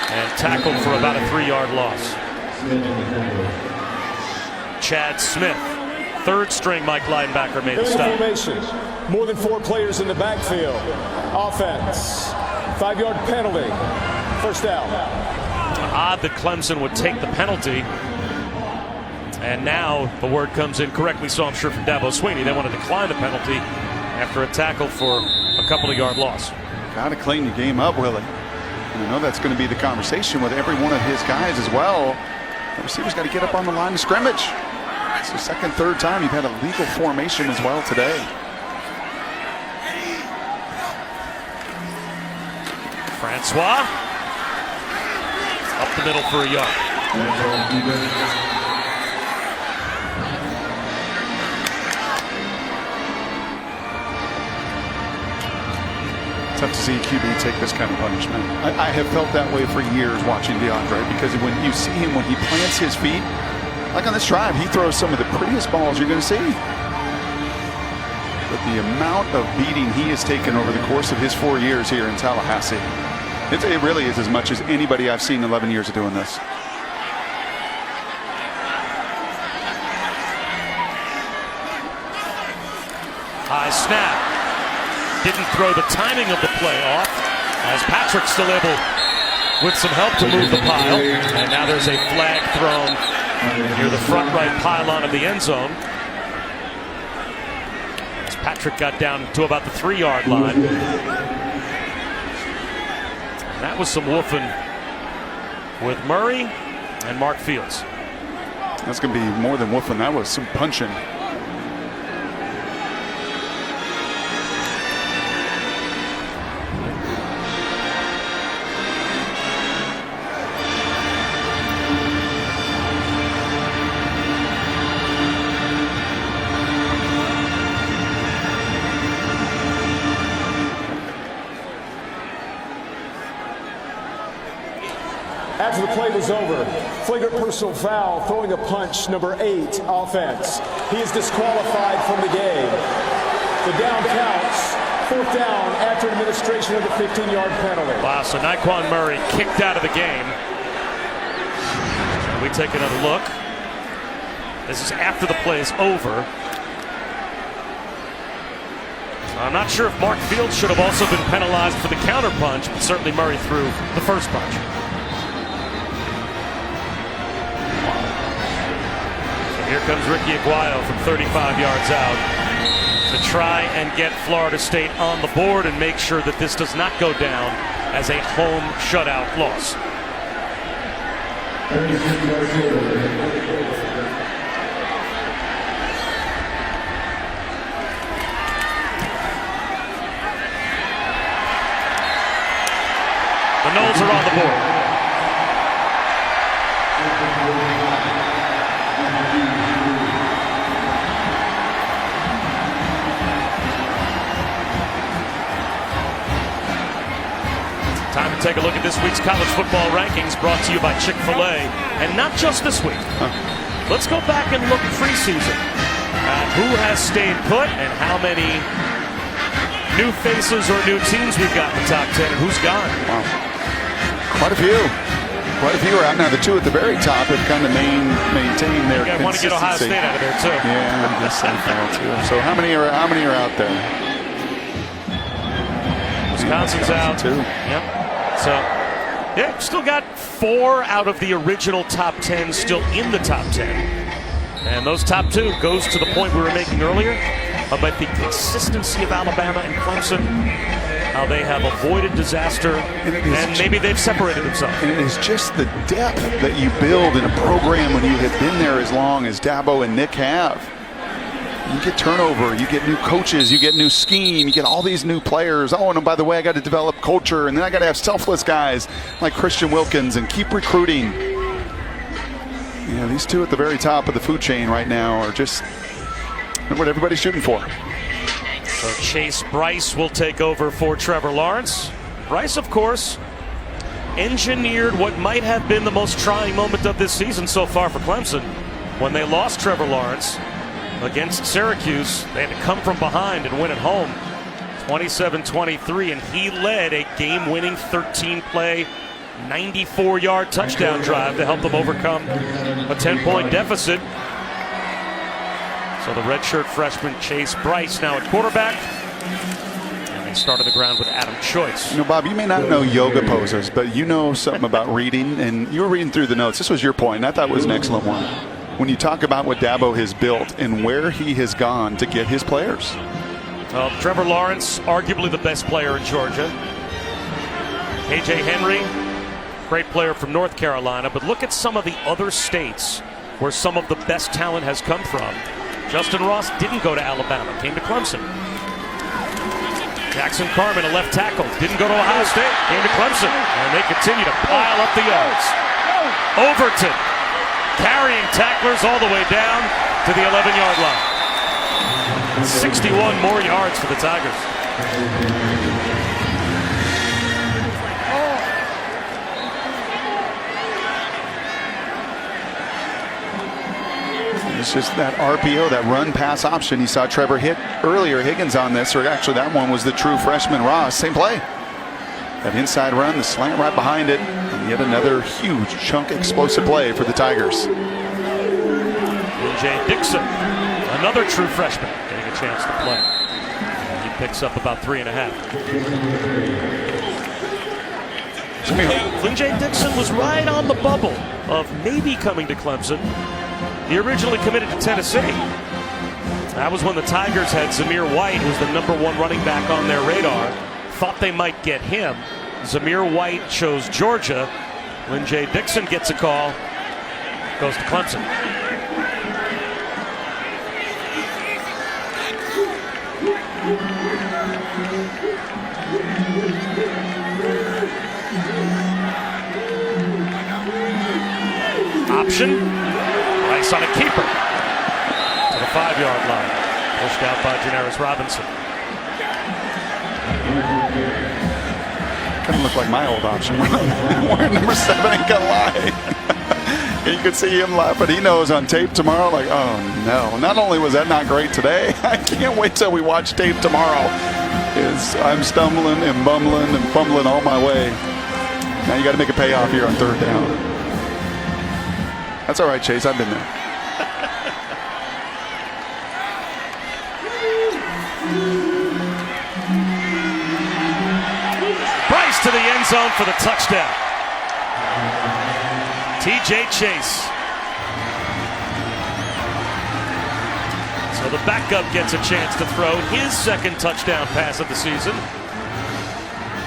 and tackled for about a 3-yard loss. Chad Smith, third string Mike linebacker, made the stop. Formation. More than 4 players in the backfield. Offense. 5-yard penalty. First down. Odd that Clemson would take the penalty. And now the word comes in correctly, so I'm sure from Dabo Swinney, they want to decline the penalty after a tackle for a couple of yard loss. Got to clean the game up, Willie. And I know that's going to be the conversation with every one of his guys as well. The receiver's got to get up on the line of scrimmage. It's the second, third time you've had a legal formation as well today. Francois up the middle for a yard. Tough to see a QB take this kind of punishment. I have felt that way for years watching DeAndre, because when you see him, when he plants his feet, like on this drive, he throws some of the prettiest balls you're going to see. But the amount of beating he has taken over the course of his 4 years here in Tallahassee, it really is as much as anybody I've seen in 11 years of doing this. High snap. Didn't throw the timing of the play off, as Patrick still able, with some help, to move the pile. And now there's a flag thrown near the front right pylon of the end zone, as Patrick got down to about the 3-yard line. And that was some woofing with Murray and Mark Fields. That's going to be more than woofing. That was some punching. After the play was over, flagrant personal foul, throwing a punch, number 8, offense. He is disqualified from the game. The down counts, 4th down after administration of the 15-yard penalty. Wow, so Naquan Murray kicked out of the game. We take another look. This is after the play is over. I'm not sure if Mark Fields should have also been penalized for the counter punch, but certainly Murray threw the first punch. Here comes Ricky Aguayo from 35 yards out to try and get Florida State on the board and make sure that this does not go down as a home shutout loss. The Noles are on the board. Time to take a look at this week's college football rankings, brought to you by Chick-fil-A. And not just this week. Let's go back and look preseason at who has stayed put and how many new faces or new teams we've got in the top 10 and who's gone. Wow. Quite a few. Quite a few are out now. The two at the very top have kind of maintained their consistency. I want to get Ohio State out of there too. Yeah, I guess I too. So how many are out there? Wisconsin's out. Too. Yep. So, yeah, still got 4 out of the original top 10 still in the top 10. And those top 2 goes to the point we were making earlier about the consistency of Alabama and Clemson, how they have avoided disaster, and maybe they've separated themselves. And it is just the depth that you build in a program when you have been there as long as Dabo and Nick have. You get turnover, you get new coaches, you get new scheme, you get all these new players. Oh, and by the way, I got to develop culture, and then I got to have selfless guys like Christian Wilkins and keep recruiting. You know, these two at the very top of the food chain right now are just what everybody's shooting for. So Chase Bryce will take over for Trevor Lawrence. Bryce, of course, engineered what might have been the most trying moment of this season so far for Clemson. When they lost Trevor Lawrence against Syracuse, they had to come from behind and win at home 27-23, and he led a game-winning 13-play 94-yard touchdown drive to help them overcome a 10-point deficit. So the redshirt freshman Chase Bryce now at quarterback, and they start on the ground with Adam Choice. You know, Bob, you may not know yoga poses, but you know something about reading, and you were reading through the notes. This was your point, and I thought it was an excellent one. When you talk about what Dabo has built and where he has gone to get his players. Trevor Lawrence, arguably the best player in Georgia. A.J. Henry, great player from North Carolina, but look at some of the other states where some of the best talent has come from. Justin Ross didn't go to Alabama, came to Clemson. Jackson Carman, a left tackle, didn't go to Ohio State, came to Clemson. And they continue to pile up the yards. Overton carrying tacklers all the way down to the 11-yard line. 61 more yards for the Tigers. It's just that RPO, that run-pass option. You saw Trevor hit earlier Higgins on this, or actually that one was the true freshman Ross. Same play. That inside run, the slant right behind it, and yet another huge chunk explosive play for the Tigers. J. Dixon, another true freshman, getting a chance to play. He picks up about 3.5. Flynn J. Dixon was right on the bubble of maybe coming to Clemson. He originally committed to Tennessee. That was when the Tigers had Zamir White, who was the #1 running back on their radar. Thought they might get him. Zamir White chose Georgia. Lynn J. Dixon gets a call, goes to Clemson. Option. Rice on a keeper to the 5-yard line. Pushed out by Janaris Robinson. Kind of look like my old option. Wearing number 7 ain't gonna lie. You could see him laughing. He knows on tape tomorrow, like, oh no. Not only was that not great today, I can't wait till we watch tape tomorrow. I'm stumbling and bumbling and fumbling all my way. Now you got to make a payoff here on 3rd down. That's all right, Chase. I've been there. Bryce to the end zone for the touchdown. TJ Chase. So the backup gets a chance to throw his 2nd touchdown pass of the season.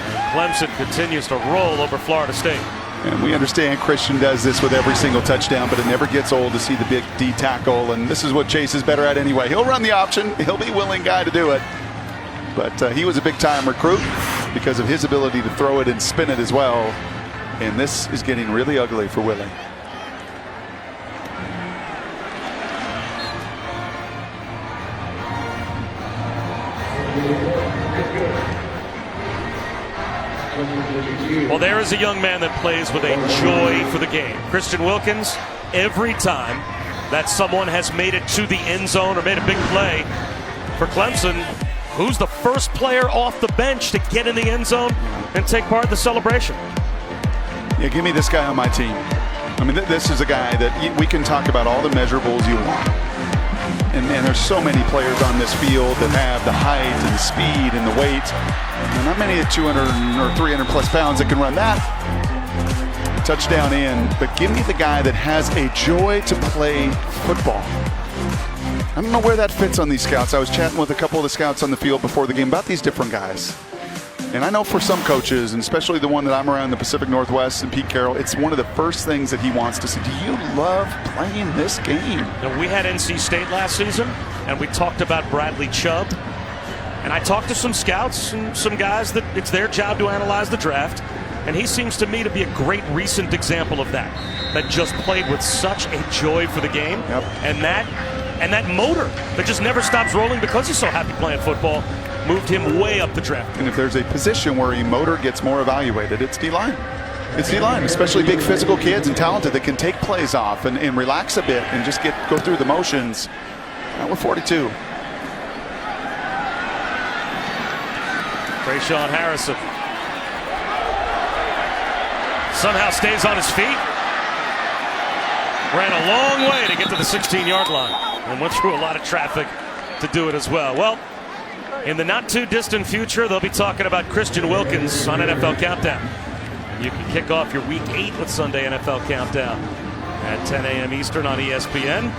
And Clemson continues to roll over Florida State. And we understand Christian does this with every single touchdown, but it never gets old to see the big D tackle. And this is what Chase is better at anyway. He'll run the option. He'll be a willing guy to do it. But he was a big-time recruit because of his ability to throw it and spin it as well. And this is getting really ugly for Willie. Well, there is a young man that plays with a joy for the game. Christian Wilkins, every time that someone has made it to the end zone or made a big play for Clemson, who's the first player off the bench to get in the end zone and take part in the celebration? Yeah, give me this guy on my team. I mean, this is a guy that we can talk about all the measurables you want. And there's so many players on this field that have the height and the speed and the weight. And not many at 200 or 300 plus pounds that can run that touchdown in. But give me the guy that has a joy to play football. I don't know where that fits on these scouts. I was chatting with a couple of the scouts on the field before the game about these different guys. And I know for some coaches, and especially the one that I'm around in the Pacific Northwest and Pete Carroll, it's one of the first things that he wants to see. Do you love playing this game? Now, we had NC State last season, and we talked about Bradley Chubb. And I talked to some scouts and some guys that it's their job to analyze the draft. And he seems to me to be a great recent example of that just played with such a joy for the game. Yep. And that motor that just never stops rolling because he's so happy playing football moved him way up the draft. And if there's a position where a motor gets more evaluated, it's D-line. It's D-line, especially big physical kids and talented that can take plays off and relax a bit and just go through the motions. Now we're 42. Trayshawn Harrison somehow stays on his feet. Ran a long way to get to the 16-yard line and went through a lot of traffic to do it as well. Well, in the not-too-distant future, they'll be talking about Christian Wilkins on NFL Countdown. You can kick off your Week 8 with Sunday NFL Countdown at 10 a.m. Eastern on ESPN.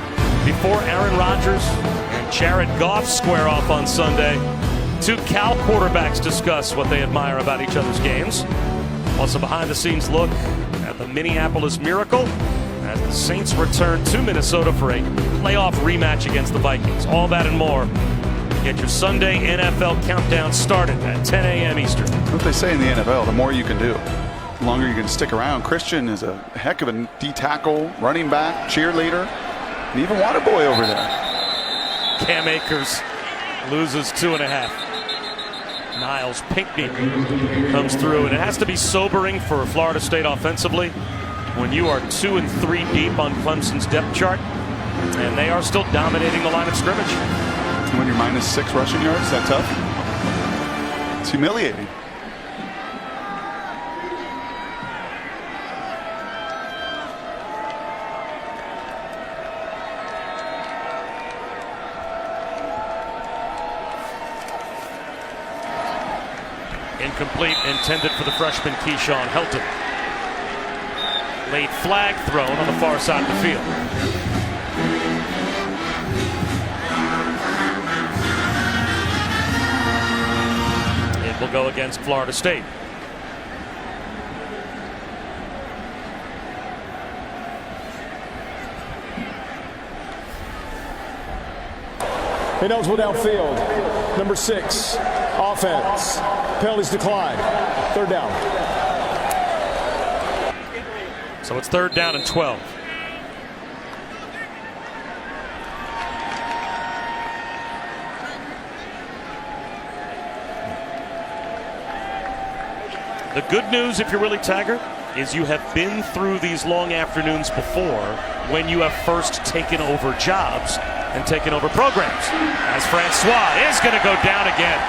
Before Aaron Rodgers and Jared Goff square off on Sunday, two Cal quarterbacks discuss what they admire about each other's games. Plus a behind-the-scenes look at the Minneapolis Miracle as the Saints return to Minnesota for a playoff rematch against the Vikings. All that and more. Get your Sunday NFL countdown started at 10 a.m. Eastern. What they say in the NFL, the more you can do, the longer you can stick around. Christian is a heck of a D-tackle, running back, cheerleader, and even water boy over there. Cam Akers loses 2.5. Niles Pinckney comes through, and it has to be sobering for Florida State offensively when you are 2 and 3 deep on Clemson's depth chart, and they are still dominating the line of scrimmage. When you're -6 rushing yards, is that tough? It's humiliating. Incomplete, intended for the freshman Keyshawn Helton. Late flag thrown on the far side of the field. It will go against Florida State. Eligible downfield. Number 6, offense. Penalties declined. 3rd down. So it's 3rd down and 12. The good news, if you're Willie Taggart, is you have been through these long afternoons before when you have first taken over jobs and taken over programs. As Francois is going to go down again.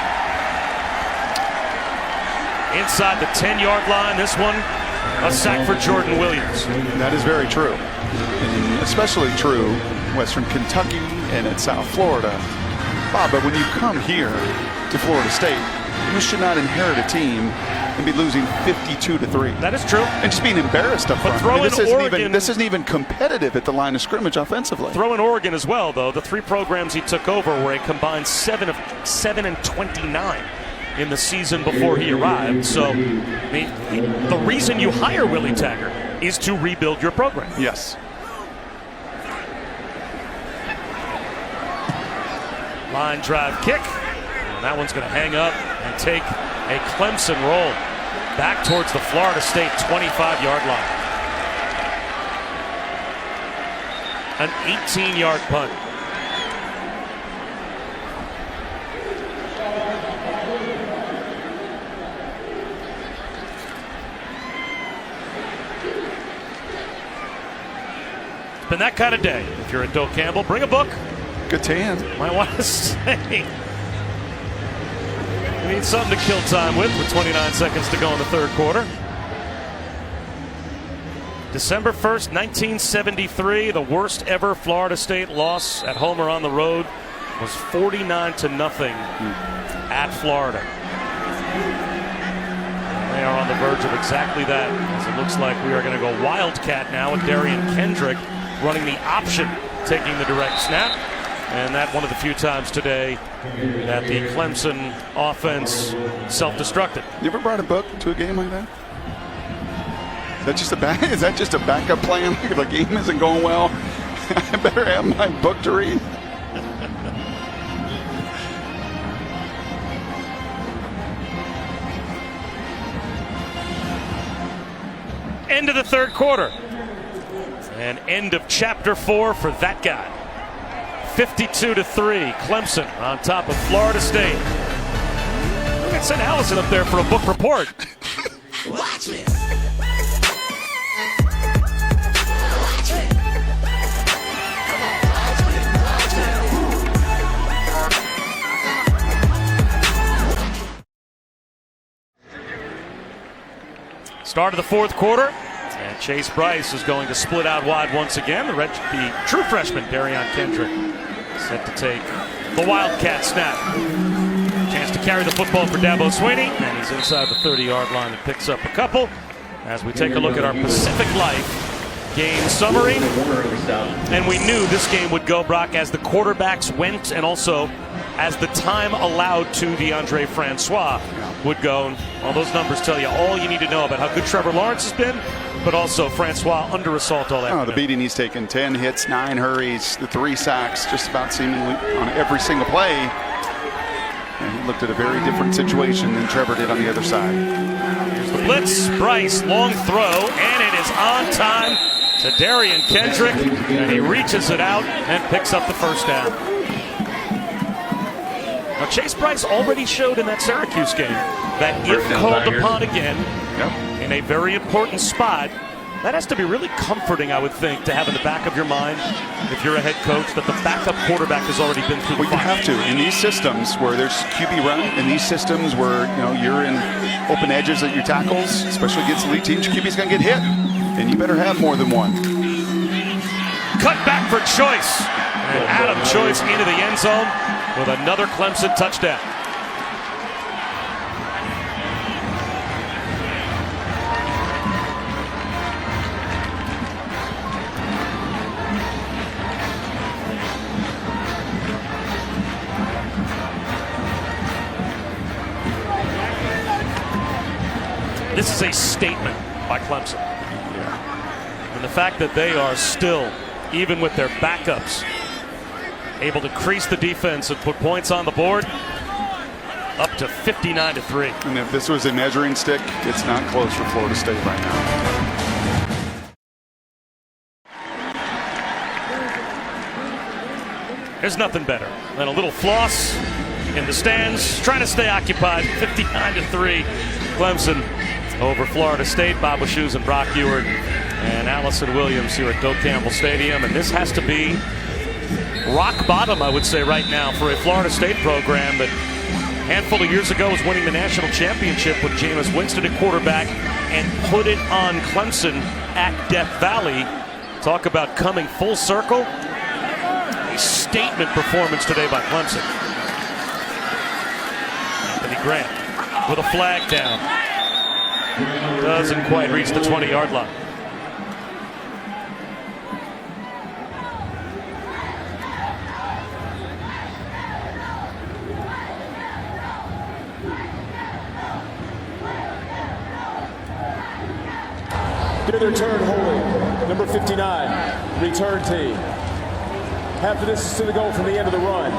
Inside the 10-yard line, this one, a sack for Jordan Williams. That is very true. And especially true Western Kentucky and at South Florida. Bob, but when you come here to Florida State, you should not inherit a team and be losing 52-3. That is true. And just being embarrassed up front. Throw in Oregon. This isn't even competitive at the line of scrimmage offensively. Throw in Oregon as well, though. The 3 programs he took over were a combined 7 and 29 in the season before he arrived. So the reason you hire Willie Taggart is to rebuild your program. Yes. Line drive kick. And that one's going to hang up and take a Clemson roll back towards the Florida State 25-yard line. An 18-yard punt. It's been that kind of day. If you're a Doak Campbell, bring a book. Good tan. Might want to say. We need something to kill time with 29 seconds to go in the 3rd quarter. December 1st, 1973, the worst ever Florida State loss at home or on the road was 49-0 at Florida. And they are on the verge of exactly that, as it looks like we are going to go Wildcat now with Darian Kendrick running the option, taking the direct snap. And that one of the few times today that the Clemson offense self-destructed. You ever brought a book to a game like that? Is that just a backup plan? If the game isn't going well, I better have my book to read. End of the 3rd quarter. And end of chapter 4 for that guy. 52-3, Clemson on top of Florida State. We got send Allison up there for a book report. Watch me. Start of the 4th quarter, and Chase Bryce is going to split out wide once again. The true freshman, Darian Kendrick, set to take the Wildcat snap. Chance to carry the football for Dabo Swinney, and he's inside the 30-yard line and picks up a couple. As we take a look at our Pacific Life game summary, and we knew this game would go, Brock, as the quarterbacks went and also as the time allowed to DeAndre Francois would go. And all those numbers tell you all you need to know about how good Trevor Lawrence has been, but also Francois under assault all that. The beating he's taken, 10 hits, 9 hurries, the 3 sacks, just about seemingly on every single play. And he looked at a very different situation than Trevor did on the other side. Here's the blitz. Bryce, long throw, and it is on time to Darian Kendrick, and he reaches it out and picks up the first down. Now, Chase Bryce already showed in that Syracuse game that if called upon again in a very important spot, that has to be really comforting, I would think, to have in the back of your mind, if you're a head coach, that the backup quarterback has already been through the fire. You have to. In these systems where there's QB run, in these systems where you're in open edges at your tackles, especially against elite teams, your QB's going to get hit, and you better have more than one. Cut back for Choice, and Adam Choice into the end zone with another Clemson touchdown. This is a statement by Clemson. And the fact that they are still, even with their backups, able to crease the defense and put points on the board, up to 59-3. And if this was a measuring stick, it's not close for Florida State right now. There's nothing better than a little floss in the stands, trying to stay occupied. 59-3, Clemson over Florida State. Bob Shoes and Brock Ewart and Allison Williams here at Doak Campbell Stadium. And this has to be rock bottom, I would say, right now for a Florida State program that a handful of years ago was winning the national championship with Jameis Winston at quarterback and put it on Clemson at Death Valley. Talk about coming full circle. A statement performance today by Clemson. Anthony Grant with a flag down. Doesn't quite reach the 20-yard line. Near their turn holding, number 59, return team. Half the distance to the goal from the end of the run.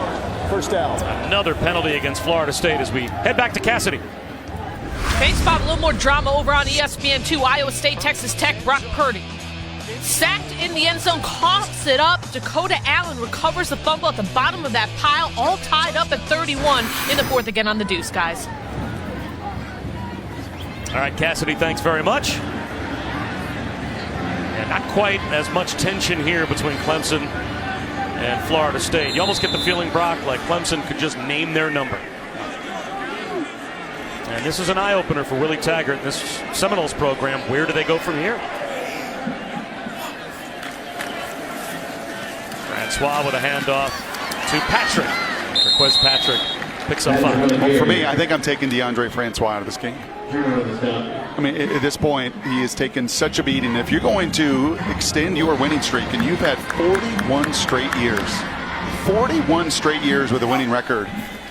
First down. Another penalty against Florida State as we head back to Cassidy. Hey, Spot, a little more drama over on ESPN2. Iowa State, Texas Tech, Brock Purdy. Sacked in the end zone, coughs it up. Dakota Allen recovers the fumble at the bottom of that pile, all tied up at 31 in the fourth again on the deuce, guys. All right, Cassidy, thanks very much. And not quite as much tension here between Clemson and Florida State. You almost get the feeling, Brock, like Clemson could just name their number. And this is an eye-opener for Willie Taggart and this Seminoles program. Where do they go from here? Francois with a handoff to Patrick. Marquez Patrick picks up 5. Well, for me, I think I'm taking DeAndre Francois out of this game. I mean, at this point, he has taken such a beating. If you're going to extend your winning streak, and you've had 41 straight years with a winning record,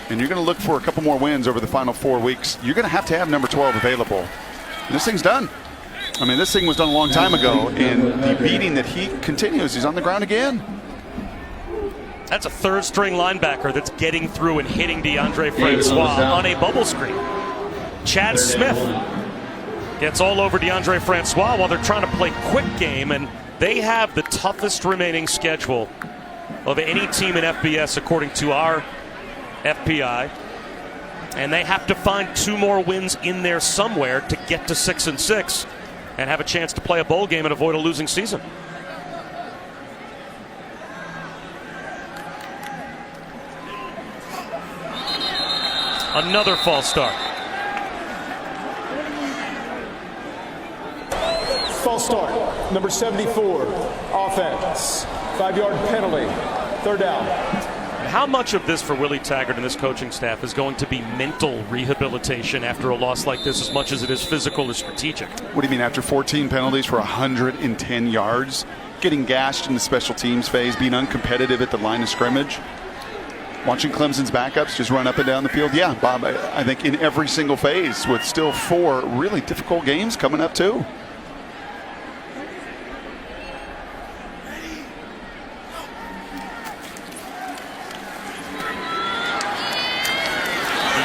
and you're going to look for a couple more wins over the final 4 weeks, you're going to have number 12 available. And this thing's done. I mean, this thing was done a long time ago, and the beating that he continues, he's on the ground again. That's a third-string linebacker that's getting through and hitting DeAndre Francois on a bubble screen. Chad Smith gets all over DeAndre Francois while they're trying to play quick game, and they have the toughest remaining schedule of any team in FBS according to our FPI, and they have to find 2 more wins in there somewhere to get to 6-6 and have a chance to play a bowl game and avoid a losing season. Another false start. False start, number 74, offense. 5-yard penalty, third down. How much of this for Willie Taggart and this coaching staff is going to be mental rehabilitation after a loss like this as much as it is physical or strategic? What do you mean, after 14 penalties for 110 yards, getting gashed in the special teams phase, being uncompetitive at the line of scrimmage? Watching Clemson's backups just run up and down the field. Yeah, Bob, I think in every single phase with still 4 really difficult games coming up too.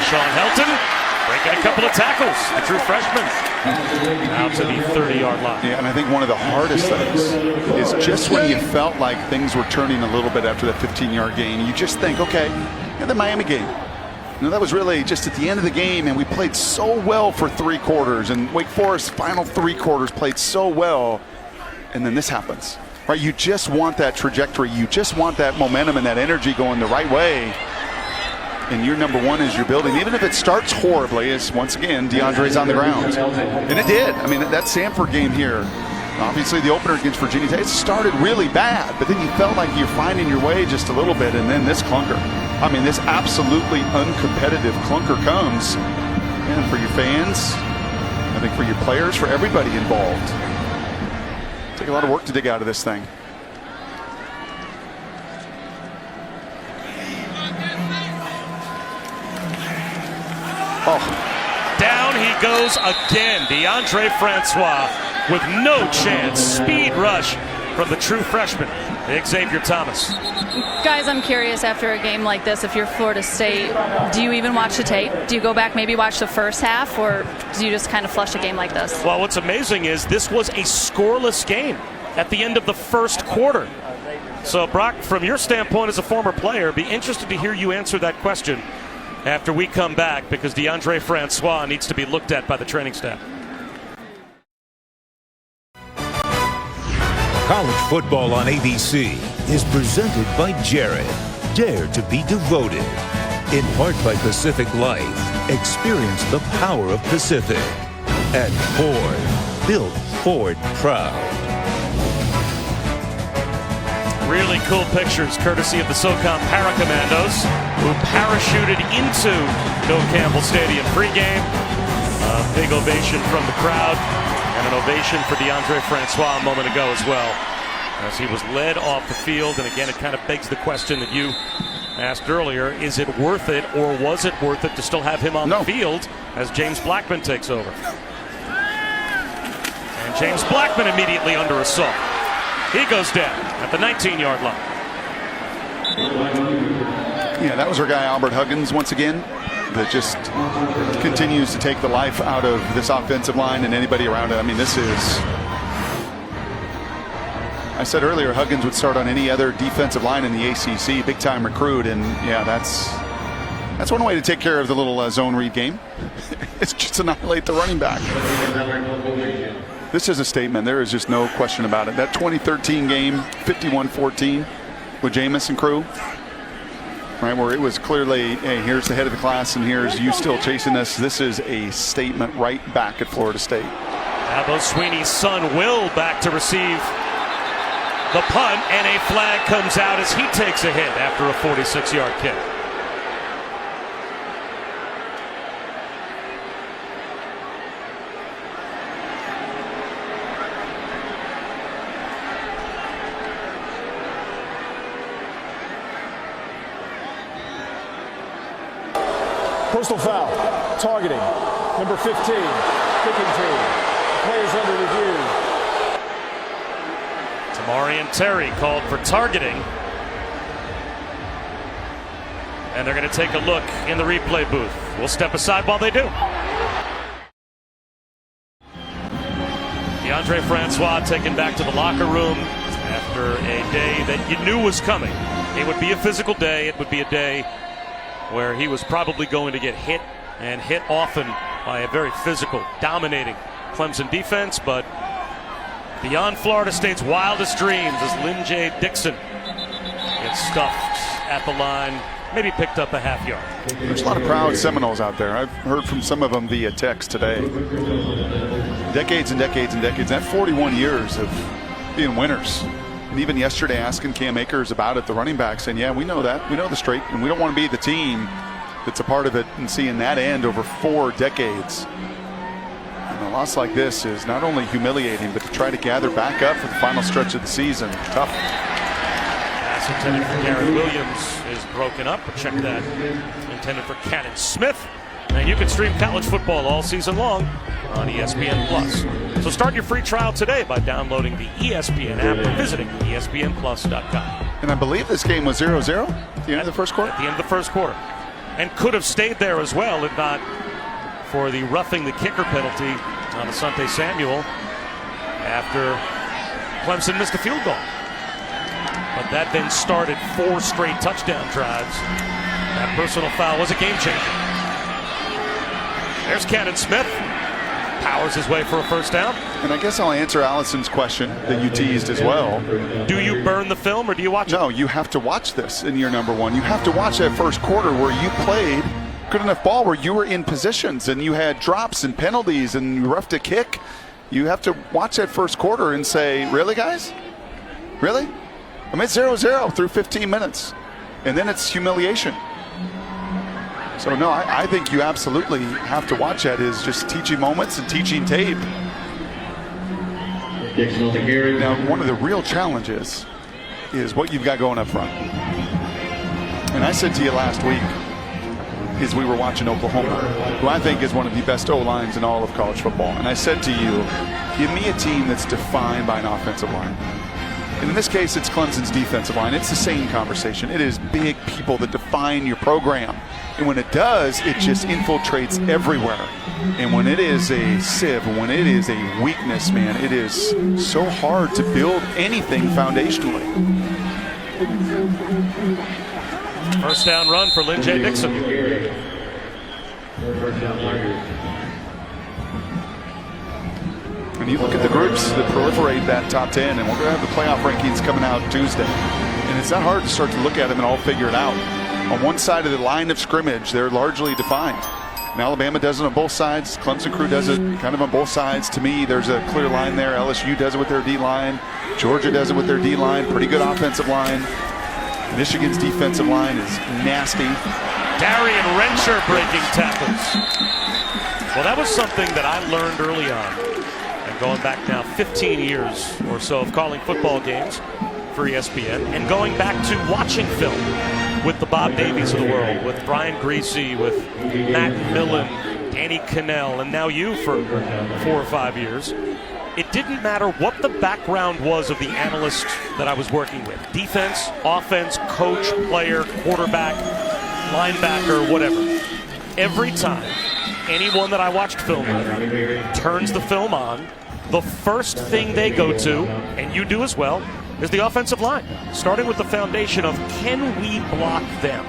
Sean Helton breaking a couple of tackles. The true freshman out to the 30-yard line. Yeah, and I think one of the hardest things is just when you felt like things were turning a little bit after that 15-yard gain, you just think, okay, and the Miami game. That was really just at the end of the game, and we played so well for 3 quarters, and Wake Forest's final 3 quarters played so well, and then this happens. Right? You just want that trajectory. You just want that momentum and that energy going the right way. And your number one is you're building, even if it starts horribly, is once again DeAndre's on the ground, and it did. I mean, that Samford game here, obviously the opener against Virginia Tech, it started really bad, but then you felt like you're finding your way just a little bit, and then this clunker. I mean, this absolutely uncompetitive clunker comes, and for your fans, I think for your players, for everybody involved, take a lot of work to dig out of this thing. Oh. Down he goes again. DeAndre Francois with no chance. Speed rush from the true freshman, Xavier Thomas. Guys, I'm curious after a game like this, if you're Florida State, do you even watch the tape? Do you go back, maybe watch the first half, or do you just kind of flush a game like this? Well, what's amazing is this was a scoreless game at the end of the first quarter. So, Brock, from your standpoint as a former player, be interested to hear you answer that question after we come back, because DeAndre Francois needs to be looked at by the training staff. College football on ABC is presented by Jared. Dare to be devoted. In part by Pacific Life. Experience the power of Pacific. And Ford. Built Ford proud. Really cool pictures courtesy of the SOCOM Paracommandos, who parachuted into Doak Campbell Stadium pregame. A big ovation from the crowd, and an ovation for DeAndre Francois a moment ago as well, as he was led off the field. And again, it kind of begs the question that you asked earlier: is it worth it, or was it worth it to still have him on the field as James Blackman takes over? And James Blackman immediately under assault. He goes down at the 19-yard line. Yeah, that was our guy Albert Huggins once again, that just continues to take the life out of this offensive line and anybody around it. I mean, this is, I said earlier, Huggins would start on any other defensive line in the ACC, big time recruit, and yeah, that's one way to take care of the little zone read game. It's just annihilate the running back. This is a statement. There is just no question about it. That 2013 game, 51-14 with Jameis and crew, right, where it was clearly, hey, here's the head of the class and here's you still chasing us. This is a statement right back at Florida State. Dabo Swinney's son Will back to receive the punt, and a flag comes out as he takes a hit after a 46-yard kick. Personal foul, targeting, number 15, kicking team. Players under review. Tamarian Terry called for targeting. And they're going to take a look in the replay booth. We'll step aside while they do. DeAndre Francois taken back to the locker room after a day that you knew was coming. It would be a physical day. It would be a day where he was probably going to get hit, and hit often, by a very physical, dominating Clemson defense. But beyond Florida State's wildest dreams as Lynn J. Dixon gets stuffed at the line, maybe picked up a half yard. There's a lot of proud Seminoles out there. I've heard from some of them via text today. Decades and decades and decades. That 41 years of being winners. And even yesterday asking Cam Akers about it, the running back, saying, yeah, we know that. We know the straight, and we don't want to be the team that's a part of it, and seeing that end over 4 decades. And a loss like this is not only humiliating, but to try to gather back up for the final stretch of the season, tough. Pass Pass intended for Garrett Williams is broken up. Check that. Intended for Cannon Smith. And you can stream college football all season long on ESPN Plus. So start your free trial today by downloading the ESPN app or visiting ESPNplus.com. And I believe this game was 0-0 at the end of the first quarter. At the end of the first quarter. And could have stayed there as well if not for the roughing the kicker penalty on Asante Samuel after Clemson missed a field goal. But that then started 4 straight touchdown drives. That personal foul was a game changer. There's Cannon Smith. Powers his way for a first down. And I guess I'll answer Allison's question that you teased as well. Do you burn the film or do you watch it? No, you have to watch this in year number 1. You have to watch that first quarter where you played good enough ball, where you were in positions and you had drops and penalties and you roughed a kick. You have to watch that first quarter and say, really, guys? Really? I mean, it's 0-0 through 15 minutes. And then it's humiliation. So, no, I think you absolutely have to watch that as just teaching moments and teaching tape. Now, one of the real challenges is what you've got going up front. And I said to you last week, as we were watching Oklahoma, who I think is one of the best O-lines in all of college football. And I said to you, give me a team that's defined by an offensive line. And in this case, it's Clemson's defensive line. It's the same conversation. It is big people that define your program. And when it does, it just infiltrates everywhere. And when it is a sieve, when it is a weakness, man, it is so hard to build anything foundationally. First down run for Lynn J. Dixon. And you look at the groups that proliferate that top 10, and we're going to have the playoff rankings coming out Tuesday. And it's not hard to start to look at them and all figure it out. On one side of the line of scrimmage, they're largely defined. And Alabama does it on both sides. Clemson crew does it kind of on both sides. To me, there's a clear line there. LSU does it with their D-line. Georgia does it with their D-line. Pretty good offensive line. Michigan's defensive line is nasty. Darian Rencher breaking tackles. Well, that was something that I learned early on. And going back now 15 years or so of calling football games for ESPN and going back to watching film with the Bob Davies of the world, with Brian Griese, with Matt Millen, Danny Cannell, and now you for 4 or 5 years. It didn't matter what the background was of the analyst that I was working with. Defense, offense, coach, player, quarterback, linebacker, whatever. Every time anyone that I watched film with turns the film on, the first thing they go to, and you do as well, is the offensive line. Starting with the foundation of, can we block them?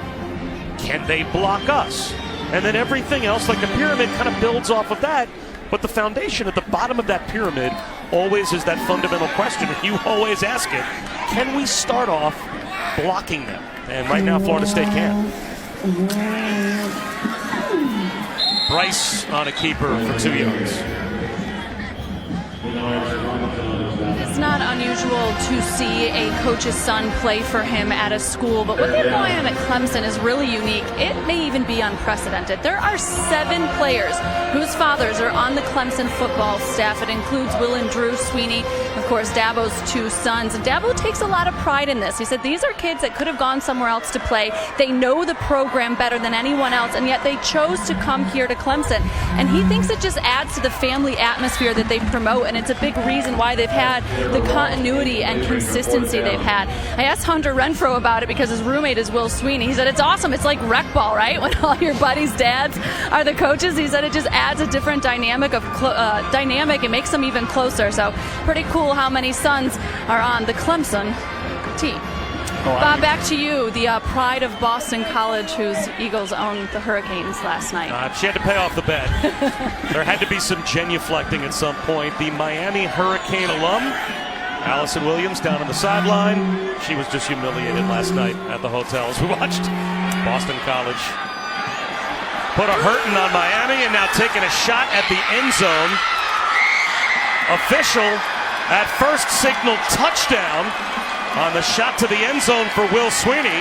Can they block us? And then everything else, like the pyramid, kind of builds off of that. But the foundation at the bottom of that pyramid always is that fundamental question. You always ask it, can we start off blocking them? And right now, Florida State can. Bryce on a keeper for 2 yards. It's not unusual to see a coach's son play for him at a school, but what they're going on at Clemson is really unique. It may even be unprecedented. There are 7 players whose fathers are on the Clemson football staff. It includes Will and Drew Sweeney, of course, Dabo's 2 sons. And Dabo takes a lot of pride in this. He said these are kids that could have gone somewhere else to play. They know the program better than anyone else, and yet they chose to come here to Clemson. And he thinks it just adds to the family atmosphere that they promote, and it's a big reason why they've had the continuity and consistency they've had. I asked Hunter Renfrow about it because his roommate is Will Sweeney. He said it's awesome. It's like rec ball, right? When all your buddies' dads are the coaches. He said it just adds a different dynamic and makes them even closer. So pretty cool how many sons are on the Clemson team. Bob, back to you, the pride of Boston College, whose Eagles owned the Hurricanes last night. She had to pay off the bet. There had to be some genuflecting at some point. The Miami Hurricane alum, Allison Williams, down on the sideline. She was just humiliated last night at the hotel as we watched Boston College put a hurting on Miami, and now taking a shot at the end zone. Official at first signal touchdown on the shot to the end zone for Will Sweeney.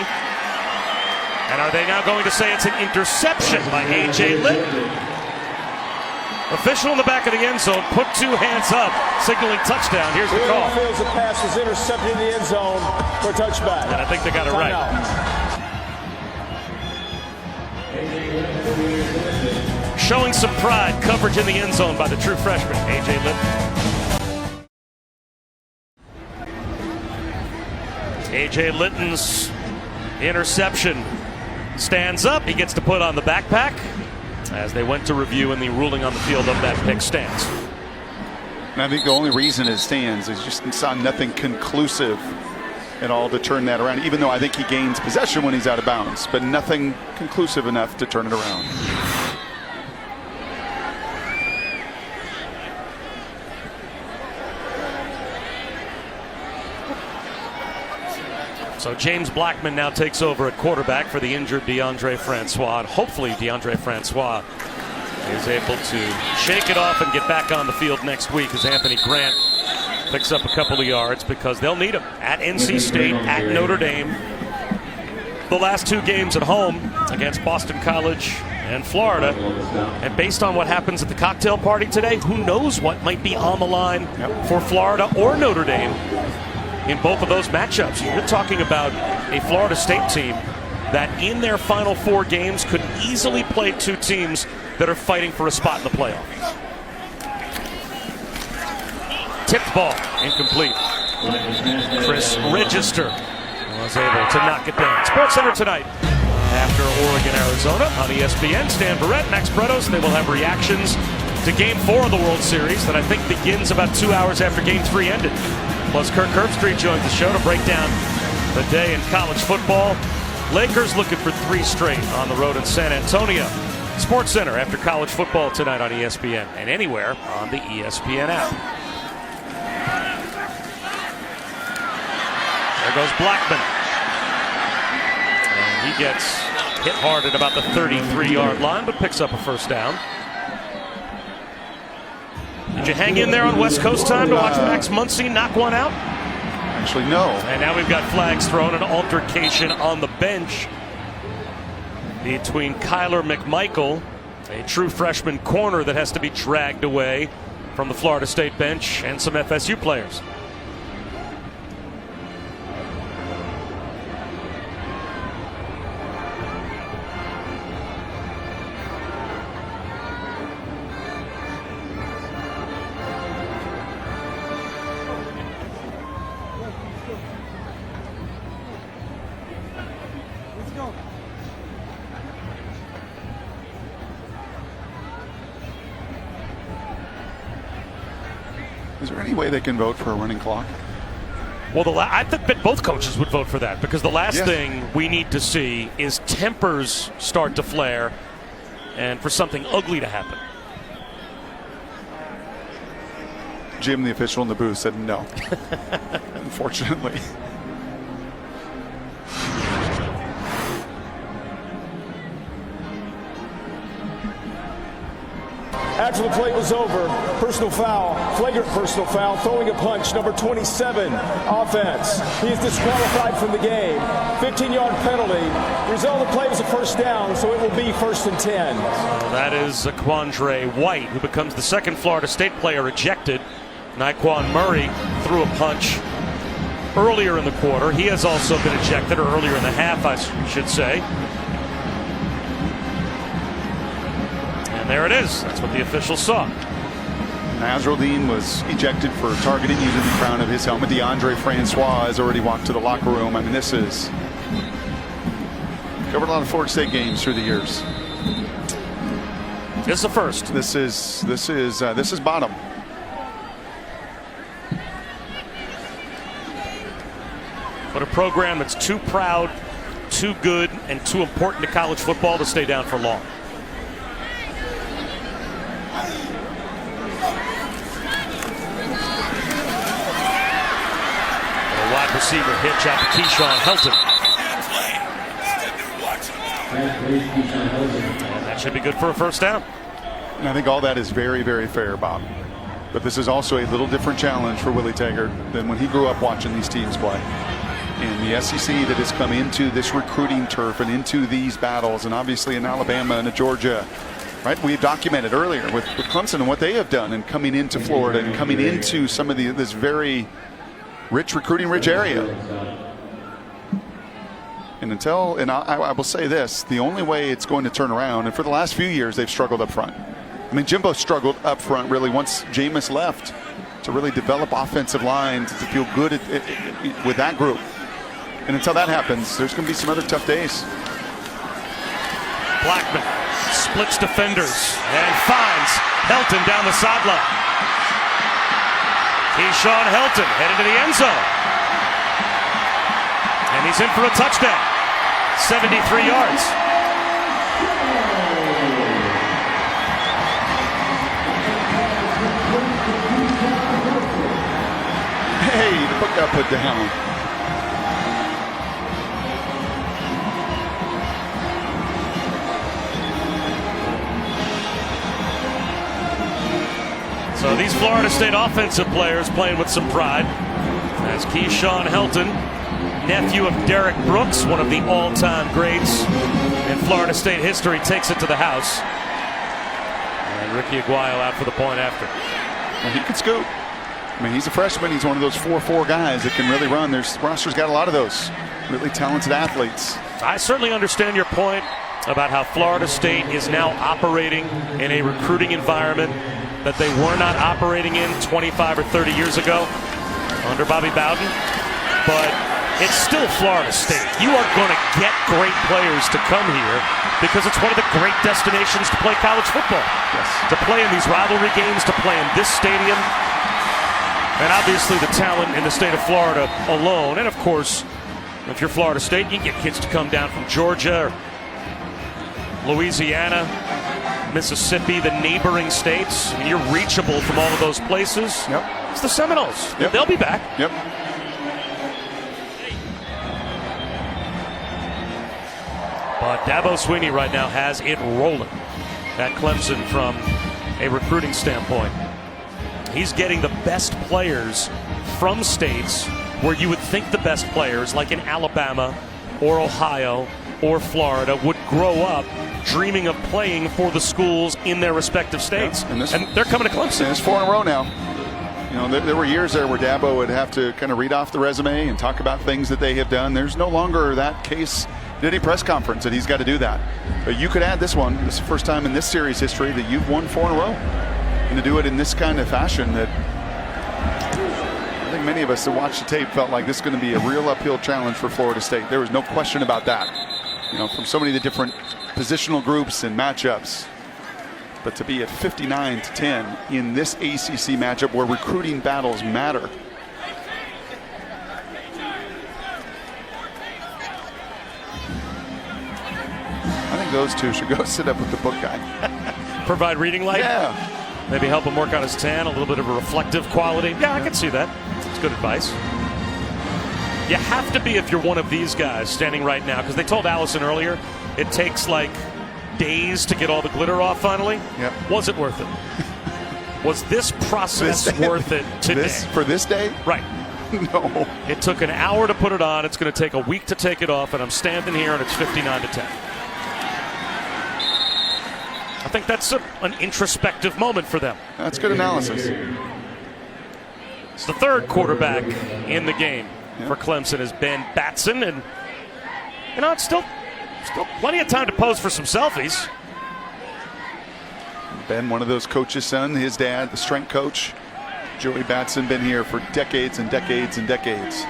And are they now going to say it's an interception by A.J. Litton? Official in the back of the end zone put two hands up, signaling touchdown. Here's the call. Feels the pass was intercepted in the end zone for a touchback. And I think they got it right. Showing some pride, coverage in the end zone by the true freshman, A.J. Litton. A.J. Litton's interception stands up. He gets to put on the backpack as they went to review, and the ruling on the field of that pick stands. And I think the only reason it stands is just saw nothing conclusive at all to turn that around, even though I think he gains possession when he's out of bounds, but nothing conclusive enough to turn it around. So James Blackman now takes over at quarterback for the injured DeAndre Francois. And hopefully DeAndre Francois is able to shake it off and get back on the field next week as Anthony Grant picks up a couple of yards, because they'll need him at NC State, at Notre Dame. The last two games at home against Boston College and Florida. And based on what happens at the cocktail party today, who knows what might be on the line for Florida or Notre Dame in both of those matchups. You're talking about a Florida State team that in their final four games could easily play two teams that are fighting for a spot in the playoff. Tipped ball, incomplete. Chris Register was able to knock it down. SportsCenter tonight after Oregon, Arizona on ESPN. Stan Barrett, Max Bretos, they will have reactions to Game 4 of the World Series that I think begins about 2 hours after Game 3 ended. Plus, Kirk Herbstreit joins the show to break down the day in college football. Lakers looking for 3 straight on the road in San Antonio. SportsCenter after college football tonight on ESPN and anywhere on the ESPN app. There goes Blackman. And he gets hit hard at about the 33-yard line, but picks up a first down. Did you hang in there on West Coast time to watch Max Muncy knock one out? Actually, no. And now we've got flags thrown, an altercation on the bench between Kyler McMichael, a true freshman corner that has to be dragged away from the Florida State bench, and some FSU players. Is there any way they can vote for a running clock? Well, I think that both coaches would vote for that, because the last thing we need to see is tempers start to flare and for something ugly to happen. Jim, the official in the booth, said no. Unfortunately. After the play was over, personal foul, flagrant personal foul, throwing a punch, number 27, offense. He is disqualified from the game. 15-yard penalty. The result of the play was a first down, so it will be 1st and 10. So that is Quandre White, who becomes the second Florida State player ejected. Naquan Murray threw a punch earlier in the quarter. He has also been ejected, or earlier in the half, I should say. And there it is. That's what the officials saw. Nasruddin was ejected for targeting using the crown of his helmet. DeAndre Francois has already walked to the locker room. I mean, this is covered a lot of Florida State games through the years. This is the first. This is bottom. But a program that's too proud, too good, and too important to college football to stay down for long. Wide receiver hitch out to Keyshawn Helton. And that should be good for a first down. And I think all that is very, very fair, Bob. But this is also a little different challenge for Willie Taggart than when he grew up watching these teams play. And the SEC that has come into this recruiting turf and into these battles, and obviously in Alabama and Georgia, right? We documented earlier with Clemson and what they have done and coming into Florida and coming into some of this very recruiting rich area. And I will say this, the only way it's going to turn around, and for the last few years they've struggled up front. I mean, Jimbo struggled up front really once Jameis left to really develop offensive lines, to feel good with that group. And until that happens, there's going to be some other tough days. Blackman splits defenders and finds Helton down the sideline. Keyshawn Helton headed to the end zone. And he's in for a touchdown. 73 yards. Hey, the book got put down. So these Florida State offensive players playing with some pride. As Keyshawn Helton, nephew of Derek Brooks, one of the all-time greats in Florida State history, takes it to the house. And Ricky Aguayo out for the point after. Well, he can scoop. I mean, he's a freshman. He's one of those 4-4 guys that can really run. There's roster's got a lot of those really talented athletes. I certainly understand your point about how Florida State is now operating in a recruiting environment that they were not operating in 25 or 30 years ago under Bobby Bowden. But it's still Florida State. You are going to get great players to come here because it's one of the great destinations to play college football. Yes. To play in these rivalry games, to play in this stadium. And obviously the talent in the state of Florida alone. And of course, if you're Florida State, you can get kids to come down from Georgia, Louisiana, Mississippi, the neighboring states. I mean, you're reachable from all of those places. Yep. It's the Seminoles. Yep. They'll be back. Yep. But Dabo Swinney right now has it rolling at Clemson from a recruiting standpoint. He's getting the best players from states where you would think the best players, like in Alabama or Ohio or Florida, would grow up dreaming of playing for the schools in their respective states. Yeah, and they're coming to Clemson. And it's 4 in a row now. You know, there were years there where Dabo would have to kind of read off the resume and talk about things that they have done. There's no longer that case at any press conference that he's got to do that. But you could add this one. This is the first time in this series history that you've won 4 in a row. And to do it in this kind of fashion, that I think many of us that watched the tape felt like this is going to be a real uphill challenge for Florida State. There was no question about that. You know, from so many of the different positional groups and matchups. But to be at 59-10 in this ACC matchup where recruiting battles matter. I think those two should go sit up with the book guy. Provide reading light? Yeah. Maybe help him work on his tan, a little bit of a reflective quality. Yeah, I can see that. It's good advice. You have to be if you're one of these guys standing right now, because they told Allison earlier it takes like days to get all the glitter off finally. Yep. Was it worth it? Was this process worth it today? For this day? Right. No. It took an hour to put it on. It's going to take a week to take it off, and I'm standing here and it's 59-10. I think that's an introspective moment for them. That's good analysis. It's the third quarterback in the game for Clemson is Ben Batson, and you know it's still plenty of time to pose for some selfies. Ben, one of those coaches' son, his dad, the strength coach, Joey Batson, been here for decades and decades and decades.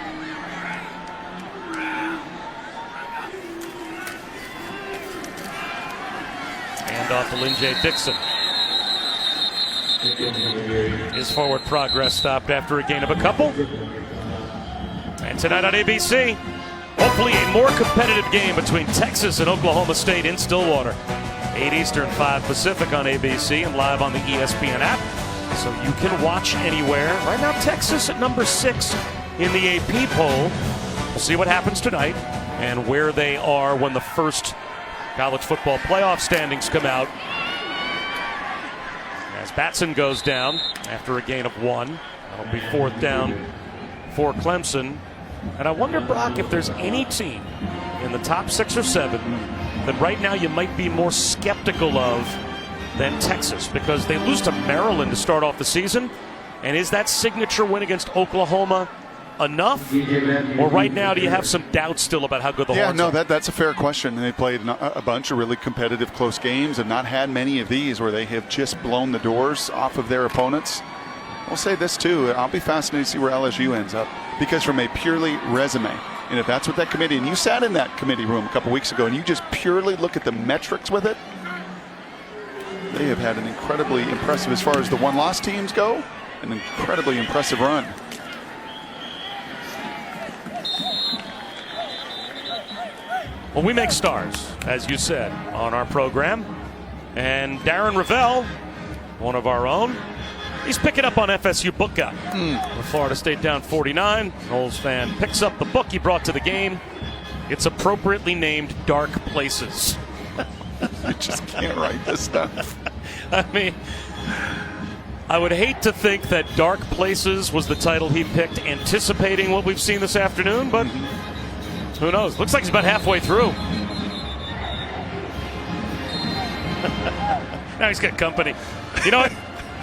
Hand off to Lynn J. Dixon. His forward progress stopped after a gain of a couple. And tonight on ABC, hopefully a more competitive game between Texas and Oklahoma State in Stillwater. 8 Eastern, 5 Pacific on ABC and live on the ESPN app. So you can watch anywhere. Right now, Texas at number 6 in the AP poll. We'll see what happens tonight and where they are when the first college football playoff standings come out. As Batson goes down after a gain of 1. That'll be 4th down for Clemson. And I wonder, Brock, if there's any team in the top 6 or 7 that right now you might be more skeptical of than Texas because they lose to Maryland to start off the season. And is that signature win against Oklahoma enough? Or right now, do you have some doubts still about how good the Horns are? That's a fair question. They played a bunch of really competitive close games and not had many of these where they have just blown the doors off of their opponents. I'll say this too, I'll be fascinated to see where LSU ends up, because from a purely resume, and if that's what that committee, and you sat in that committee room a couple weeks ago and you just purely look at the metrics with it, they have had an incredibly impressive, as far as the one-loss teams go, an incredibly impressive run. Well, we make stars, as you said, on our program. And Darren Ravel, one of our own, he's picking up on FSU book guy. With Florida State down 49, Noles fan picks up the book he brought to the game. It's appropriately named Dark Places. You just can't write this stuff. I mean, I would hate to think that Dark Places was the title he picked anticipating what we've seen this afternoon, but who knows? Looks like he's about halfway through. Now he's got company. You know what?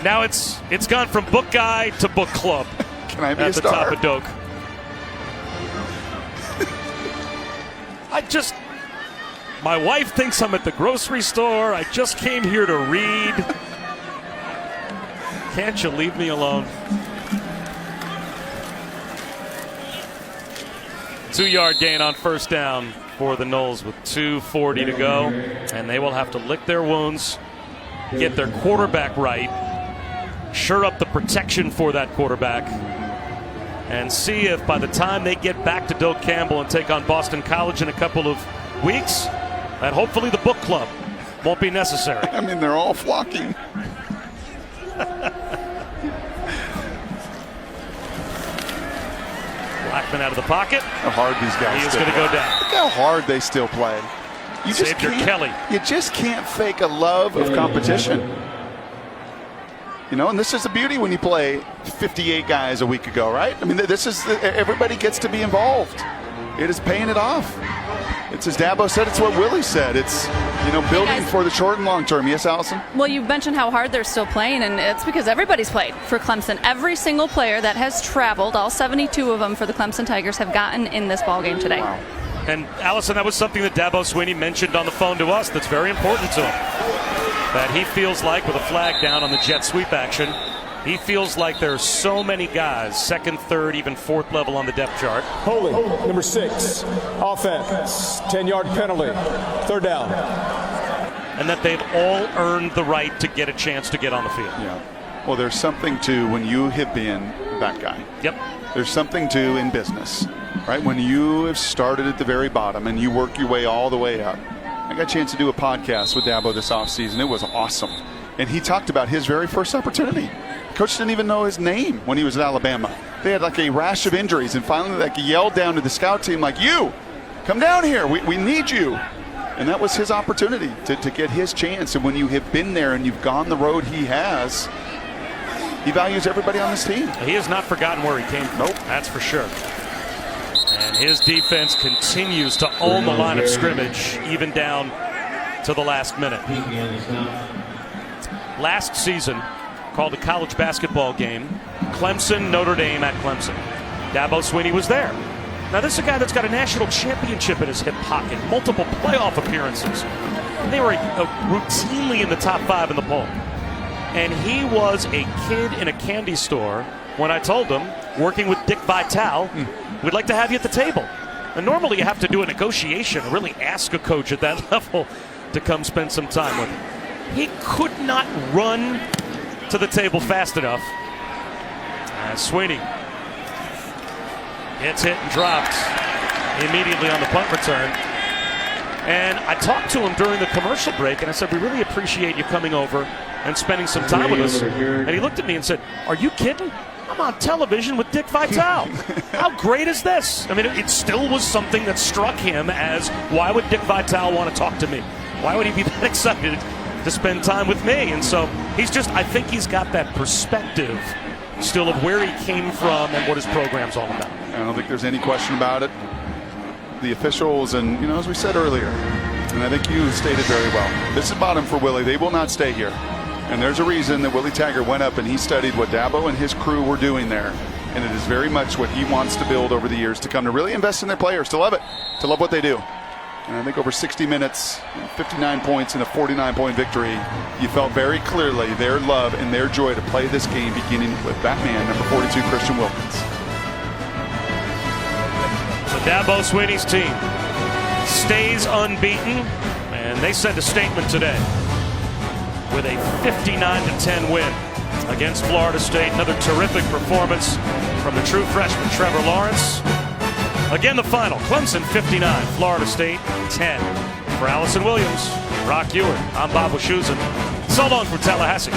Now it's gone from book guy to book club. Can I be at a the star? top of Doak. My wife thinks I'm at the grocery store. I just came here to read. Can't you leave me alone? 2-yard gain on first down for the Noles with 2:40 to go. And they will have to lick their wounds, get their quarterback right, sure up the protection for that quarterback, and see if by the time they get back to Doak Campbell and take on Boston College in a couple of weeks, that hopefully the book club won't be necessary. I mean, they're all flocking. Blackman out of the pocket. How hard these guys He is still going to go play. down. Look how hard they still play. You just Xavier can't, Kelly. You just can't fake a love of competition. You know, and this is the beauty when you play 58 guys a week ago, right? I mean, this is everybody gets to be involved. It is paying it off. It's as Dabo said. It's what Willie said. It's, you know, building for the short and long term. Yes, Allison? Well, you mentioned how hard they're still playing, and it's because everybody's played for Clemson. Every single player that has traveled, all 72 of them for the Clemson Tigers, have gotten in this ballgame today. Wow. And Allison, that was something that Dabo Swinney mentioned on the phone to us that's very important to him. That he feels like, with a flag down on the jet sweep action, he feels like there are so many guys, second, third, even fourth level on the depth chart. Holding, number 6, offense, 10-yard penalty, third down. And that they've all earned the right to get a chance to get on the field. Yeah. Well, there's something to when you have been that guy. Yep. There's something to in business, right? When you have started at the very bottom and you work your way all the way up. I got a chance to do a podcast with Dabo this offseason. It was awesome. And he talked about his very first opportunity. Coach didn't even know his name when he was at Alabama. They had like a rash of injuries, and finally like he yelled down to the scout team like, "You, come down here. We need you." And that was his opportunity to get his chance. And when you have been there and you've gone the road he has, he values everybody on this team. He has not forgotten where he came from. Nope. That's for sure. And his defense continues to own the line of scrimmage, even down to the last minute. Last season, called a college basketball game, Clemson, Notre Dame at Clemson. Dabo Swinney was there. Now, this is a guy that's got a national championship in his hip pocket, multiple playoff appearances. They were routinely in the top 5 in the poll. And he was a kid in a candy store when I told him, working with Dick Vitale, we'd like to have you at the table. And normally you have to do a negotiation, really ask a coach at that level to come spend some time with him. He could not run to the table fast enough. Swinney gets hit and dropped immediately on the punt return. And I talked to him during the commercial break, and I said, we really appreciate you coming over and spending some time with us. And he looked at me and said, are you kidding? I'm on television with Dick Vitale. How great is this? I mean, it still was something that struck him as, why would Dick Vitale want to talk to me? Why would he be that excited to spend time with me? And so I think he's got that perspective still of where he came from and what his program's all about. I don't think there's any question about it. The officials and, as we said earlier, And I think you stated very well. This is bottom for Willie. They will not stay here. And there's a reason that Willie Taggart went up and he studied what Dabo and his crew were doing there. And it is very much what he wants to build over the years to come, to really invest in their players, to love it, to love what they do. And I think over 60 minutes, 59 points, and a 49-point victory, you felt very clearly their love and their joy to play this game, beginning with that man, number 42, Christian Wilkins. So Dabo Swinney's team stays unbeaten, and they sent a statement today with a 59-10 win against Florida State. Another terrific performance from the true freshman Trevor Lawrence. Again, the final, Clemson 59, Florida State 10. For Allison Williams, Brock Ewart, I'm Bob Wischusen. So long from Tallahassee.